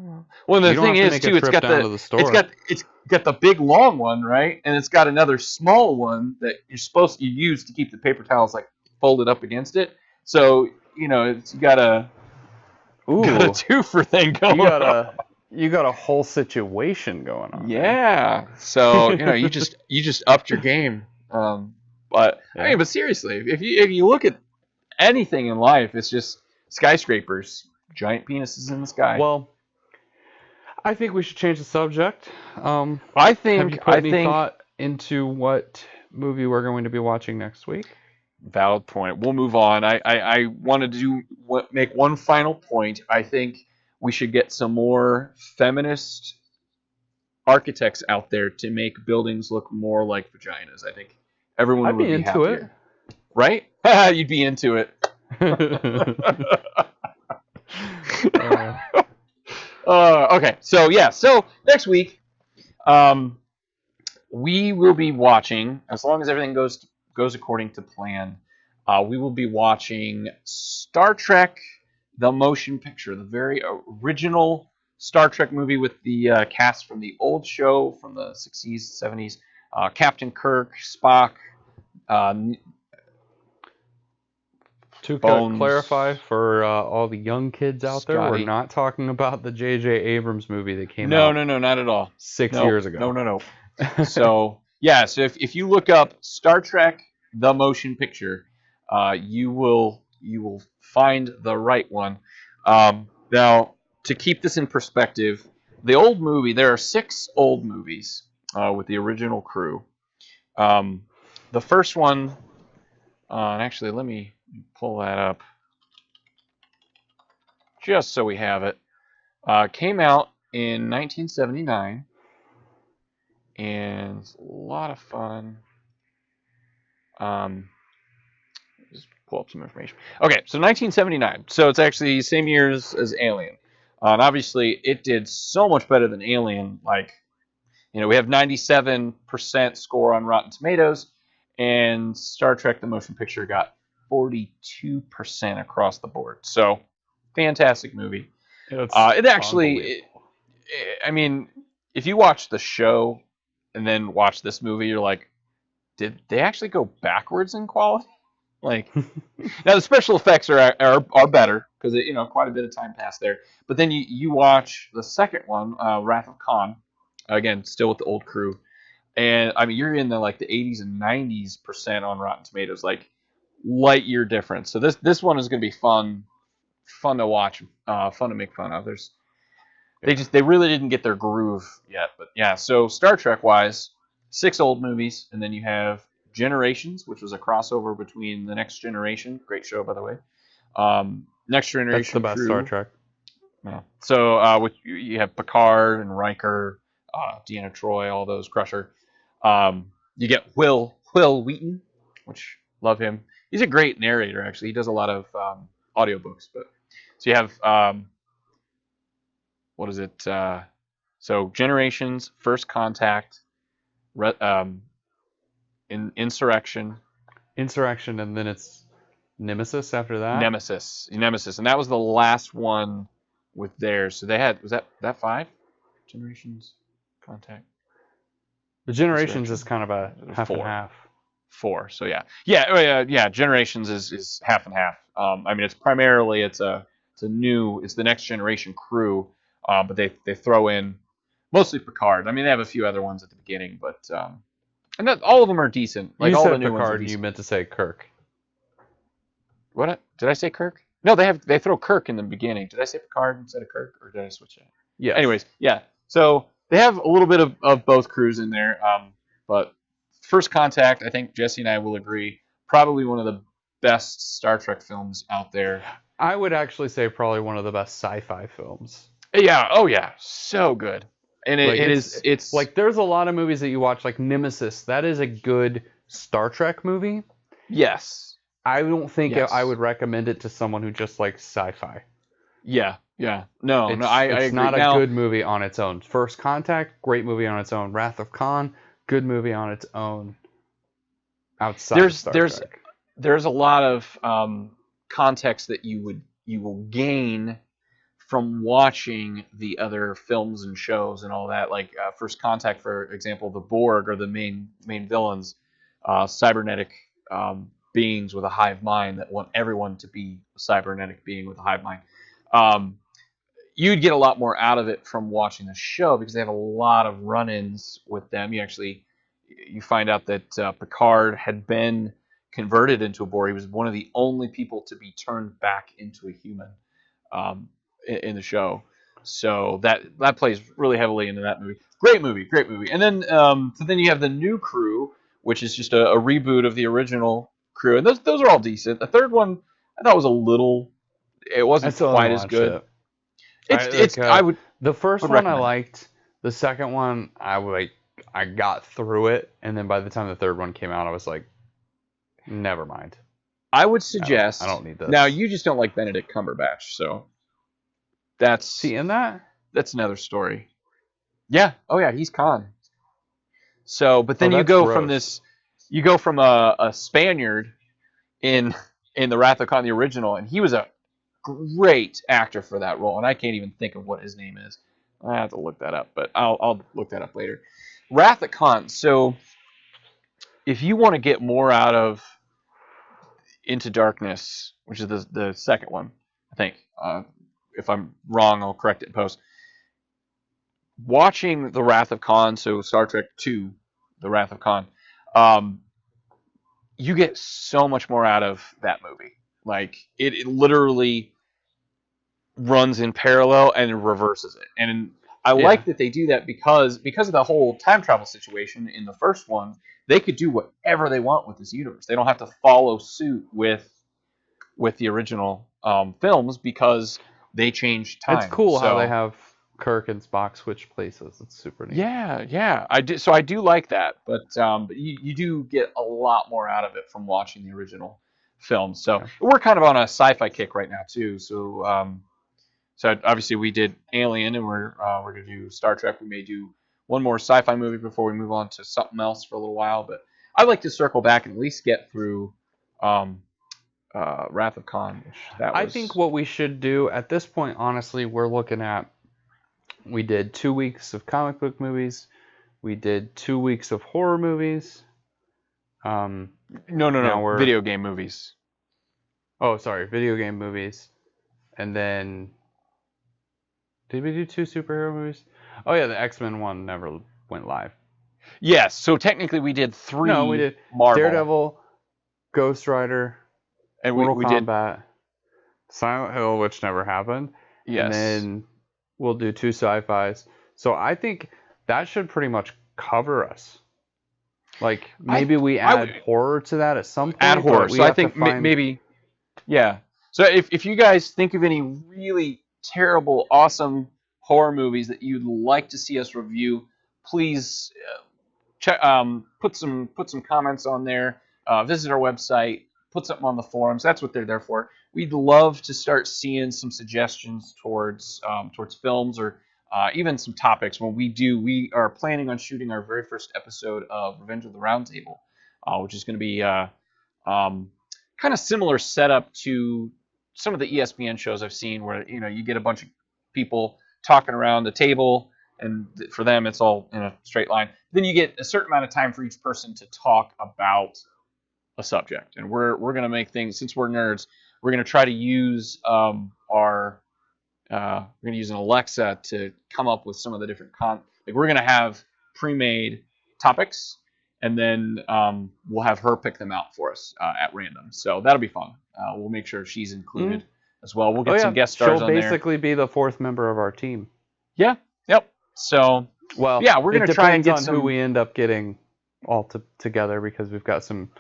Well, the thing is too, it's got the big long one, right? And it's got another small one that you're supposed to use to keep the paper towels like folded up against it. So, you know, you got a twofer thing going on. You got a whole situation going on. Yeah. So, you know, you just upped your game. But I mean, but seriously, if you look at anything in life, it's just skyscrapers, giant penises in the sky. Well, I think we should change the subject. Have you put any thought into what movie we're going to be watching next week? Valid point. We'll move on. I wanted to make one final point. I think we should get some more feminist architects out there to make buildings look more like vaginas. I think everyone would be into happier. It. Right? You'd be into it. Okay. So yeah. So next week, we will be watching, as long as everything goes according to plan. We will be watching Star Trek: The Motion Picture, the very original Star Trek movie with the cast from the old show from the 60s, 70s. Captain Kirk, Spock. To Bones, clarify for all the young kids out there, we're not talking about the J.J. Abrams movie that came out. No, not at all. 6 years ago. No. So yeah, so if you look up Star Trek: The Motion Picture, you will find the right one. Now, to keep this in perspective, the old movie, there are 6 old movies with the original crew. The first one, and actually, let me pull that up just so we have it. Came out in 1979, and it's a lot of fun. Just pull up some information. Okay, so 1979. So it's actually the same year as Alien. And obviously, it did so much better than Alien. Like, you know, we have 97% score on Rotten Tomatoes, and Star Trek: The Motion Picture got 42% across the board. So, fantastic movie. It actually, I mean, if you watch the show and then watch this movie, you're like, did they actually go backwards in quality? Like, now the special effects are better because quite a bit of time passed there. But then you watch the second one, Wrath of Khan, again still with the old crew, and I mean you're in the like the 80s and 90s% on Rotten Tomatoes, like light year difference. So this one is going to be fun to watch, fun to make fun of. They really didn't get their groove yet, but yeah. So Star Trek wise, 6 old movies, and then you have Generations, which was a crossover between the Next Generation, great show by the way. Next Generation. That's the best Crew. Star Trek. Yeah. So with you have Picard and Riker, Deanna Troi, all those, Crusher. You get Will Wheaton, which love him. He's a great narrator actually. He does a lot of audiobooks. But so you have what is it? So Generations, First Contact, Insurrection, and then it's Nemesis after that. Nemesis, and that was the last one with theirs. So they had, was that 5? Generations, Contact. The Generations is kind of a half 4. and half. 4. So yeah. Generations is half and half. I mean, it's primarily it's the Next Generation crew, but they throw in mostly Picard. I mean, they have a few other ones at the beginning, but and all of them are decent. Like you all said the new Picard, ones are and you decent. meant to say Kirk. What did I say? Kirk? No, they throw Kirk in the beginning. Did I say Picard instead of Kirk, or did I switch it? Yeah. Anyways, yeah. So they have a little bit of both crews in there, but First Contact, I think Jesse and I will agree, probably one of the best Star Trek films out there. I would actually say probably one of the best sci-fi films. Yeah. Oh yeah. So good. And it's like there's a lot of movies that you watch, like Nemesis. That is a good Star Trek movie. Yes. I don't think I would recommend it to someone who just likes sci-fi. Yeah. No, I agree. It's not a good movie on its own. First Contact, great movie on its own. Wrath of Khan, good movie on its own. Outside of Star Trek. There's a lot of context that you will gain from watching the other films and shows and all that. Like First Contact, for example, the Borg are the main villains, cybernetic beings with a hive mind that want everyone to be a cybernetic being with a hive mind. You'd get a lot more out of it from watching the show because they have a lot of run-ins with them. You find out that Picard had been converted into a Borg. He was one of the only people to be turned back into a human in the show. So that plays really heavily into that movie. Great movie. And then then you have the new crew, which is just a reboot of the original crew, and those are all decent. The third one I thought was it wasn't quite as good. The first one I liked. The second one I got through it, and then by the time the third one came out, I was like, never mind. I would suggest. I don't need this. Now you just don't like Benedict Cumberbatch, so that's in that. That's another story. Yeah. Oh yeah, he's Khan. So, but then you go from a Spaniard in the Wrath of Khan, the original, and he was a great actor for that role, and I can't even think of what his name is. I have to look that up, but I'll look that up later. Wrath of Khan. So, if you want to get more out of Into Darkness, which is the second one, I think. If I'm wrong, I'll correct it in post. Watching The Wrath of Khan, so Star Trek II, The Wrath of Khan, you get so much more out of that movie. Like, it literally runs in parallel and reverses it. And I like that they do that because of the whole time travel situation in the first one. They could do whatever they want with this universe. They don't have to follow suit with the original films because they change time. It's cool how they have Kirk and Spock switch places. It's super neat. Yeah. I do like that, but you do get a lot more out of it from watching the original film. So we're kind of on a sci-fi kick right now too. So obviously we did Alien, and we're gonna do Star Trek. We may do one more sci-fi movie before we move on to something else for a little while. But I'd like to circle back and at least get through Wrath of Khan. I think what we should do at this point, honestly, we're looking at We did 2 weeks of comic book movies. We did 2 weeks of horror movies. No. Now we're Video game movies. video game movies. And then did we do 2 superhero movies? Oh yeah, the X-Men one never went live. Yes, so technically we did 3. No, we did Marvel. Daredevil, Ghost Rider, and Mortal we Kombat, Silent Hill, which never happened. Yes. And then we'll do 2 sci-fis. So I think that should pretty much cover us. Like maybe we add horror to that at some point. Add horror. So I think maybe, yeah. So if you guys think of any really terrible, awesome horror movies that you'd like to see us review, please check, put some comments on there. Visit our website. Put something on the forums. That's what they're there for. We'd love to start seeing some suggestions towards films or even some topics. When we are planning on shooting our very first episode of Revenge of the Roundtable, which is going to be kind of similar setup to some of the ESPN shows I've seen, where you get a bunch of people talking around the table, and for them it's all in a straight line. Then you get a certain amount of time for each person to talk about a subject, and we're going to make things, since we're nerds, we're going to try to use we're going to use an Alexa to come up with some of the different we're going to have pre-made topics, and then we'll have her pick them out for us at random. So that'll be fun. We'll make sure she's included as well. We'll get some guest stars on there. She'll basically be the 4th member of our team. Yeah. Yep. So yeah, we're going to try and get who we end up getting all together, because we've got some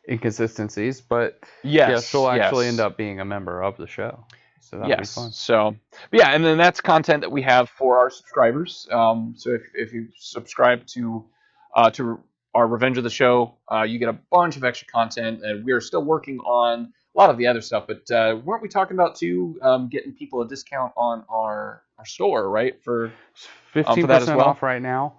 inconsistencies, but she'll actually end up being a member of the show, so that'll be fun. So and then that's content that we have for our subscribers. So if you subscribe to our Revenge of the Show, you get a bunch of extra content, and we are still working on a lot of the other stuff, but weren't we talking about too getting people a discount on our store, right, for 15% off right now.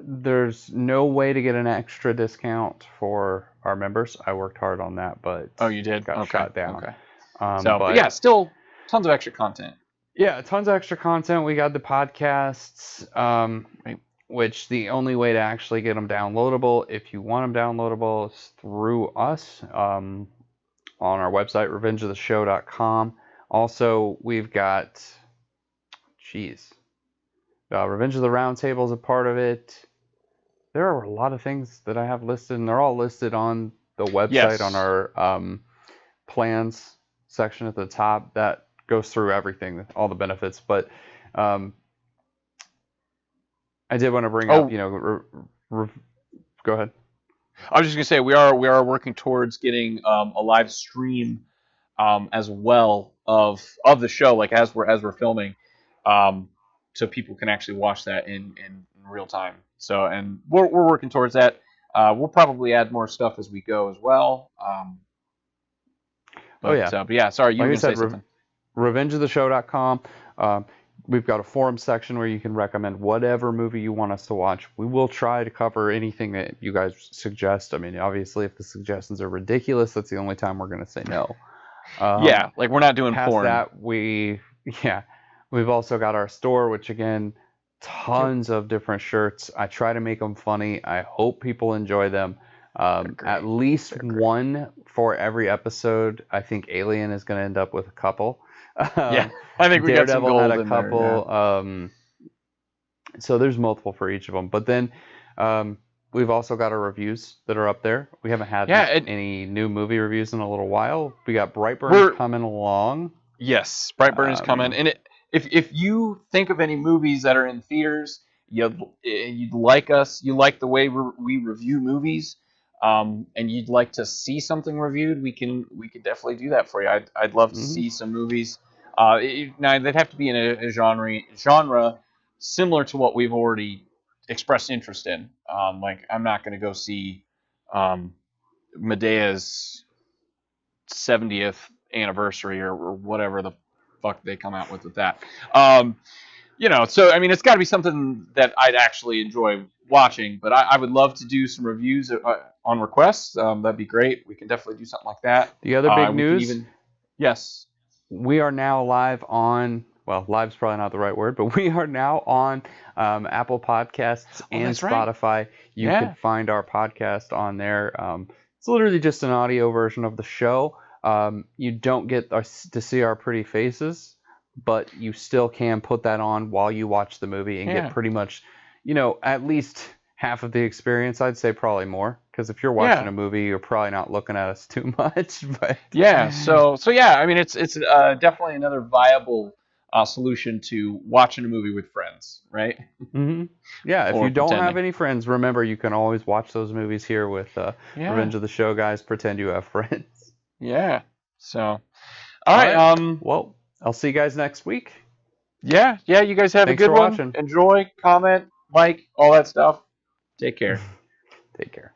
There's no way to get an extra discount for our members. I worked hard on that, but you did? Got shot down. Okay. But still tons of extra content. Yeah, tons of extra content. We got the podcasts, which the only way to actually get them downloadable, if you want them downloadable, is through us on our website, revengeoftheshow.com. Also, we've got, Revenge of the Roundtable is a part of it. There are a lot of things that I have listed, and they're all listed on the website on our plans section at the top. That goes through everything, all the benefits. But I did want to bring up, go ahead. I was just gonna say we are working towards getting a live stream as well of the show, like as we're filming. So people can actually watch that in real time. So, and we're working towards that. We'll probably add more stuff as we go as well. But yeah, sorry, you were going to say something. RevengeOfTheShow.com. We've got a forum section where you can recommend whatever movie you want us to watch. We will try to cover anything that you guys suggest. I mean, obviously, if the suggestions are ridiculous, that's the only time we're going to say no. Like we're not doing porn. Past that, we've also got our store, which again, tons of different shirts. I try to make them funny. I hope people enjoy them. At least one for every episode. I think Alien is going to end up with a couple. I think we got some gold had a couple. There, so there's multiple for each of them. But then we've also got our reviews that are up there. We haven't had any new movie reviews in a little while. We got Brightburn coming along. Yes, Brightburn is coming. And if you think of any movies that are in theaters, you'd like you like the way we review movies, and you'd like to see something reviewed, we can definitely do that for you. I'd love to see some movies. Now they'd have to be in a genre similar to what we've already expressed interest in. Like I'm not going to go see Medea's 70th anniversary or whatever the fuck they come out with that. So I mean, it's got to be something that I'd actually enjoy watching. But I would love to do some reviews on requests. That'd be great. We can definitely do something like that. The other big news. Yes. We are now live on well, live's probably not the right word, but we are now on Apple Podcasts and that's right. Spotify. You Yeah. can find our podcast on there. It's literally just an audio version of the show. You don't get to see our pretty faces, but you still can put that on while you watch the movie and Yeah. get pretty much, at least half of the experience. I'd say probably more, because if you're watching a movie, you're probably not looking at us too much. But Yeah. So yeah, I mean, it's definitely another viable solution to watching a movie with friends, right? Mm-hmm. Yeah, if Or you don't have pretending. any friends, remember you can always watch those movies here with Yeah. Revenge of the Show guys. Pretend you have friends. Yeah. So, all right. Well, I'll see you guys next week. Yeah. You guys have Thanks a good for one. watching. Enjoy, comment, like, all that stuff. Take care. Take care.